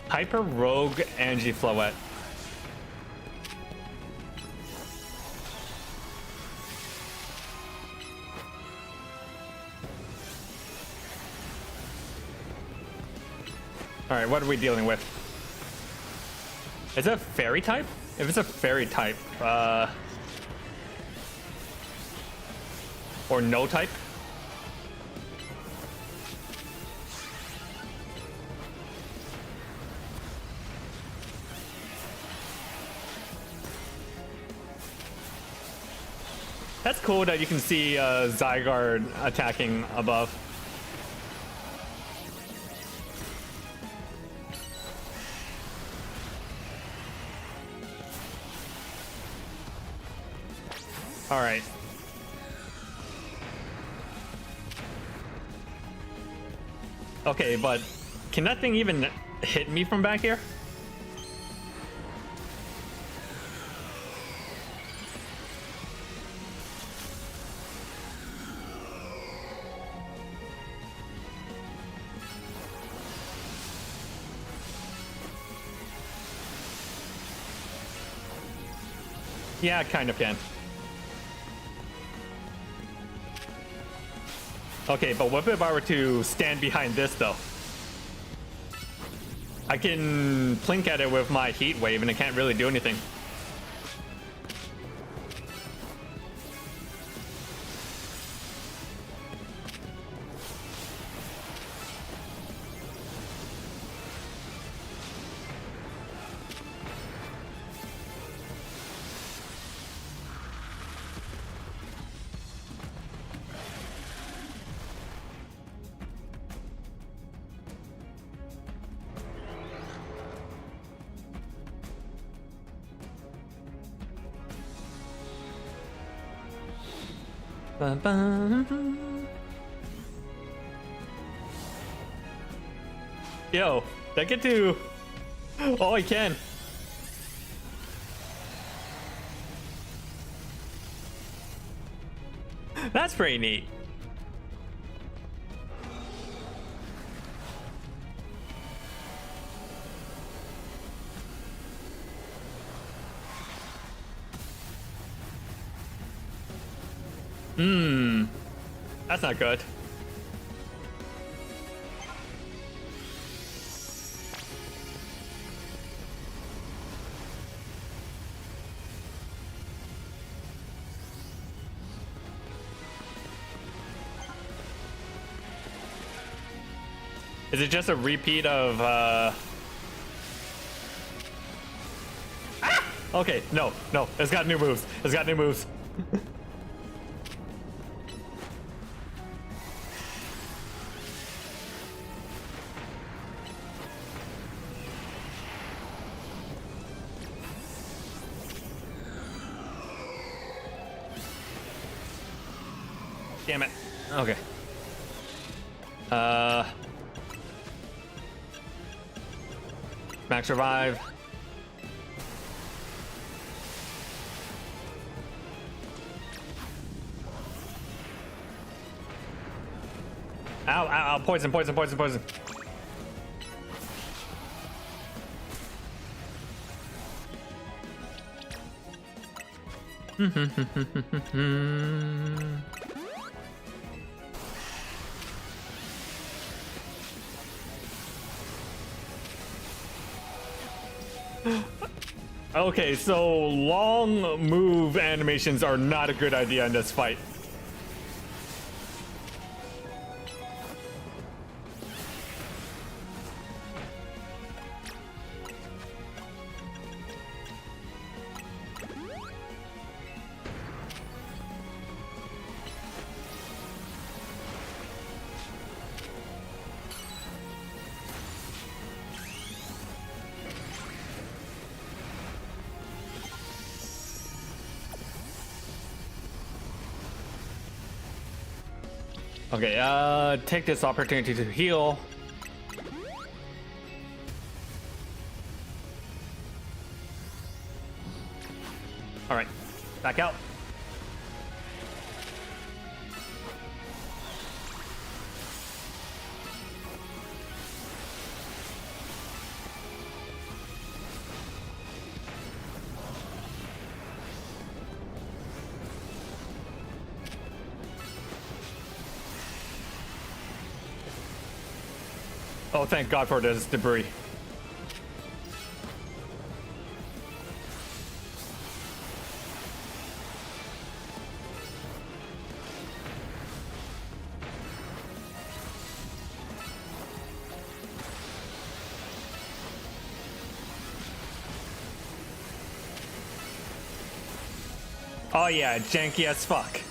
Hyper Rogue Angie Floette. Alright, what are we dealing with? Is it a fairy type? If it's a fairy type, or no type? That's cool that you can see Zygarde attacking above. All right. Okay, but can that thing even hit me from back here? Yeah, kind of can. Okay, but what if I were to stand behind this, though? I can plink at it with my heat wave, and it can't really do anything. Yo, did I get to... Oh, I can. That's pretty neat. That's not good. Is it just a repeat of Ah! Okay, no, it's got new moves. It's got new moves. Damn it. Okay. Max revive. Ow, ow, ow, poison, poison, poison, poison. Okay, so long move animations are not a good idea in this fight. Okay, take this opportunity to heal. All right, back out. Oh, thank God for this debris. Oh yeah, janky as fuck.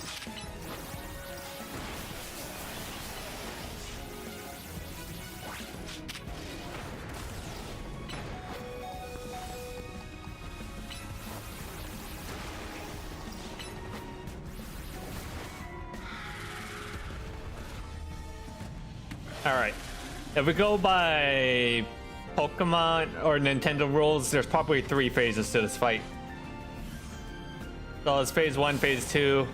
Alright. If we go by Pokemon or Nintendo rules, there's probably 3 phases to this fight. So it's phase 1, phase 2.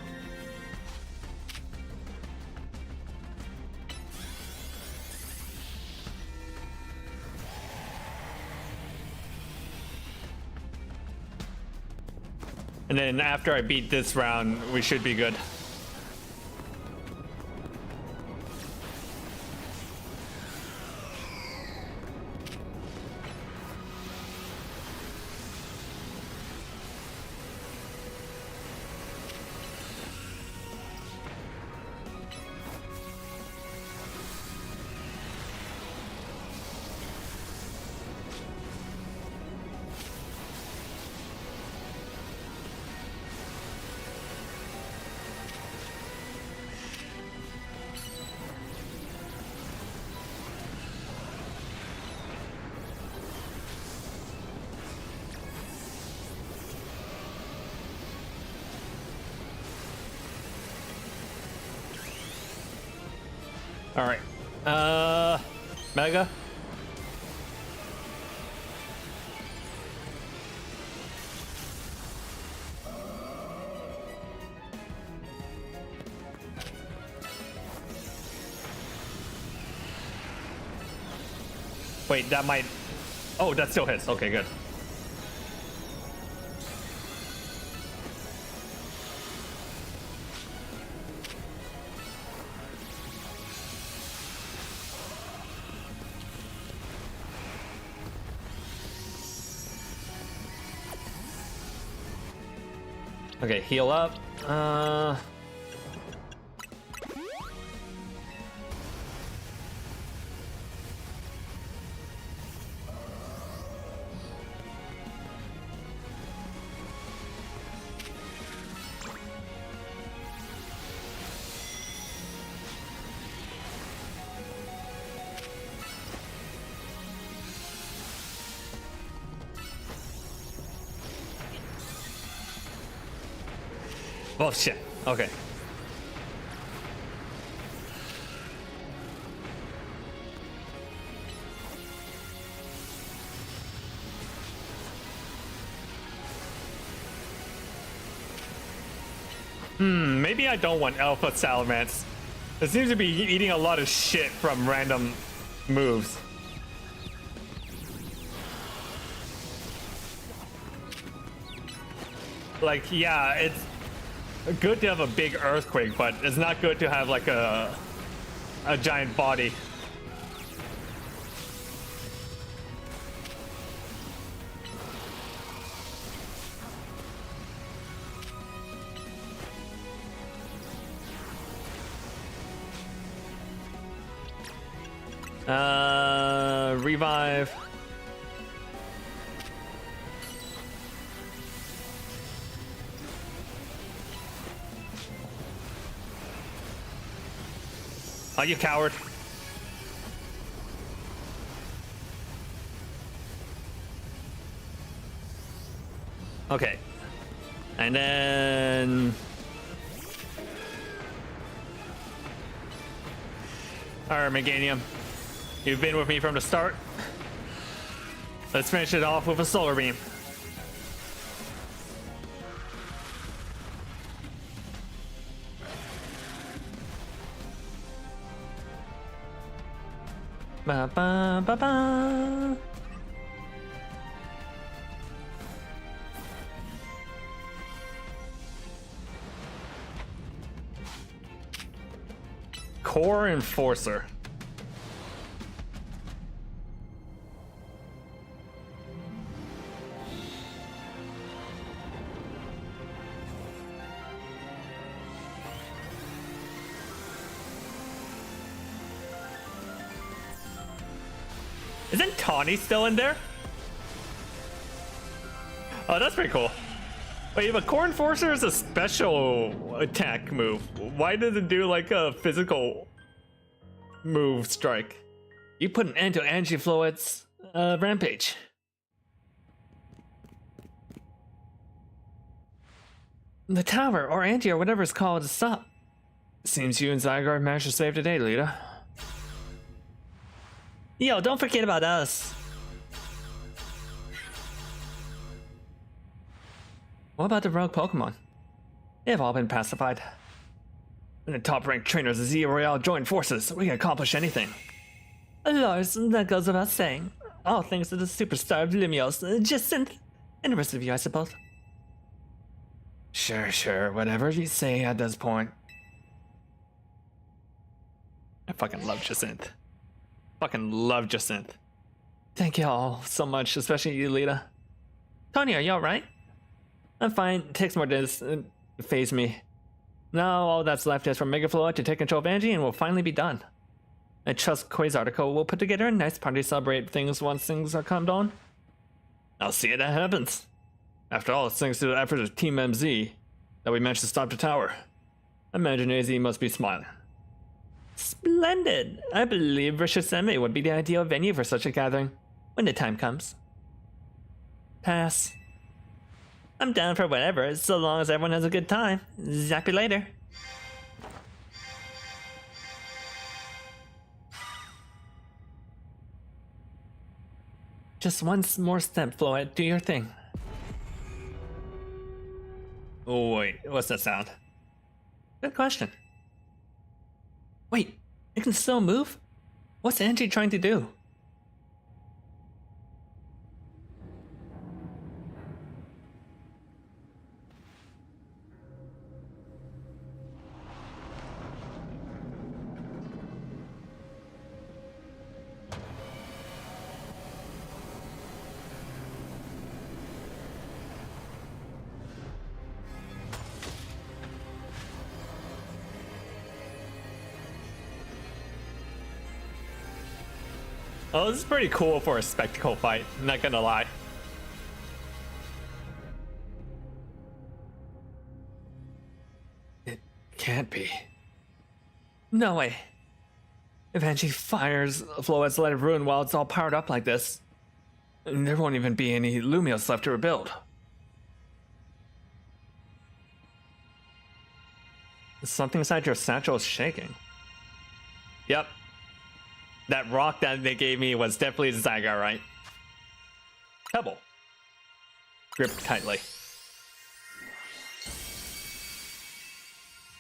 And then after I beat this round, we should be good. All right. Mega. Wait, that might... Oh, that still hits. Okay, good. Okay, heal up. Oh shit. Okay. Maybe I don't want Alpha Salamence. It seems to be eating a lot of shit from random moves. Like, yeah, it's good to have a big earthquake, but it's not good to have like a giant body. Revive. Oh, you coward. Okay. And then... Alright, Meganium. You've been with me from the start. Let's finish it off with a solar beam. Ba ba ba ba. Core Enforcer. Isn't Tawny still in there? Oh, that's pretty cool. Wait, but Core Enforcer is a special attack move. Why does it do like a physical move strike? You put an end to Angie Floet's rampage. The tower, or Angie, or whatever it's called, is up. Seems you and Zygarde managed to save the day, Lita. Yo, don't forget about us. What about the rogue Pokemon? They've all been pacified. When the top-ranked trainers of Z Royale join forces, we can accomplish anything. Lars, that goes without saying. All thanks to the superstar of Lumios, Jacynth, and the rest of you, I suppose. Sure, whatever you say at this point. I fucking love Jacynth. Fucking love Jacynth. Thank you all so much, especially you, Lita. Tony, are you alright? I'm fine. It takes more days to phase me. Now all that's left is for Megafloa to take control of Angie and we'll finally be done. I trust Quasarticle will put together a nice party to celebrate things once things are calmed down. I'll see if that happens. After all, it's thanks to the effort of Team MZ that we managed to stop the tower. I imagine AZ must be smiling. Splendid! I believe Rishiseme would be the ideal venue for such a gathering, when the time comes. Pass. I'm down for whatever, so long as everyone has a good time. Zap you later. Just one more step, Floyd. Do your thing. Oh, wait. What's that sound? Good question. Wait, it can still move? What's Angie trying to do? Oh, this is pretty cool for a spectacle fight, I'm not gonna lie. It can't be. No way. If Angie fires Floet's Light of Ruin while it's all powered up like this, there won't even be any Lumios left to rebuild. Something inside your satchel is shaking. Yep. That rock that they gave me was definitely the Zygarde, right? Pebble. Grip tightly.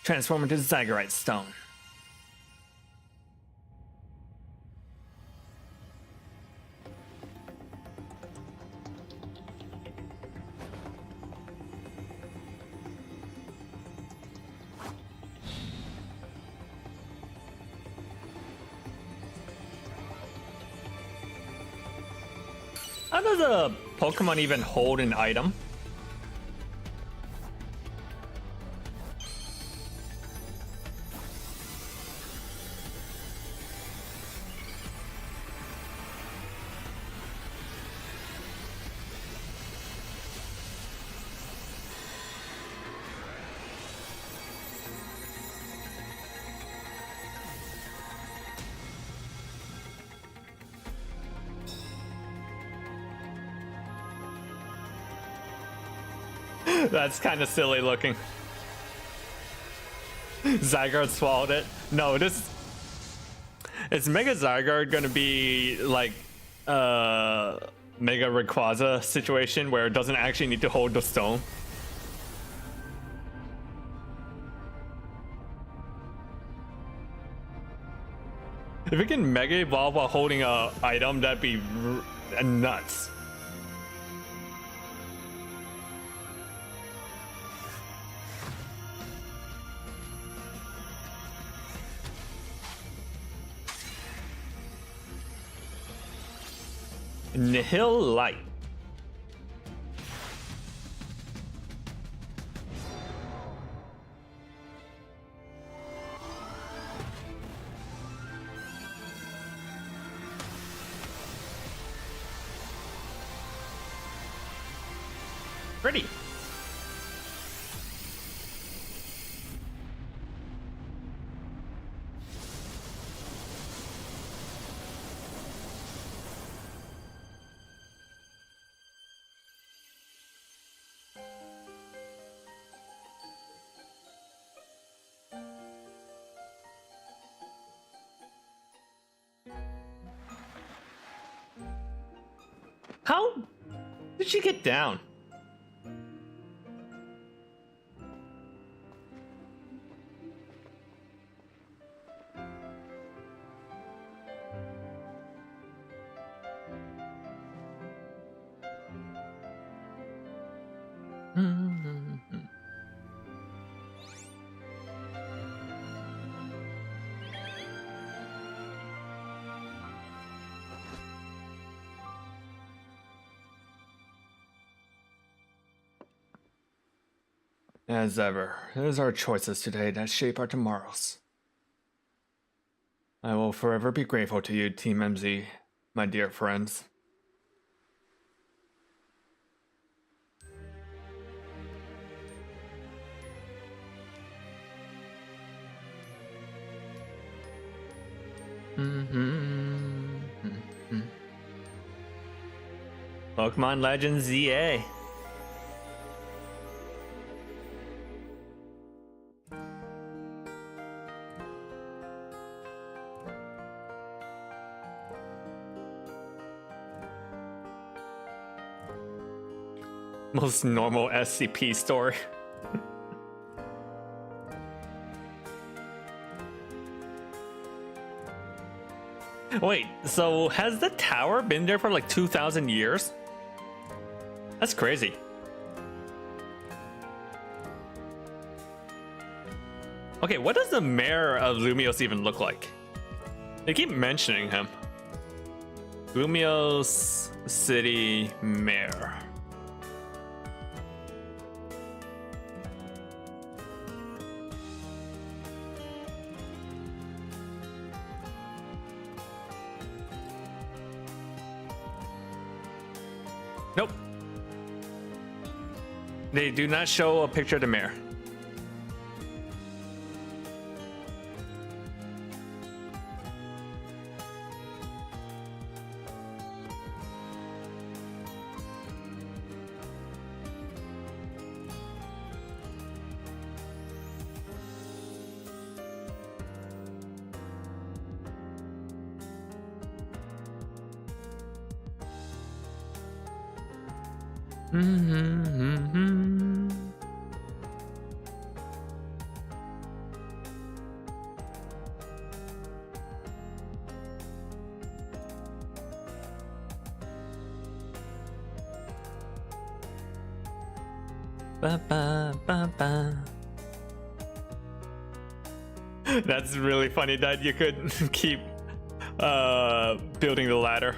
Transform into Zygarite Stone. How does a Pokemon even hold an item? That's kind of silly looking. Zygarde swallowed it. No, this is Mega Zygarde gonna be like Mega Rayquaza situation where it doesn't actually need to hold the stone. If it can Mega Evolve while holding a item, that'd be nuts. Nihil Light. Pretty. How did she get down? As ever, it is our choices today that shape our tomorrows. I will forever be grateful to you, Team MZ, my dear friends. Pokemon Legends ZA. Most normal SCP story. Wait, so has the tower been there for like 2,000 years? That's crazy. Okay, what does the mayor of Lumiose even look like? They keep mentioning him. Lumiose City Mayor. Nope. They do not show a picture of the mayor. Ba, ba, ba, ba. That's really funny that you could keep building the ladder.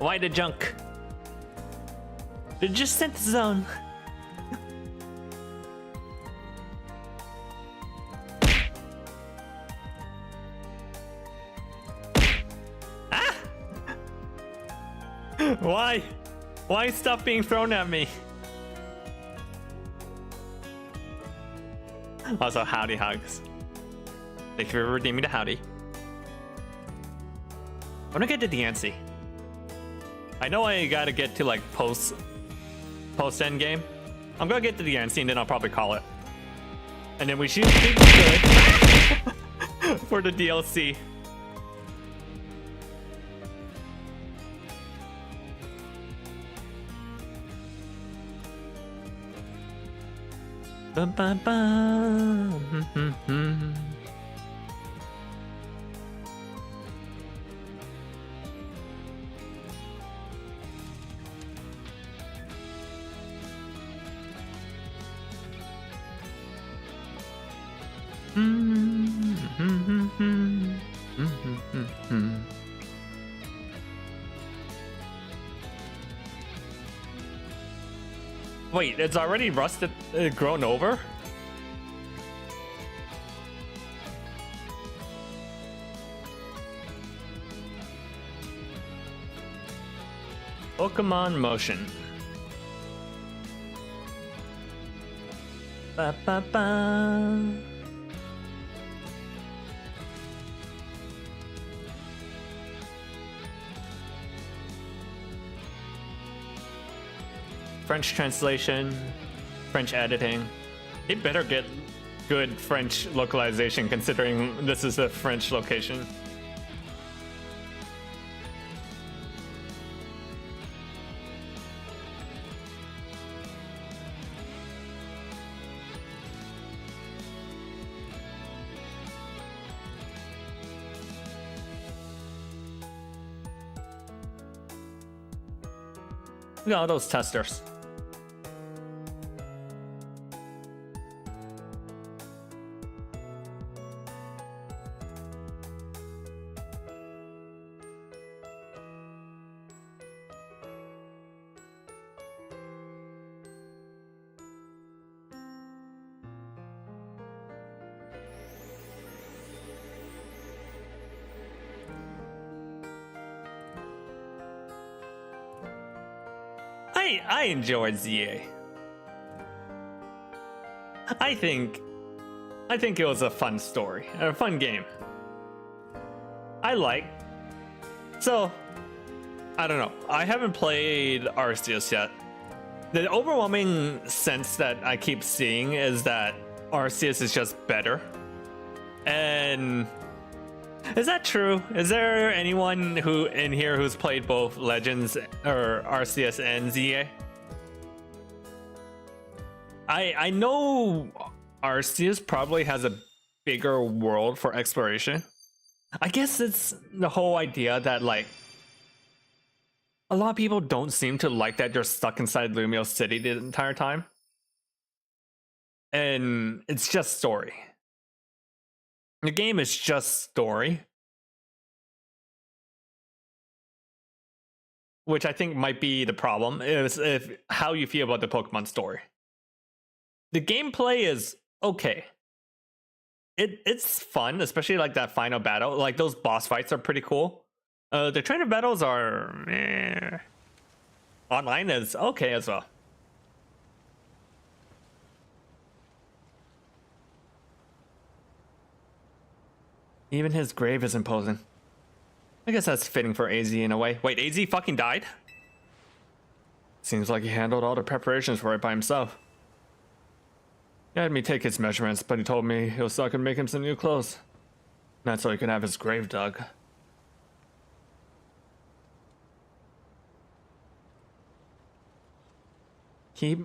Why the junk? The descent zone. Ah! Why? Why stop being thrown at me? Also, howdy hugs. Thank you for redeeming the howdy. I wanna get to the Yancy. I know I gotta get to like post end game. I'm gonna get to the Yancy and then I'll probably call it. And then we should be good for the DLC. Bum, bum, bum. Wait, it's already rusted, grown over? Pokemon motion. Ba ba ba. French translation, French editing. They better get good French localization considering this is a French location. Look at all those testers. I enjoyed ZA. I think it was a fun story, a fun game. So, I don't know. I haven't played Arceus yet. The overwhelming sense that I keep seeing is that Arceus is just better. And is that true? Is there anyone who in here who's played both Legends or Arceus and ZA? I know Arceus probably has a bigger world for exploration. I guess it's the whole idea that like a lot of people don't seem to like that you're stuck inside Lumiose City the entire time. And it's just story. The game is just story. Which I think might be the problem, is if how you feel about the Pokemon story. The gameplay is okay. It's fun, especially like that final battle. Like those boss fights are pretty cool. The trainer battles are online is okay as well. Even his grave is imposing. I guess that's fitting for AZ in a way. Wait, AZ fucking died? Seems like he handled all the preparations for it by himself. He had me take his measurements, but he told me he was so I could make him some new clothes. Not so he could have his grave dug. Keep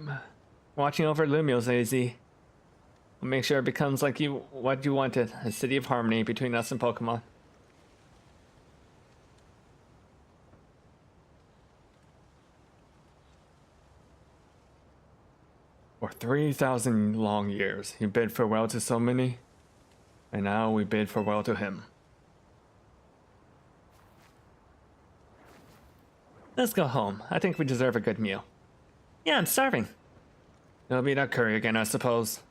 watching over Lumiose, AZ. We'll make sure it becomes like what you wanted, a city of harmony between us and Pokemon. For 3,000 long years, he bid farewell to so many, and now we bid farewell to him. Let's go home. I think we deserve a good meal. Yeah, I'm starving. It'll be that curry again, I suppose.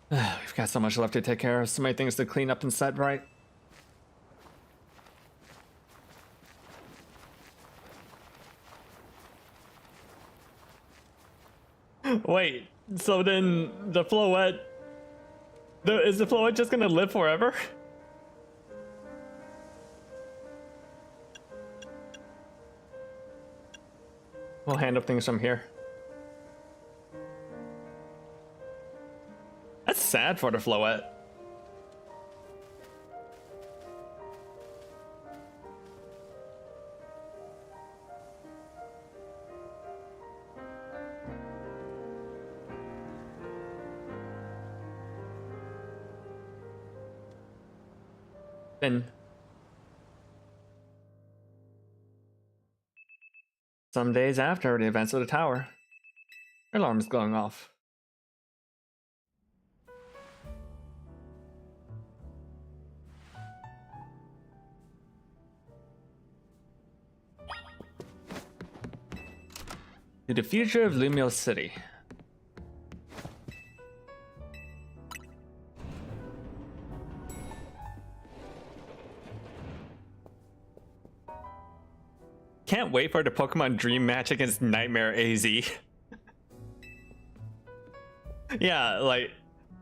We've got so much left to take care of, so many things to clean up and set right. Wait, so then the Floette... is the Floette just gonna live forever? We'll handle things from here. That's sad for the Floette. Then some days after the events of the tower, her alarm is going off. To the future of Lumiose City. Can't wait for the Pokemon Dream match against Nightmare AZ. Yeah, like,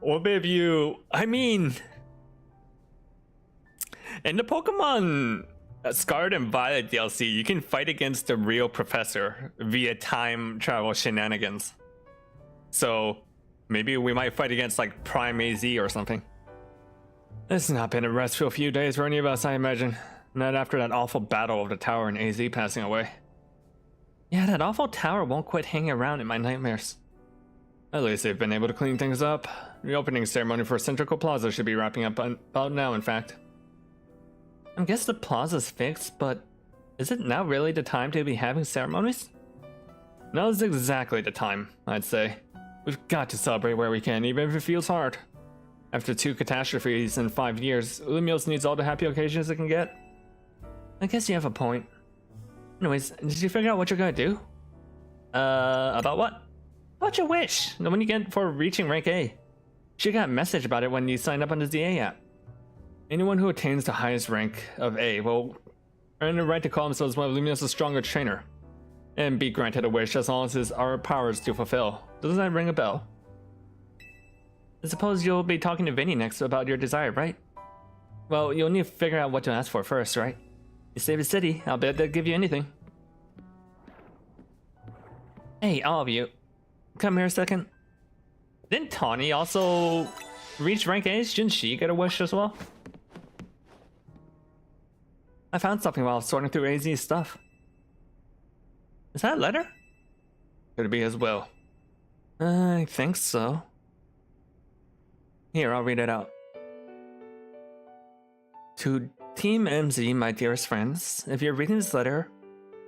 what if you... I mean... In the Pokemon Scarlet and Violet DLC, you can fight against the real professor via time travel shenanigans. So, maybe we might fight against, like, Prime AZ or something. It's not been a restful few days for any of us, I imagine. Not after that awful battle of the tower and AZ passing away. Yeah, that awful tower won't quit hanging around in my nightmares. At least they've been able to clean things up. The opening ceremony for Centrical Plaza should be wrapping up about now, in fact. I guess the plaza's fixed, but is it now really the time to be having ceremonies? Now is exactly the time, I'd say. We've got to celebrate where we can, even if it feels hard. After 2 catastrophes in 5 years, Lumiose needs all the happy occasions it can get. I guess you have a point. Anyways, did you figure out what you're gonna do? About what? About your wish, the one you get for reaching rank A. She got a message about it when you signed up on the ZA app. Anyone who attains the highest rank of A will earn the right to call themselves one of Lumiose's stronger trainer, and be granted a wish as long as his are powers to fulfill. Doesn't that ring a bell? I suppose you'll be talking to Vinny next about your desire, right? Well, you'll need to figure out what to ask for first, right? You save the city, I'll bet they'll give you anything. Hey, all of you. Come here a second. Didn't Tawny also reach rank A? Shouldn't she get a wish as well? I found something while sorting through AZ's stuff. Is that a letter? Could it be his will? I think so. Here, I'll read it out. To Team MZ, my dearest friends, if you're reading this letter,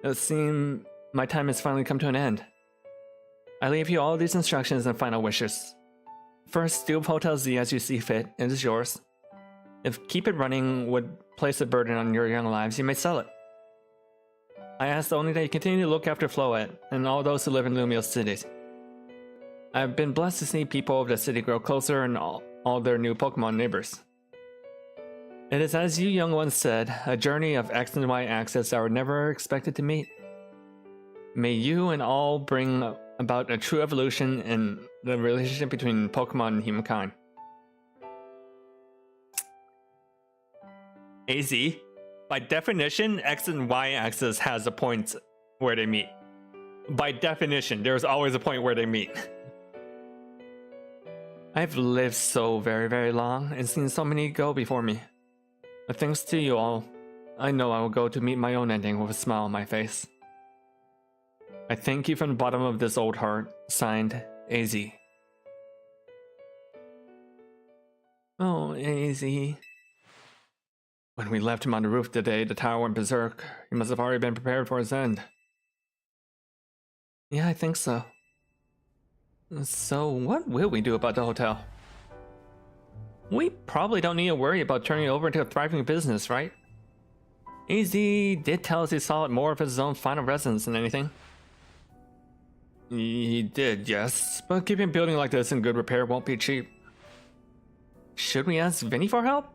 it would seem my time has finally come to an end. I leave you all these instructions and final wishes. First, do Hotel Z as you see fit, it is yours. If keep it running would place a burden on your young lives, you may sell it. I ask only that you continue to look after Floette and all those who live in Lumiose City. I've been blessed to see people of the city grow closer and all their new Pokemon neighbors. It is as you young ones said, a journey of X and Y axis that were never expected to meet. May you and all bring about a true evolution in the relationship between Pokemon and humankind. AZ, by definition, X and Y axis has a point where they meet. By definition, there's always a point where they meet. I've lived so very, very long and seen so many go before me. But thanks to you all, I know I will go to meet my own ending with a smile on my face. I thank you from the bottom of this old heart. Signed, AZ. Oh, AZ. When we left him on the roof today, the tower went berserk. He must have already been prepared for his end. Yeah, I think so. So, what will we do about the hotel? We probably don't need to worry about turning it over into a thriving business, right? Easy did tell us he saw it more of his own final residence than anything. He did, yes, but keeping a building like this in good repair won't be cheap. Should we ask Vinny for help?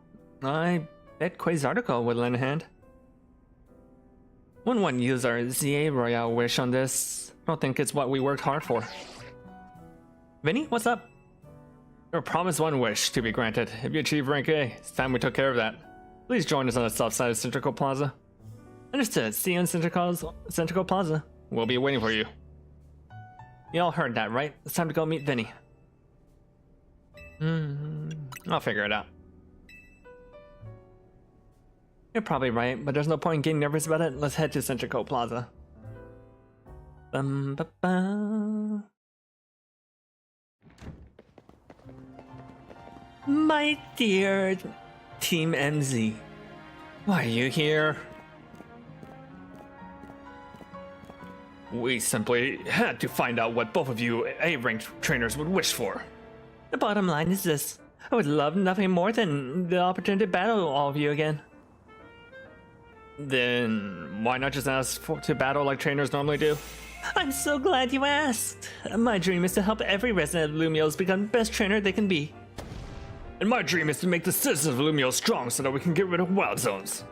I bet Quasarticle would lend a hand. Wouldn't want to use our ZA Royale wish on this. I don't think it's what we worked hard for. Vinny, what's up? You're promised one wish to be granted. If you achieve rank A, it's time we took care of that. Please join us on the south side of Centrical Plaza. Understood. See you in Centrical Plaza. We'll be waiting for you. You all heard that, right? It's time to go meet Vinny. I'll figure it out. You're probably right, but there's no point in getting nervous about it. Let's head to Centrical Plaza. My dear Team MZ, why are you here? We simply had to find out what both of you A-ranked trainers would wish for. The bottom line is this. I would love nothing more than the opportunity to battle all of you again. Then why not just ask to battle like trainers normally do? I'm so glad you asked. My dream is to help every resident of Lumiose become the best trainer they can be. And my dream is to make the citizens of Lumiose strong so that we can get rid of wild zones.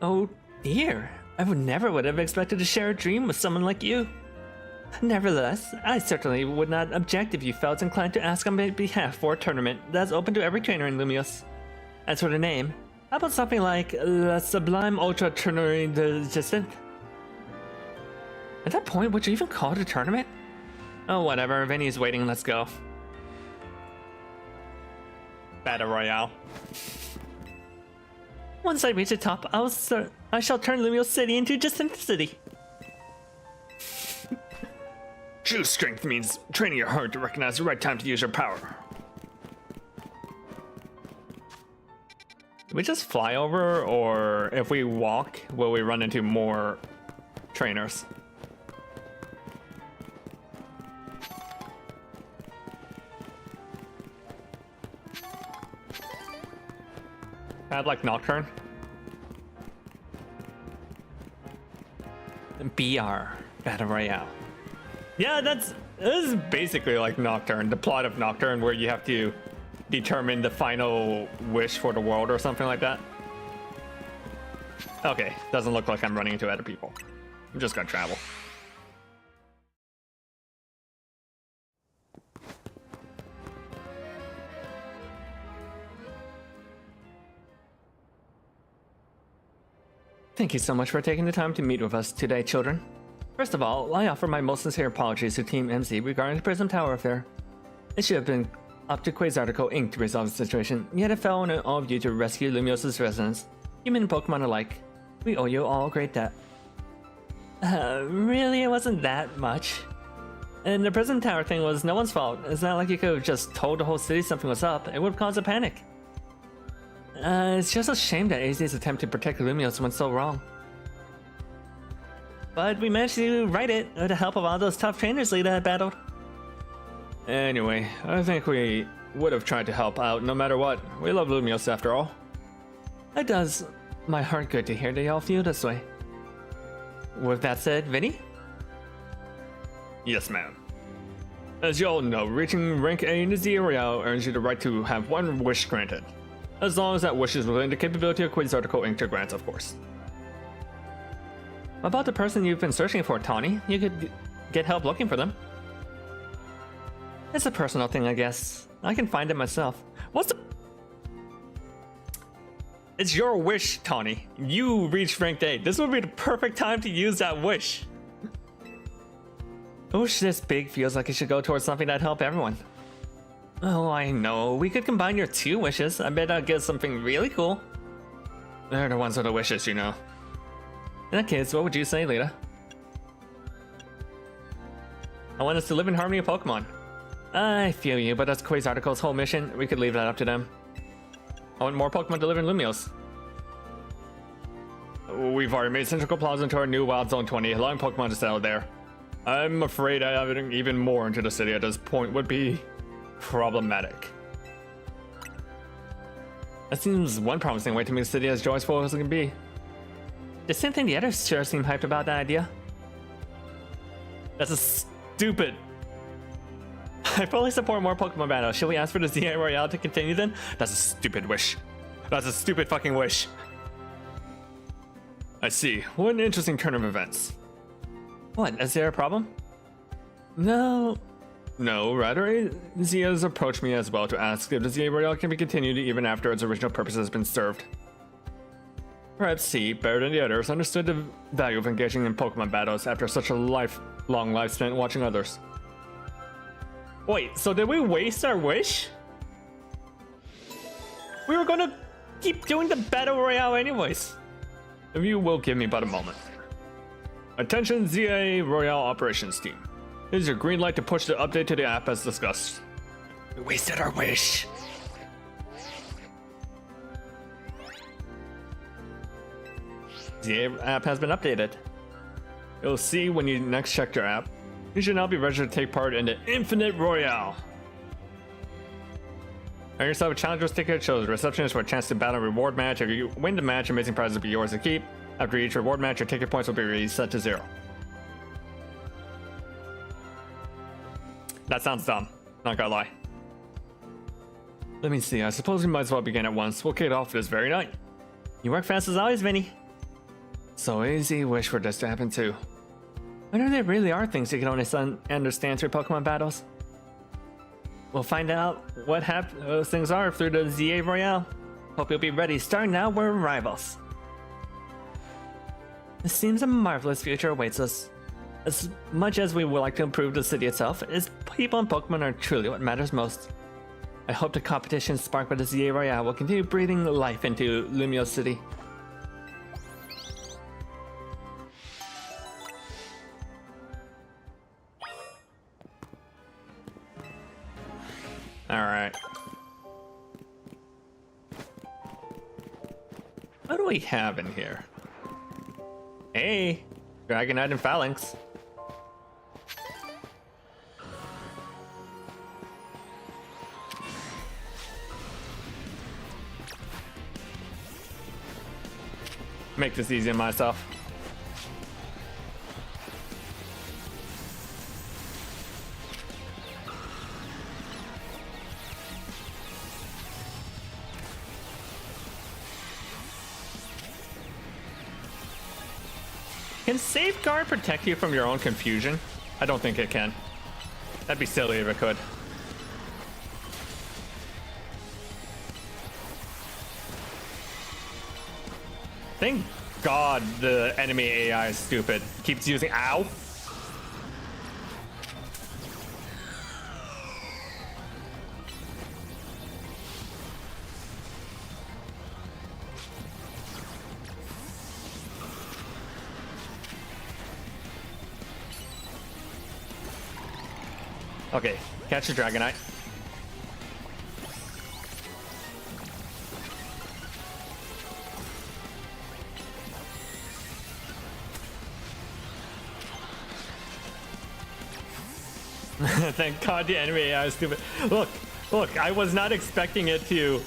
Oh dear, I would have expected to share a dream with someone like you. Nevertheless, I certainly would not object if you felt inclined to ask on my behalf for a tournament that's open to every trainer in Lumiose. As for the name, how about something like La Sublime Ultra Tournoi de Distant? At that point, would you even call it a tournament? Oh, whatever, Vinny's waiting, let's go. Battle Royale. Once I reach the top, I shall turn Lumiose City into Distant City. True strength means training your heart to recognize the right time to use your power. Do we just fly over, or if we walk, will we run into more trainers? I'd like Nocturne. BR Battle Royale. Yeah, this is basically like Nocturne, the plot of Nocturne, where you have to determine the final wish for the world or something like that. Okay, doesn't look like I'm running into other people. I'm just gonna travel. Thank you so much for taking the time to meet with us today, children. First of all, I offer my most sincere apologies to Team MZ regarding the Prism Tower affair. It should have been up to Quasarticle Inc. to resolve the situation, yet it fell on all of you to rescue Lumiose's residents, human and Pokemon alike. We owe you all a great debt. Really, it wasn't that much. And the Prism Tower thing was no one's fault. It's not like you could have just told the whole city something was up. It would have caused a panic. It's just a shame that AZ's attempt to protect Lumiose went so wrong. But we managed to right it with the help of all those tough trainers Lita had battled. Anyway, I think we would have tried to help out no matter what. We love Lumiose after all. It does my heart good to hear that y'all feel this way. With that said, Vinny? Yes, ma'am. As you all know, reaching rank A in the ZA Royale earns you the right to have one wish granted. As long as that wish is within the capability of Quasarticle Inc. to grant, of course. About the person you've been searching for, Tawny, you could get help looking for them. It's a personal thing, I guess. I can find it myself. What's the... It's your wish, Tawny. You reached rank A. This would be the perfect time to use that wish. A wish this big feels like it should go towards something that'd help everyone. Oh, I know. We could combine your two wishes. I bet I'll get something really cool. They're the ones with the wishes, you know. In that case, what would you say, Lita? I want us to live in harmony with Pokemon. I feel you, but that's Quasarticle's whole mission. We could leave that up to them. I want more Pokemon to live in Lumiose. We've already made Centrical Plaza into our new Wild Zone 20, allowing Pokemon to settle there. I'm afraid adding even more into the city at this point would be problematic. That seems one promising way to make the city as joyful as it can be. The same thing the others sure seem hyped about that idea. That's a stupid. I fully support more Pokemon battles. Should we ask for the ZA Royale to continue then? That's a stupid wish. That's a stupid fucking wish. I see. What an interesting turn of events. What, is there a problem? No, rather Zia has approached me as well to ask if the ZA Royale can be continued even after its original purpose has been served. Perhaps he, better than the others, understood the value of engaging in Pokemon battles after such a long life spent watching others. Wait, so did we waste our wish? We were gonna keep doing the Battle Royale anyways. If you will give me but a moment. Attention ZA Royale Operations Team. Here's your green light to push the update to the app as discussed. We wasted our wish. The app has been updated. You'll see when you next check your app. You should now be registered to take part in the Infinite Royale. Earn yourself a challenger's ticket, shows the receptionist for a chance to battle a reward match. If you win the match, amazing prizes will be yours to keep. After each reward match, your ticket points will be reset to 0. That sounds dumb, not gonna lie. Let me see, I suppose we might as well begin at once. We'll kick it off this very night. You work fast as always, Vinny. So easy wish for this to happen too. I wonder if there really are things you can only understand through Pokemon battles. We'll find out what those things are through the ZA Royale. Hope you'll be ready. Starting now, we're rivals. It seems a marvelous future awaits us. As much as we would like to improve the city itself, its people and Pokemon are truly what matters most. I hope the competition sparked by the ZA Royale will continue breathing life into Lumiose City. Alright. What do we have in here? Hey, Dragonite and Phalanx. Make this easy on myself. Can Safeguard protect you from your own confusion? I don't think it can. That'd be silly if it could. Thank God the enemy AI is stupid. Keeps using ow. Okay, catch the Dragonite. Thank God the enemy AI is stupid. Look, I was not expecting it to...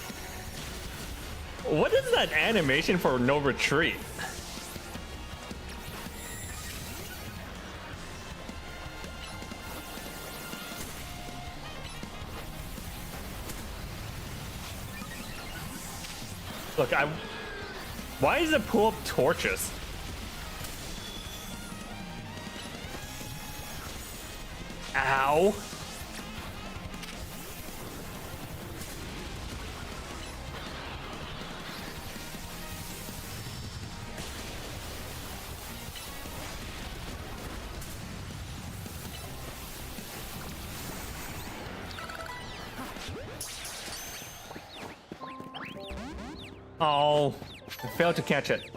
What is that animation for no retreat? Look, why does it pull up torches? Ow. Oh, I failed to catch it.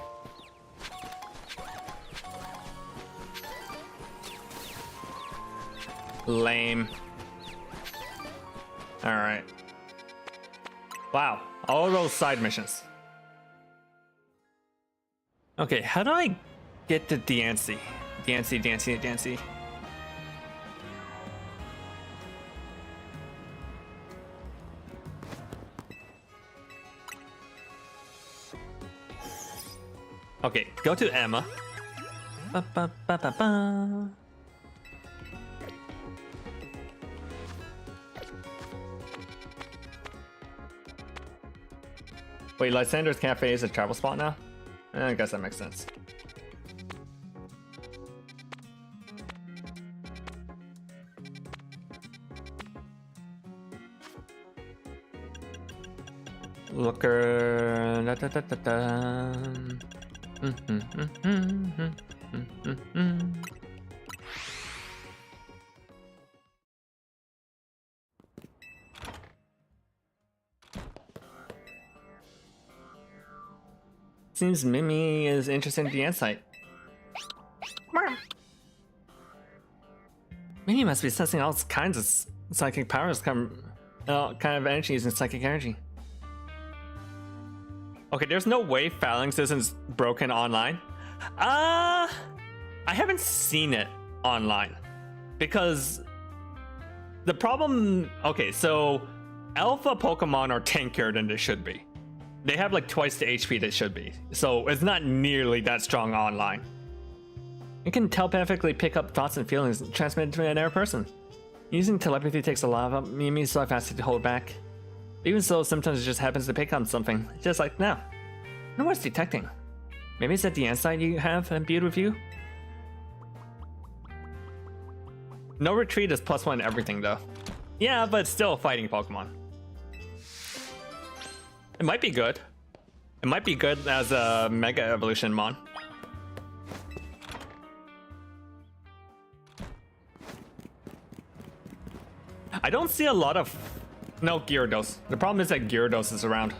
Lame. All right. Wow, all those side missions. Okay, how do I get to Diancie? Diancie. Okay, go to Emma. Ba, ba, ba, ba, ba. Wait, Lysander's Cafe is a travel spot now? I guess that makes sense. Looker. Da, da, da, da, da. Seems Mimi is interested in the insight. Mimi must be sensing all kinds of psychic powers kind of energies and psychic energy. Okay, there's no way Phalanx isn't broken online. I haven't seen it online because the problem. Okay, so alpha Pokemon are tankier than they should be. They have like twice the HP they should be, so it's not nearly that strong online. It can telepathically pick up thoughts and feelings and transmit it to another person. Using telepathy takes a lot of Mimi, so I've asked it to hold back. Even so, sometimes it just happens to pick on something, just like now. I wonder what it's detecting. Maybe it's at the insight you have imbued with you? No retreat is +1 everything though. Yeah, but it's still a fighting Pokemon. It might be good. It might be good as a Mega Evolution Mon. I don't see a lot of... No, Gyarados. The problem is that Gyarados is around.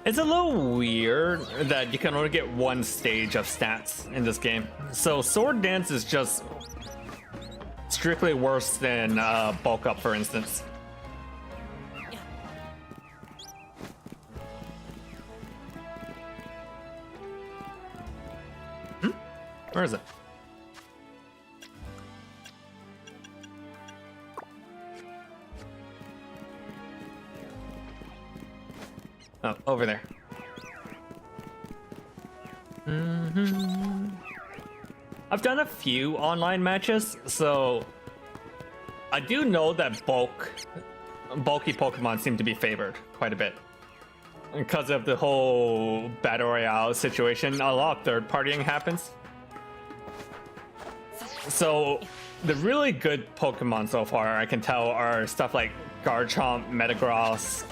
It's a little weird that you can only get one stage of stats in this game. So Sword Dance is just strictly worse than Bulk Up, for instance. Where is it? Oh, over there. I've done a few online matches, so I do know that bulky Pokemon seem to be favored quite a bit. Because of the whole Battle Royale situation, a lot of third partying happens. So the really good Pokemon so far, I can tell, are stuff like Garchomp, Metagross,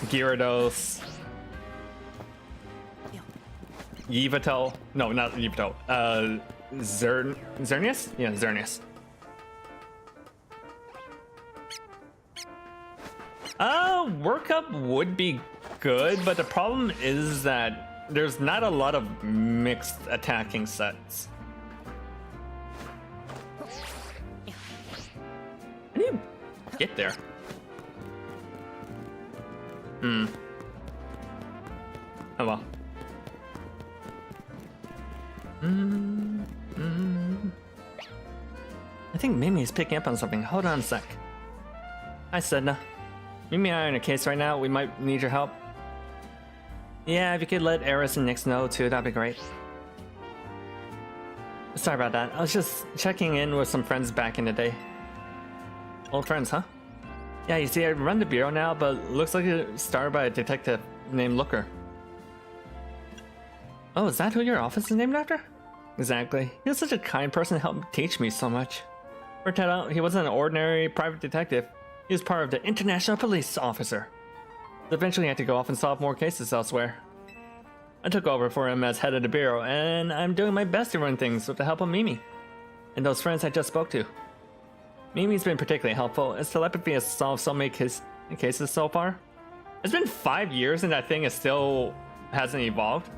Gyarados, Yveltal. No, not Yveltal. Xerneas? Yeah, Xerneas. Workup would be good, but the problem is that there's not a lot of mixed attacking sets. How do you get there? Oh well. I think Mimi is picking up on something. Hold on a sec. Hi, Sedna. Mimi and I are in a case right now. We might need your help. Yeah, if you could let Eris and Nyx know too, that'd be great. Sorry about that. I was just checking in with some friends back in the day. Old friends, huh? Yeah, you see, I run the bureau now, but looks like it's started by a detective named Looker. Oh, is that who your office is named after? Exactly. He was such a kind person to help teach me so much. Turned out he wasn't an ordinary private detective. He was part of the International Police Officer. Eventually had to go off and solve more cases elsewhere. I took over for him as head of the bureau, and I'm doing my best to run things with the help of Mimi and those friends I just spoke to. Mimi's been particularly helpful, as telepathy has solved so many cases so far. It's been 5 years and that thing is still hasn't evolved.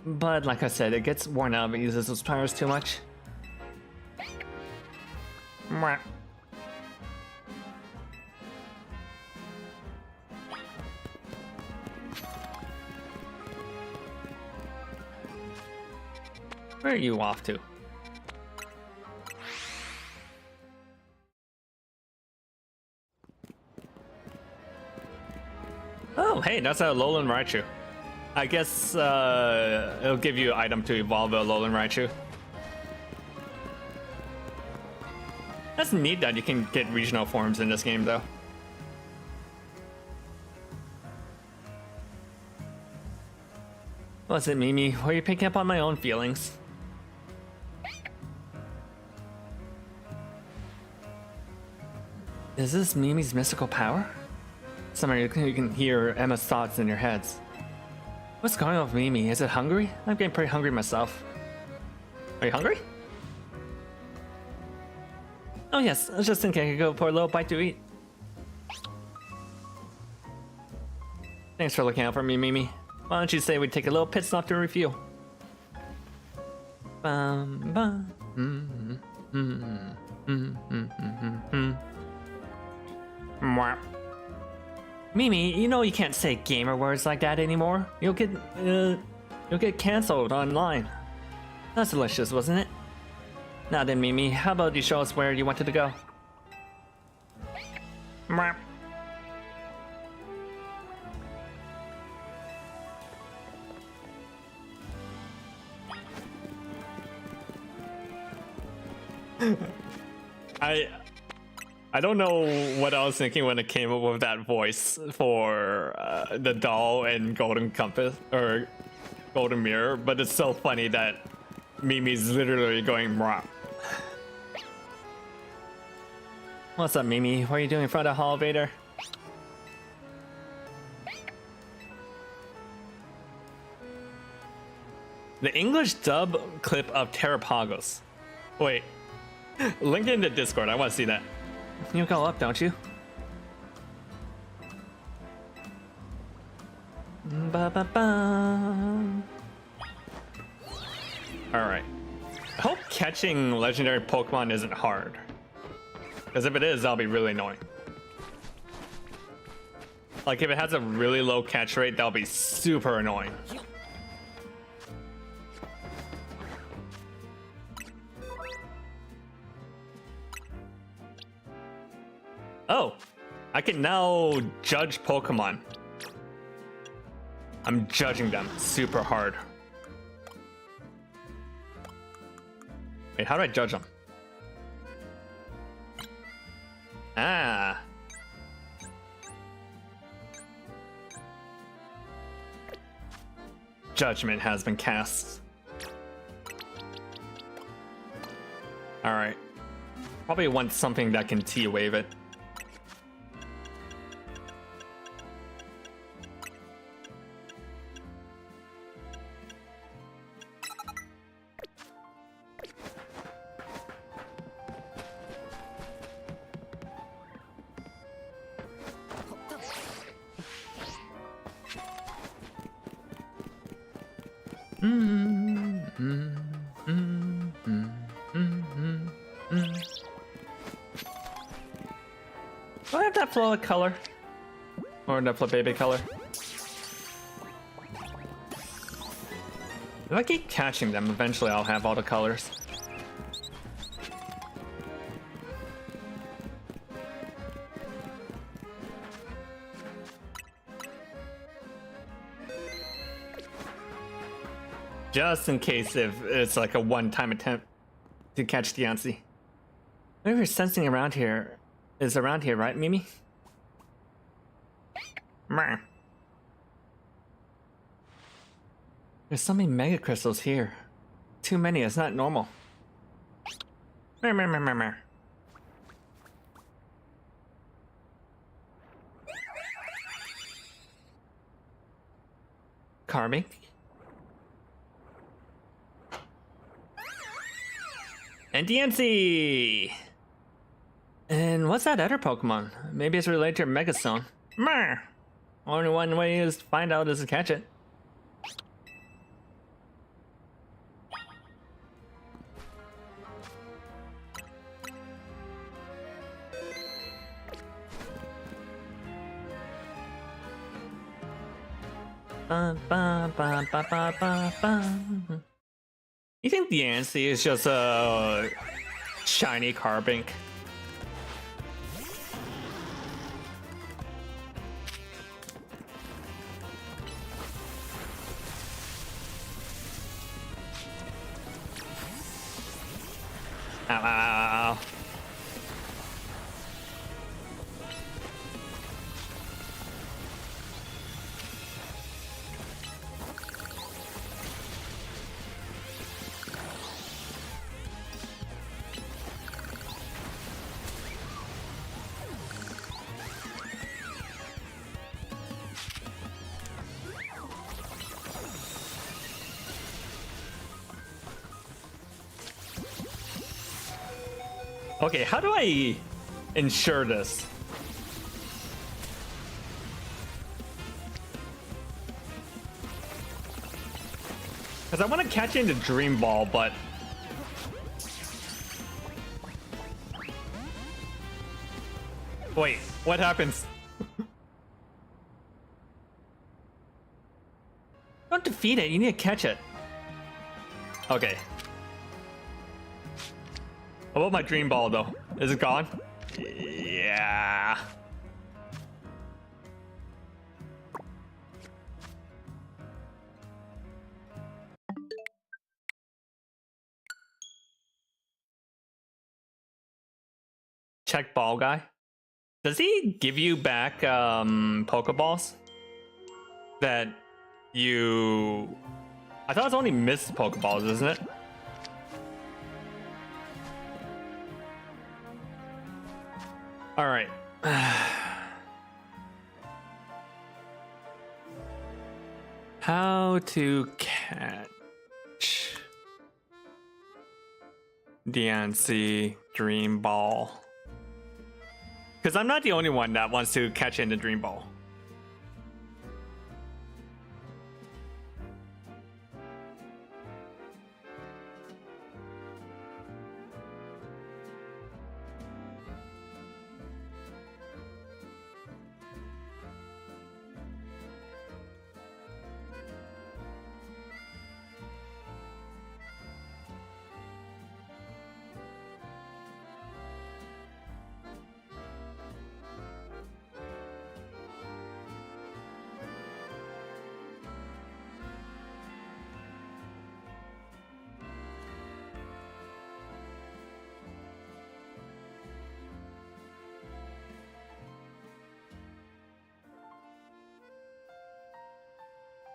But like I said, it gets worn out if it uses those powers too much. Mwah. Where are you off to? Oh, hey, that's a Alolan Raichu. I guess it'll give you an item to evolve a Alolan Raichu. That's neat that you can get regional forms in this game, though. What's it, Mimi? Why are you picking up on my own feelings? Is this Mimi's mystical power? Somewhere you can hear Emma's thoughts in your heads. What's going on with Mimi? Is it hungry? I'm getting pretty hungry myself. Are you hungry? Oh yes, I was just thinking I could go for a little bite to eat. Thanks for looking out for me, Mimi. Why don't you say we take a little pit stop to refuel? Bum, bum. Mwah. Mimi, you know you can't say gamer words like that anymore. You'll get canceled online. That's delicious, wasn't it? Now then, Mimi, how about you show us where you wanted to go? Mwah. I don't know what I was thinking when it came up with that voice for the doll and Golden Compass or Golden Mirror, but it's so funny that Mimi's literally going Mwah. What's up, Mimi? What are you doing in front of Hall Vader? The English dub clip of Terrapagos. Wait, link it in the Discord. I want to see that. You go up, don't you? Ba-ba-ba. Alright. I hope catching legendary Pokemon isn't hard. Because if it is, that'll be really annoying. Like, if it has a really low catch rate, that'll be super annoying. Oh, I can now judge Pokemon. I'm judging them super hard. Wait, how do I judge them? Ah. Judgment has been cast. Alright. Probably want something that can T-wave it. Do I have that flow of color? Or that flip baby color? If I keep catching them, eventually I'll have all the colors. Just in case if it's like a one-time attempt to catch Diancie. Whatever sensing around here is around here, right, Mimi? Meh. There's so many mega crystals here. Too many, it's not normal. Meh, meh, meh, meh, meh. Carving. And Diancie! And what's that other Pokemon? Maybe it's related to Megastone. Meh! Only one way is to find out is to catch it. You think the Diancie is just a shiny Carbink? Ow, ow, ow, ow. Okay, how do I ensure this? Because I want to catch into Dream Ball, but... Wait, what happens? Don't defeat it, you need to catch it. Okay. How about my Dream Ball, though? Is it gone? Yeah. Check Ball Guy. Does he give you back Pokeballs? That you... I thought it's only missed Pokeballs, isn't it? All right. How to catch Diancie Dream Ball? Because I'm not the only one that wants to catch into Dream Ball.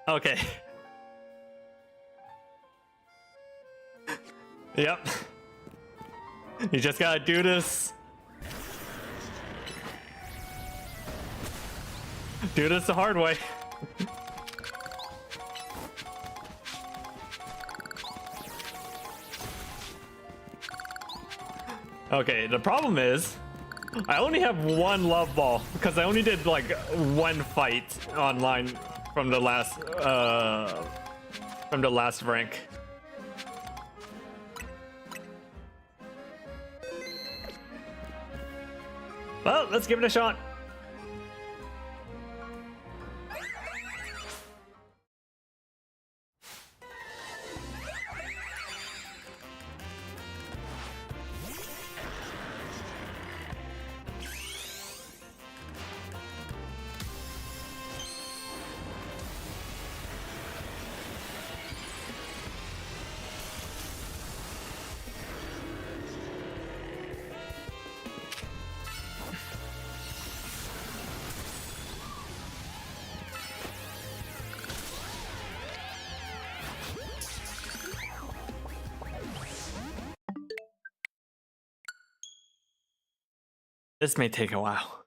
Okay. Yep. You just gotta do this. Do this the hard way. Okay, the problem is I only have one love ball because I only did like one fight online from the last rank. Well, let's give it a shot. This may take a while.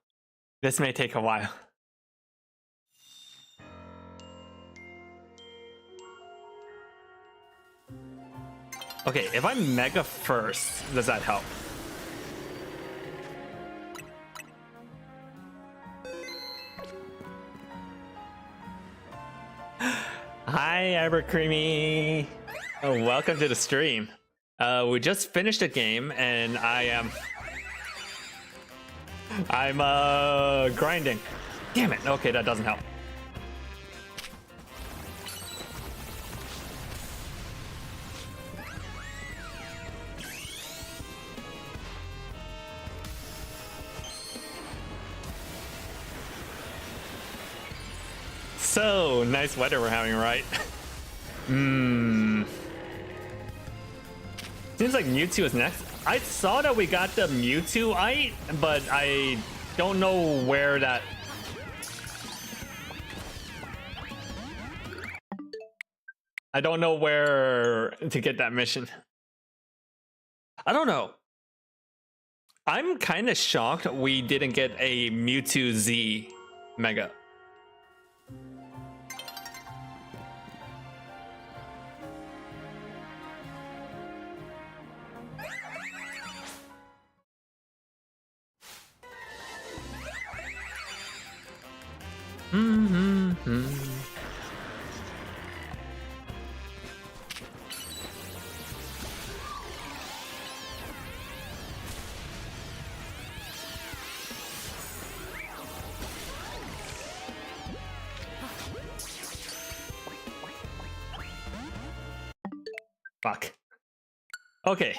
This may take a while. Okay, if I Mega first, does that help? Hi, Abercreamy. Oh, welcome to the stream. We just finished a game, and I'm grinding. Damn it. Okay, that doesn't help. So nice weather we're having, right? Seems like Mewtwo is next. I saw that we got the Mewtwo-ite, but I don't know where that... I don't know where to get that mission. I don't know. I'm kind of shocked we didn't get a Mewtwo Z Mega. Fuck. Okay.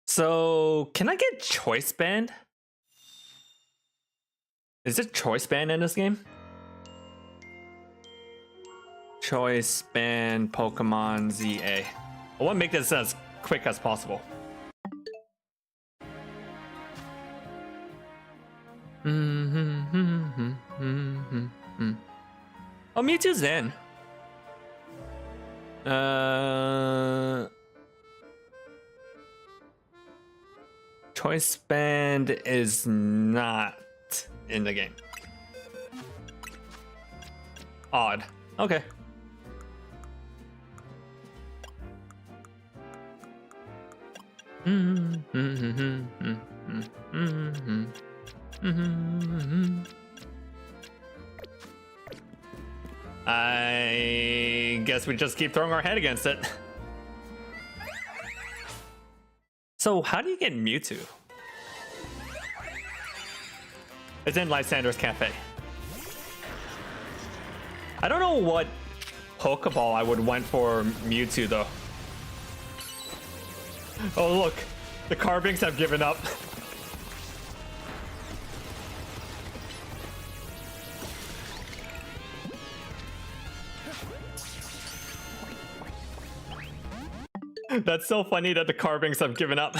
So, can I get Choice Band? Is it Choice Band in this game? Choice Band Pokemon ZA. I want to make this as quick as possible. Oh, Mewtwo's in. Choice Band is not in the game. Odd. Okay. I guess we just keep throwing our head against it. So how do you get Mewtwo? It's in Lysander's Cafe. I don't know what Pokeball I would want for Mewtwo though. Oh look, the Carbinks have given up. That's so funny that the Carbinks have given up.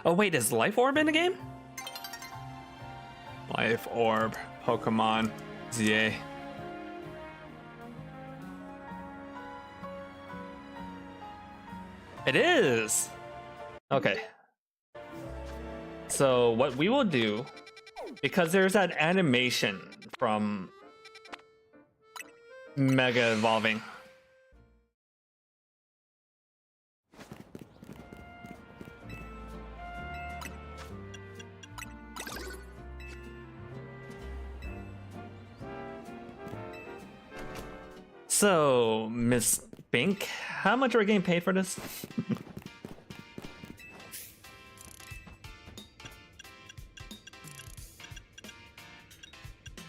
Oh wait, is Life Orb in the game? Life Orb, Pokemon, ZA. It is! Okay. So what we will do, because there's that animation from Mega Evolving. So, Miss Bink, how much are we getting paid for this?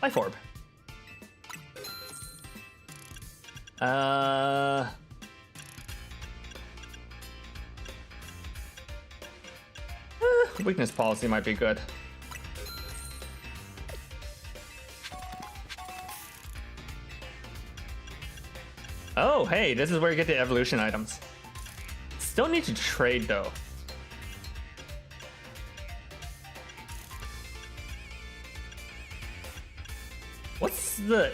Life Orb. Weakness policy might be good. Oh, hey, this is where you get the evolution items. Still need to trade though. What's the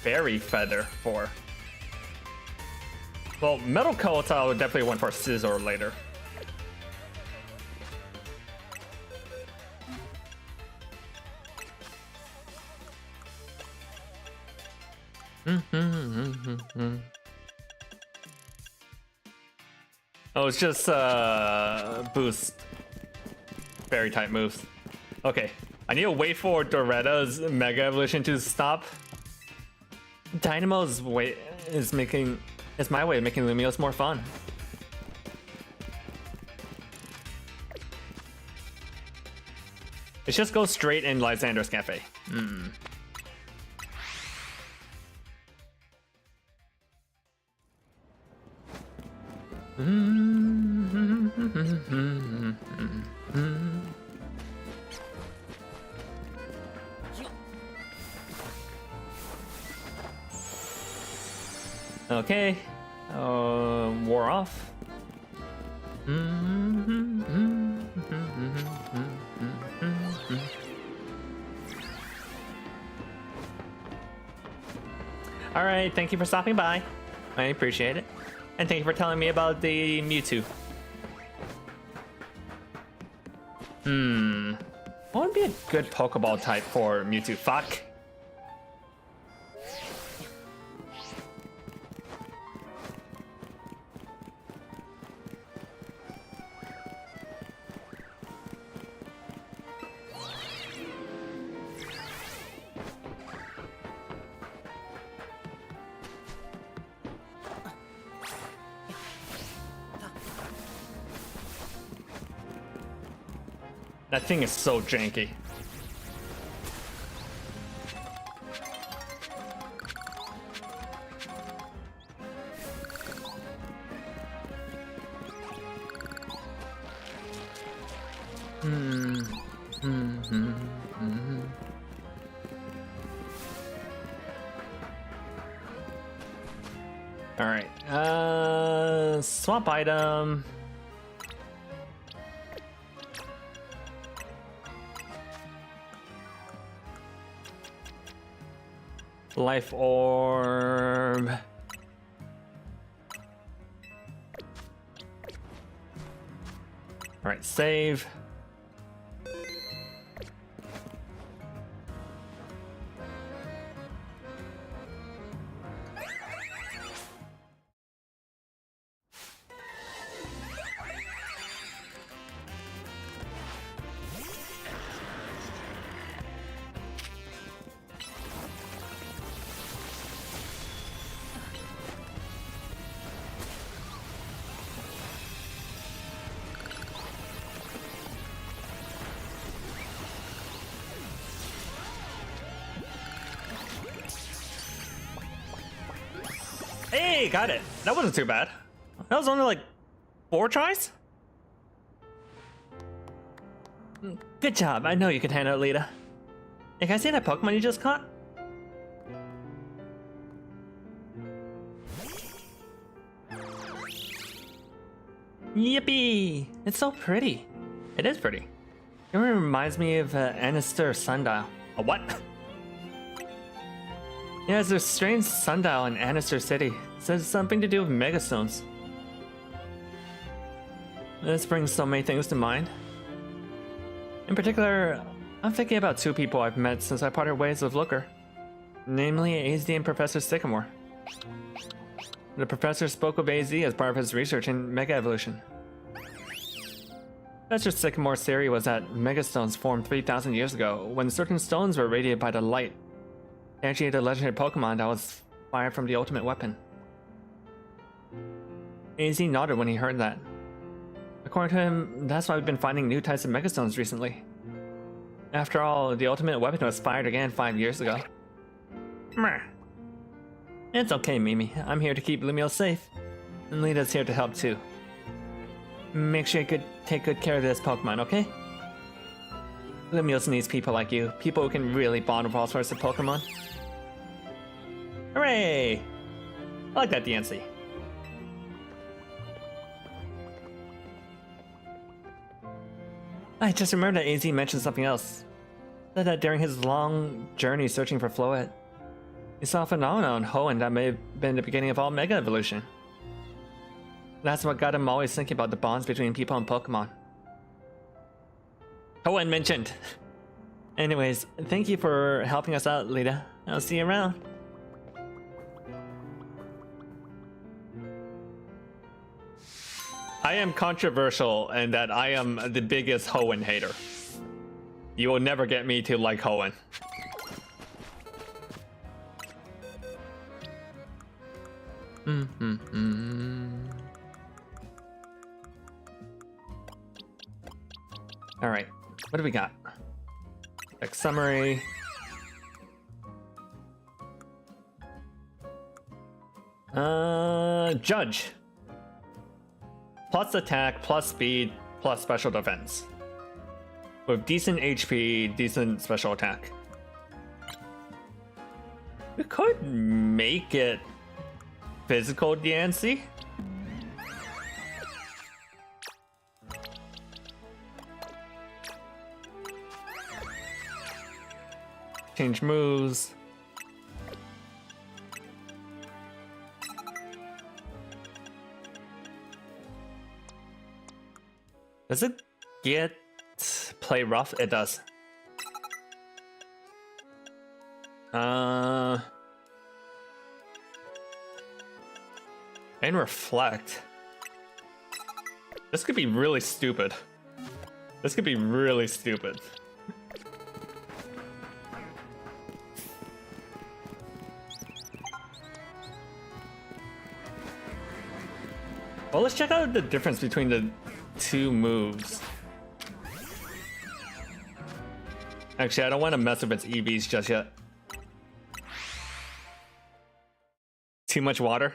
Fairy Feather for? Well, Metal Coat I would definitely want for Scizor later. Oh, it's just boost fairy type moves. Okay, I need to wait for Doretta's Mega Evolution to stop. Dynamo's way is my way of making Lumiose more fun. Let's just go straight in Lysander's Cafe. Okay, war off. All right, thank you for stopping by. I appreciate it. And thank you for telling me about the Mewtwo. What would be a good Pokeball type for Mewtwo? Fuck. That thing is so janky. All right. Swap item. Life orb. All right, save. Hey, got it. That wasn't too bad. That was only like 4 tries? Good job. I know you can handle it, Lita. Hey, can I see that Pokemon you just caught? Yippee! It's so pretty. It is pretty. It reminds me of Annister Sundial. A what? Yeah, there's a strange sundial in Annister City. It says something to do with Megastones. This brings so many things to mind. In particular, I'm thinking about 2 people I've met since I parted ways with Looker. Namely, AZ and Professor Sycamore. The professor spoke of AZ as part of his research in Mega Evolution. Professor Sycamore's theory was that Megastones formed 3,000 years ago, when certain stones were radiated by the light. They actually the legendary Pokemon that was fired from the ultimate weapon. AZ nodded when he heard that. According to him, that's why we've been finding new types of Megastones recently. After all, the ultimate weapon was fired again 5 years ago. Meh. It's okay, Mimi. I'm here to keep Lumiose safe. And Lita's here to help too. Make sure you take good care of this Pokemon, okay? Lumiose needs people like you. People who can really bond with all sorts of Pokemon. Hooray! I like that DNC. I just remembered that AZ mentioned something else. Said that during his long journey searching for Floette, he saw a phenomenon in Hoenn that may have been the beginning of all Mega Evolution. That's what got him always thinking about the bonds between people and Pokemon. Hoenn mentioned. Anyways, thank you for helping us out, Lita. I'll see you around. I am controversial in that I am the biggest Hoenn hater. You will never get me to like Hoenn. All right, what do we got? Like summary. Judge. Plus attack, plus speed, plus special defense. With decent HP, decent special attack. We could make it physical Diancie. Change moves. Does it get play rough? It does. And reflect. This could be really stupid. This could be really stupid. Well, let's check out the difference between the two moves. Actually, I don't want to mess with its EVs just yet. Too much water?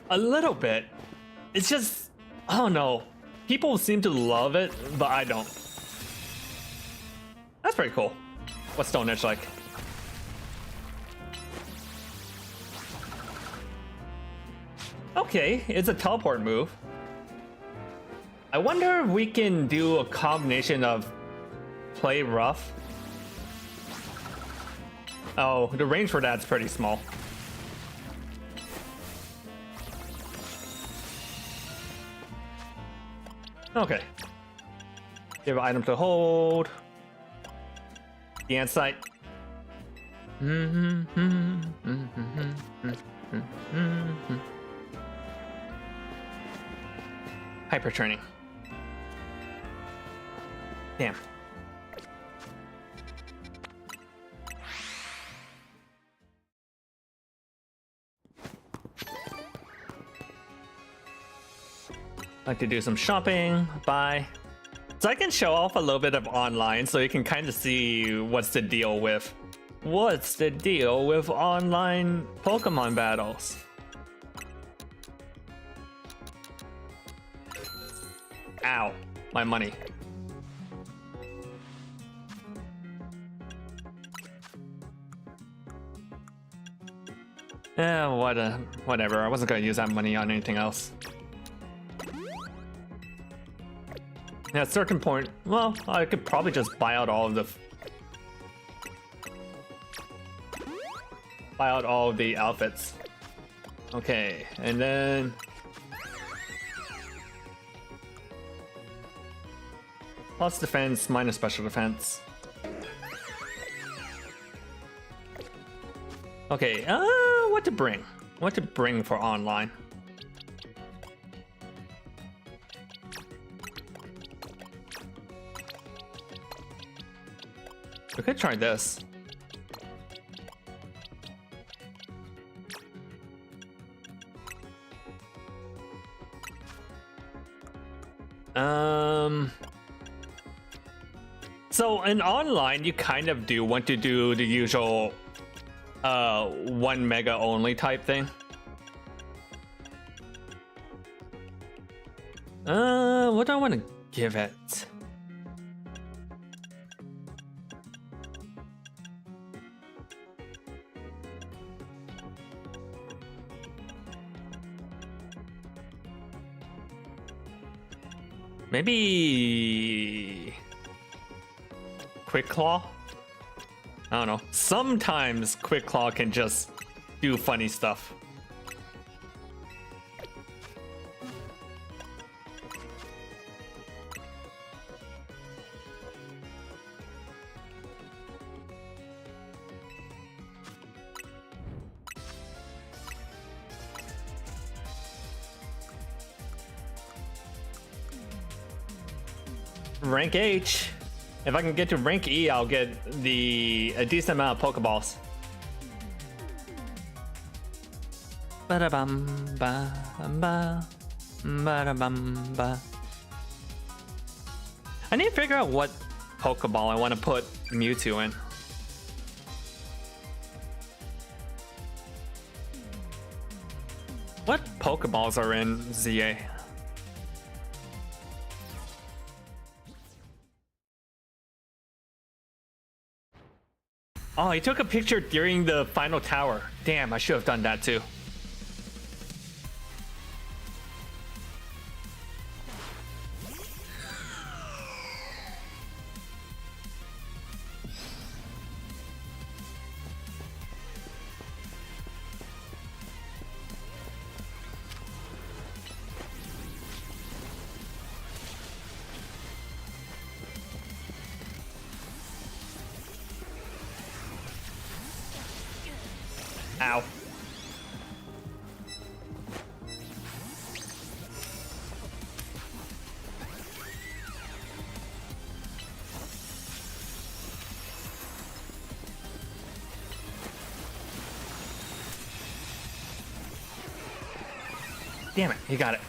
A little bit. It's just, I don't know. People seem to love it, but I don't. That's pretty cool. What's Stone Edge like? Okay, it's a teleport move. I wonder if we can do a combination of play rough. Oh, the range for that's pretty small. Okay. Give an item to hold. The insight. Hyper training. Damn. Like to do some shopping. Bye. So I can show off a little bit of online so you can kind of see what's the deal with online Pokemon battles. Ow, my money. Whatever. I wasn't gonna use that money on anything else. At a certain point, well, I could probably just buy out all of the outfits. Okay, and then plus defense, minus special defense. Okay, what to bring? What to bring for online? We could try this. So in online, you kind of do want to do the usual 1 mega only type thing. What do I want to give it? Maybe Quick Claw? I don't know. Sometimes Quick Claw can just do funny stuff. rank H. If I can get to rank E, I'll get a decent amount of Pokeballs. Ba-da-bum, ba-ba, ba-da-bum, ba. I need to figure out what Pokeball I want to put Mewtwo in. What Pokeballs are in ZA? Oh, he took a picture during the final tower. Damn, I should have done that too. Ow. Damn it, he got it.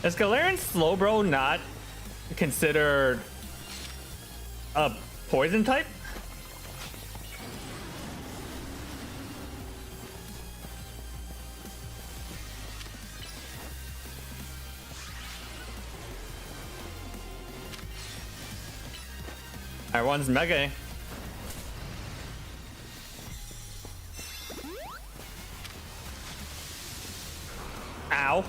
Is Galarian Slowbro not considered a poison type? Everyone's Mega. Ow.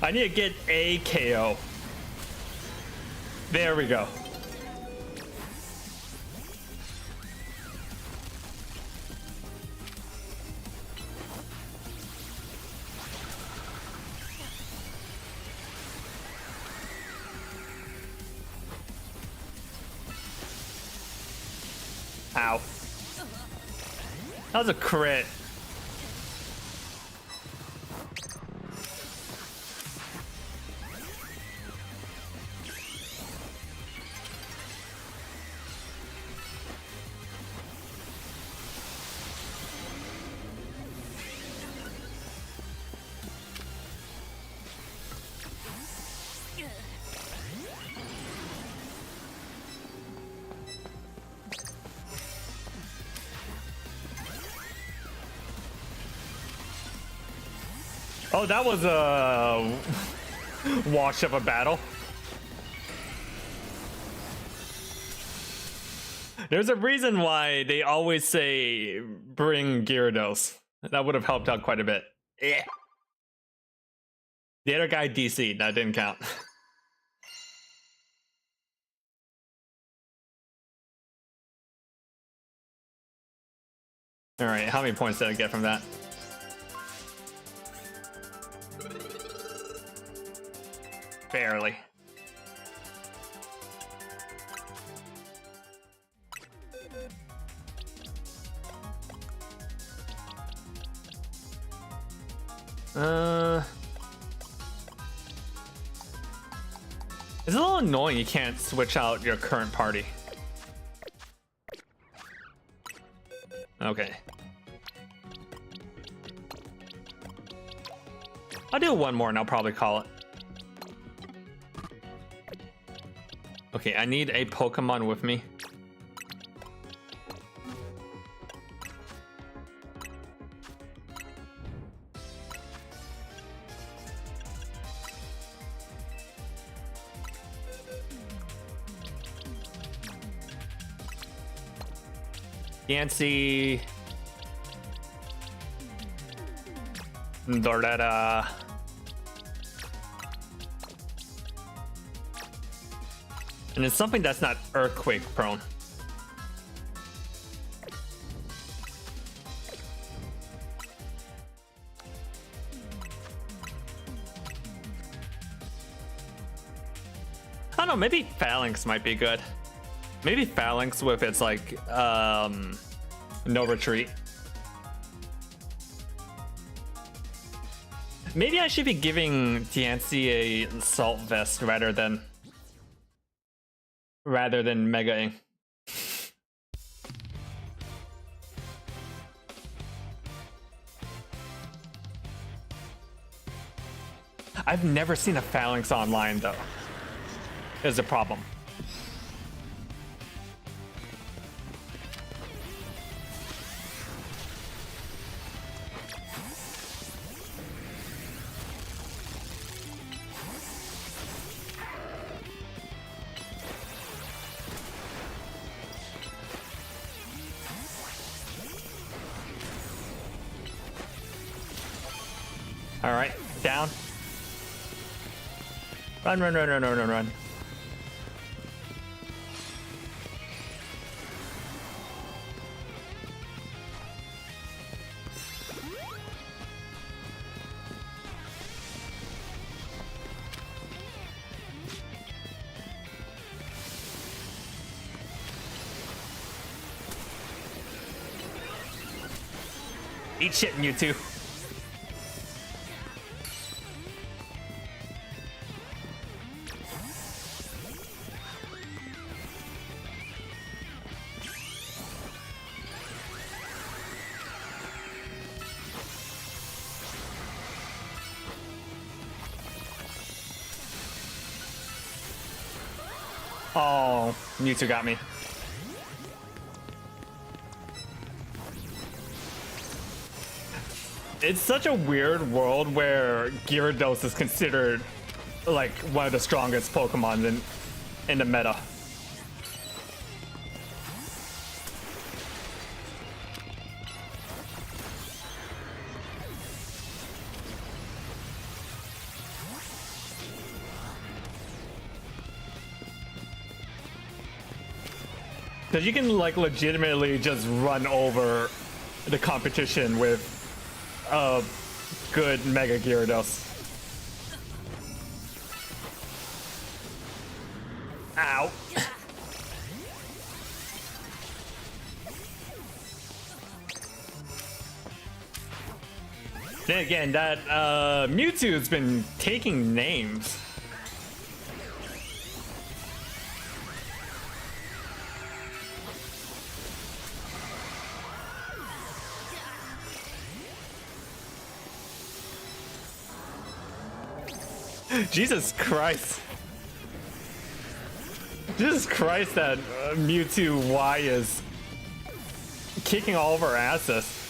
I need to get a KO. There we go. Ow. That was a crit. Oh, that was a wash of a battle. There's a reason why they always say bring Gyarados. That would have helped out quite a bit. Yeah. The other guy DC'd, that didn't count. Alright, how many points did I get from that? Barely. It's a little annoying you can't switch out your current party. Okay. I'll do one more and I'll probably call it. Okay, I need a Pokemon with me. Yancy. Doretta. And it's something that's not earthquake prone. I don't know, maybe Phalanx might be good. Maybe Phalanx with its like no retreat. Maybe I should be giving Tianci a Salt Vest rather than Mega-ing. I've never seen a Phalanx online though. Is a problem. All right, down. Run, run, run, run, run, run, run. Eat shit, Mewtwo. Oh, Mewtwo got me. It's such a weird world where Gyarados is considered like one of the strongest Pokemon in the meta. Because you can like legitimately just run over the competition with a good Mega Gyarados. Ow. Then again, that Mewtwo's been taking names. Jesus Christ. Jesus Christ, that Mewtwo Y is kicking all of our asses.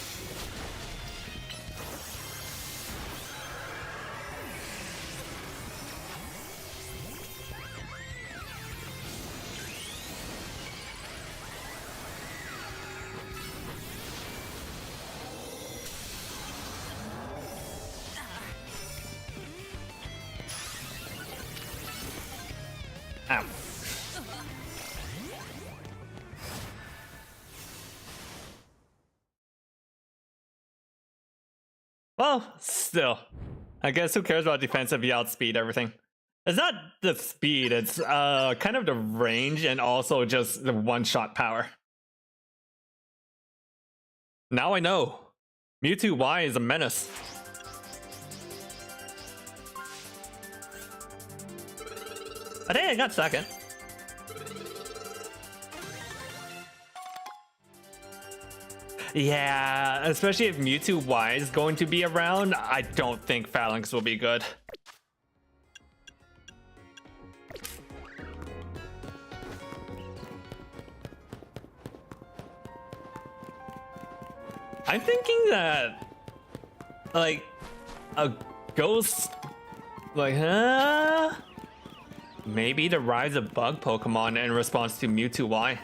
Ow. Well, still. I guess who cares about defensive? You outspeed everything. It's not the speed, it's kind of the range and also just the one-shot power. Now I know. Mewtwo Y is a menace. I think I got second. Yeah, especially if Mewtwo Y is going to be around, I don't think Phalanx will be good. I'm thinking that, like, a ghost, like, maybe the rise of bug Pokemon in response to Mewtwo Y.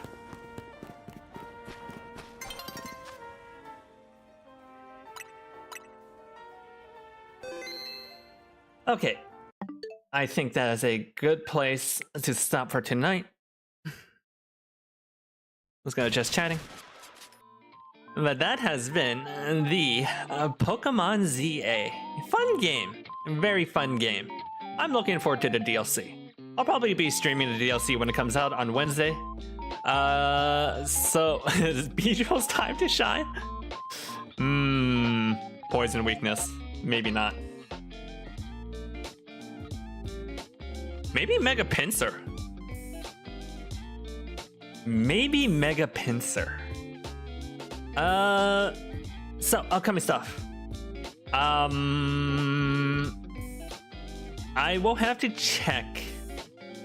Okay. I think that is a good place to stop for tonight. Let's go just chatting. But that has been the Pokemon ZA. Fun game. Very fun game. I'm looking forward to the DLC. I'll probably be streaming the DLC when it comes out on Wednesday. So is Beedrill's time to shine? Poison weakness. Maybe not. Maybe Mega Pinsir. Maybe Mega Pinsir. So upcoming stuff. I will have to check.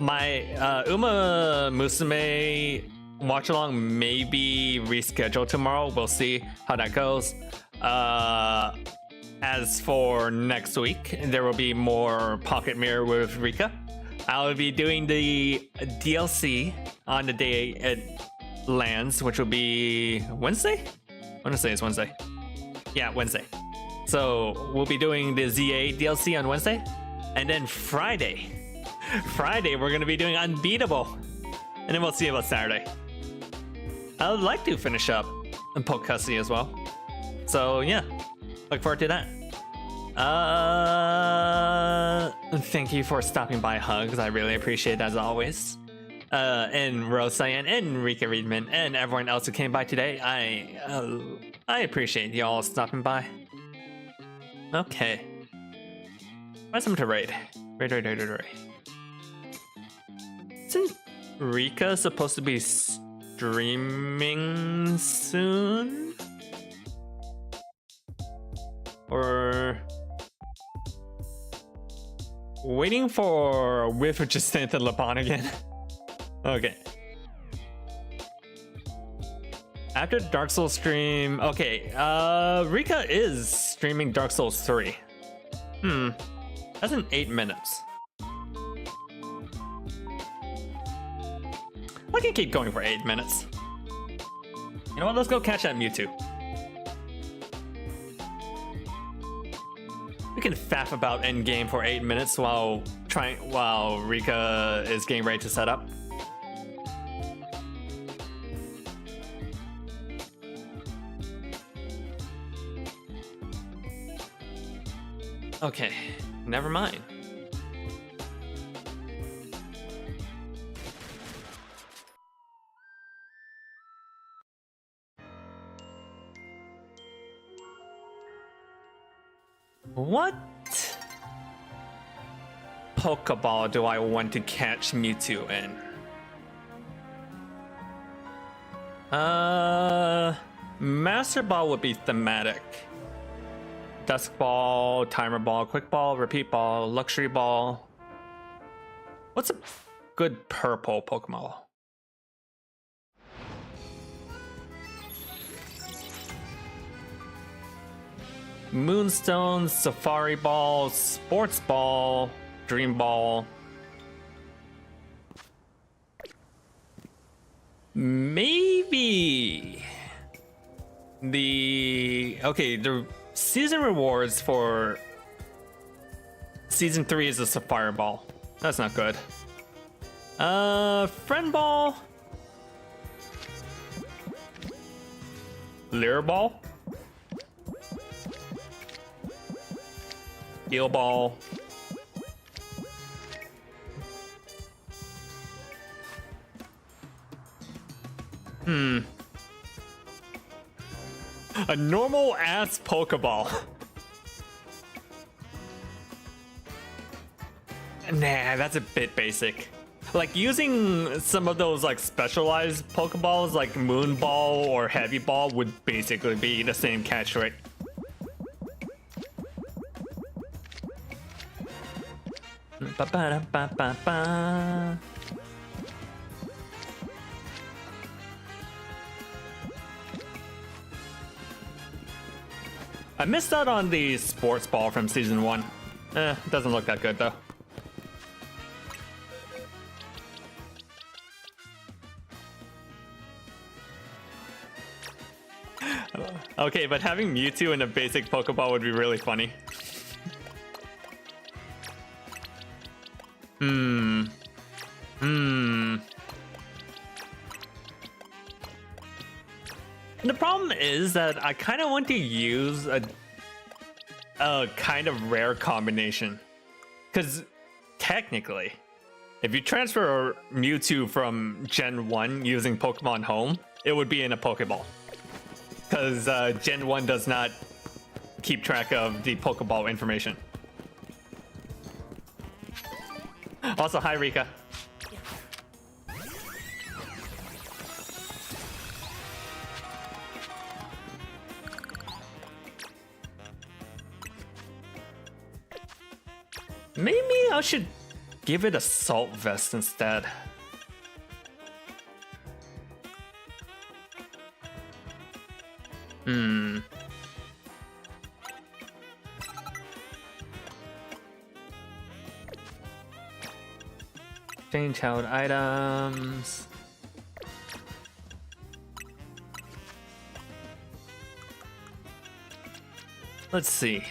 My Uma Musume watch along may be rescheduled tomorrow. We'll see how that goes. As for next week, there will be more Pocket Mirror with Rika. I'll be doing the DLC on the day it lands, which will be Wednesday? I want to say it's Wednesday. Yeah, Wednesday. So we'll be doing the ZA DLC on Wednesday. And then Friday, we're going to be doing Unbeatable. And then we'll see about Saturday. I would like to finish up in Poke Custody as well. So yeah, look forward to that. Thank you for stopping by, Hugs. I really appreciate it as always. And Rose Cyan and Rika Reedman and everyone else who came by today. I appreciate y'all stopping by. Okay. What's some to raid? Raid. Isn't Rika supposed to be streaming soon? Or waiting for a whiff of Jacintha Lapon again? Okay. After Dark Souls stream, okay, Rika is streaming Dark Souls 3. That's in 8 minutes. I can keep going for 8 minutes. You know what, let's go catch that Mewtwo. We can faff about endgame for 8 minutes while Rika is getting ready to set up. Okay, never mind. What Pokeball do I want to catch Mewtwo in? Master Ball would be thematic. Dusk Ball, Timer Ball, Quick Ball, Repeat Ball, Luxury Ball. What's a good purple Pokemon? Moonstone, Safari Ball, Sports Ball, Dream Ball. Maybe the season rewards for season 3 is a Sapphire Ball. That's not good. Friend Ball, Leer Ball, Heal Ball, a normal ass Pokeball. Nah, that's a bit basic. Like using some of those like specialized Pokeballs like Moon Ball or Heavy Ball would basically be the same catch rate. Ba-ba-da-ba-ba-ba. I missed out on the Sports Ball from season 1. Doesn't look that good though. Okay, but having Mewtwo in a basic Pokeball would be really funny. Hmm. The problem is that I kind of want to use a kind of rare combination. Because technically, if you transfer Mewtwo from Gen 1 using Pokemon Home, it would be in a Pokeball. Because Gen 1 does not keep track of the Pokeball information. Also, hi Rika. Maybe I should give it Assault Vest instead. Change out items. Let's see.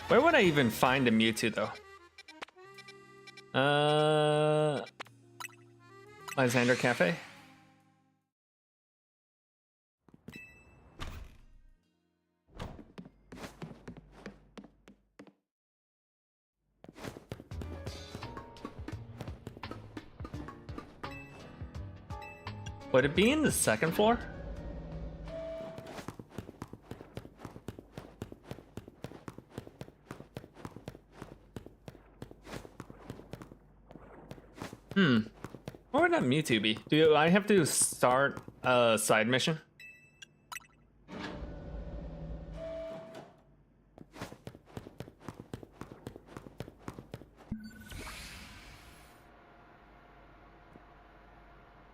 Where would I even find a Mewtwo though? Alexander Cafe? Would it be in the second floor? Where would that Mewtwo be? Do I have to start a side mission?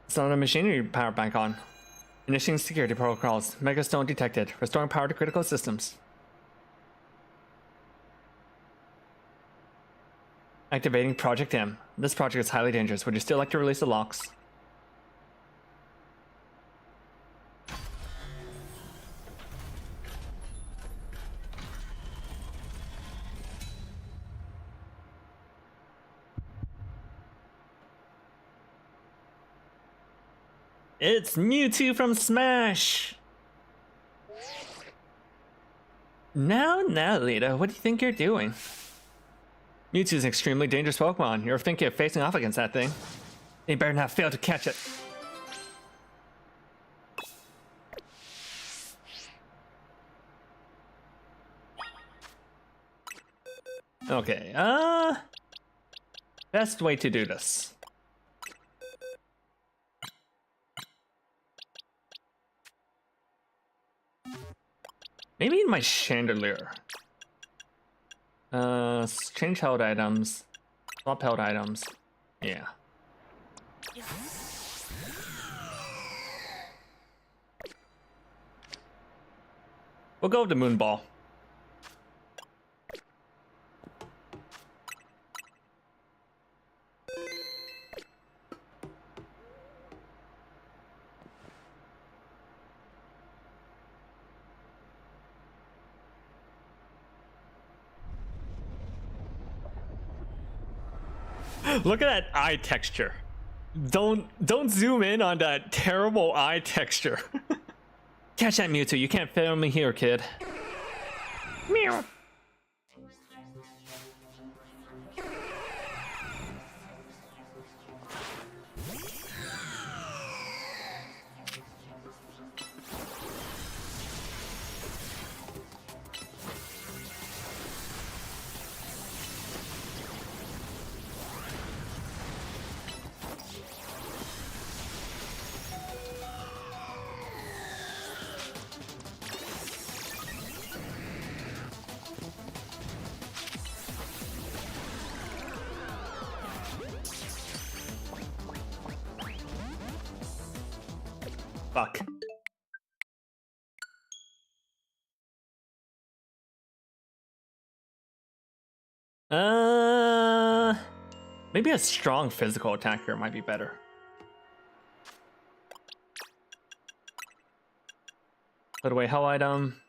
Summon a machinery power bank on. Initiating security protocols. Megastone detected. Restoring power to critical systems. Activating Project M. This project is highly dangerous. Would you still like to release the locks? It's Mewtwo from Smash! Now, Lita, what do you think you're doing? Mewtwo is an extremely dangerous Pokemon. You're thinking of facing off against that thing. You better not fail to catch it. Okay, best way to do this. Maybe in my Chandelier. Change held items. Swap held items. Yeah. We'll go with the Moon Ball. Look at that eye texture. Don't zoom in on that terrible eye texture. Catch that Mewtwo. You can't fail me here, kid. Meow. Fuck. Maybe a strong physical attacker might be better. Put away hell item.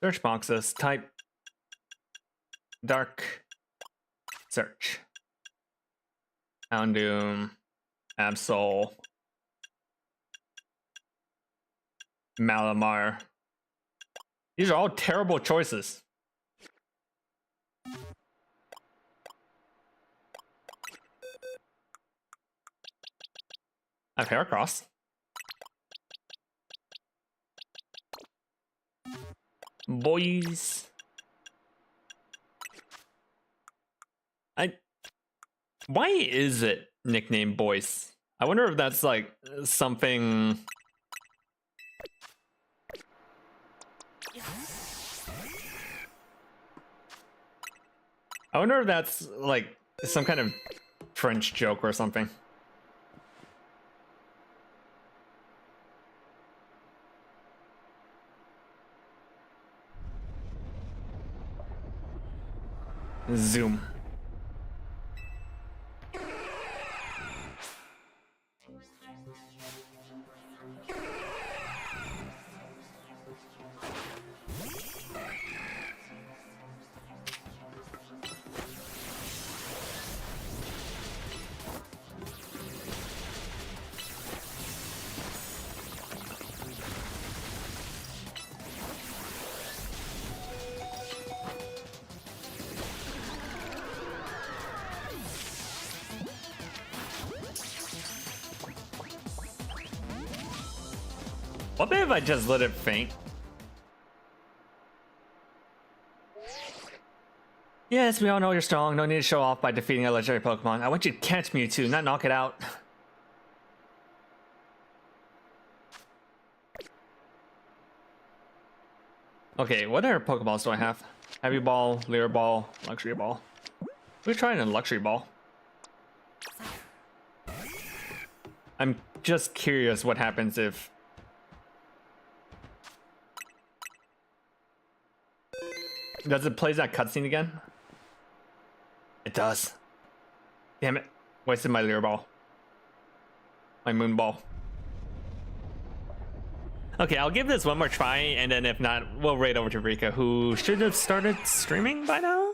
Search boxes. Type dark search. Houndoom. Absol. Malamar. These are all terrible choices. I have Heracross. Boys. Why is it nicknamed Boys? I wonder if that's like something. I wonder if that's like some kind of French joke or something. Zoom. What if I just let it faint? Yes, we all know you're strong. No need to show off by defeating a legendary Pokemon. I want you to catch Mewtwo, not knock it out. Okay, what other Pokeballs do I have? Heavy Ball, Leer Ball, Luxury Ball. We're trying a Luxury Ball. I'm just curious what happens if... Does it play that cutscene again? It does. Damn it. Wasted my Leer Ball. My Moon Ball. Okay, I'll give this one more try, and then if not, we'll raid over to Rika, who should have started streaming by now?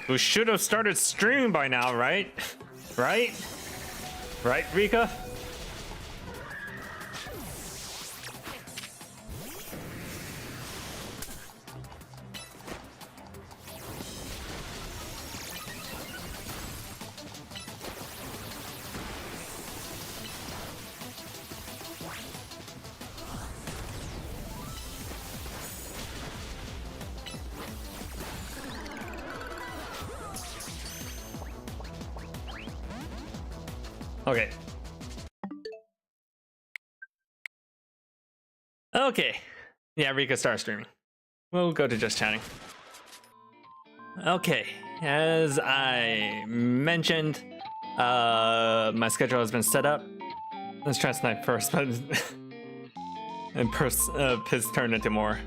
Who should have started streaming by now, right? Right? Right, Rika? Okay. Okay. Yeah, Rika, start streaming. We'll go to just chatting. Okay. As I mentioned, my schedule has been set up. Let's try Snipe first, but and piss turned into more.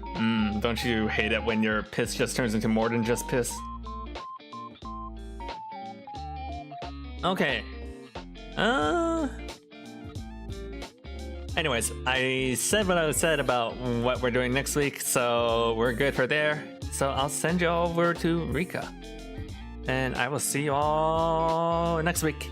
Don't you hate it when your piss just turns into more than just piss? Okay. Anyways, I said what I said about what we're doing next week, so we're good for there. So I'll send you over to Rika. And I will see you all next week.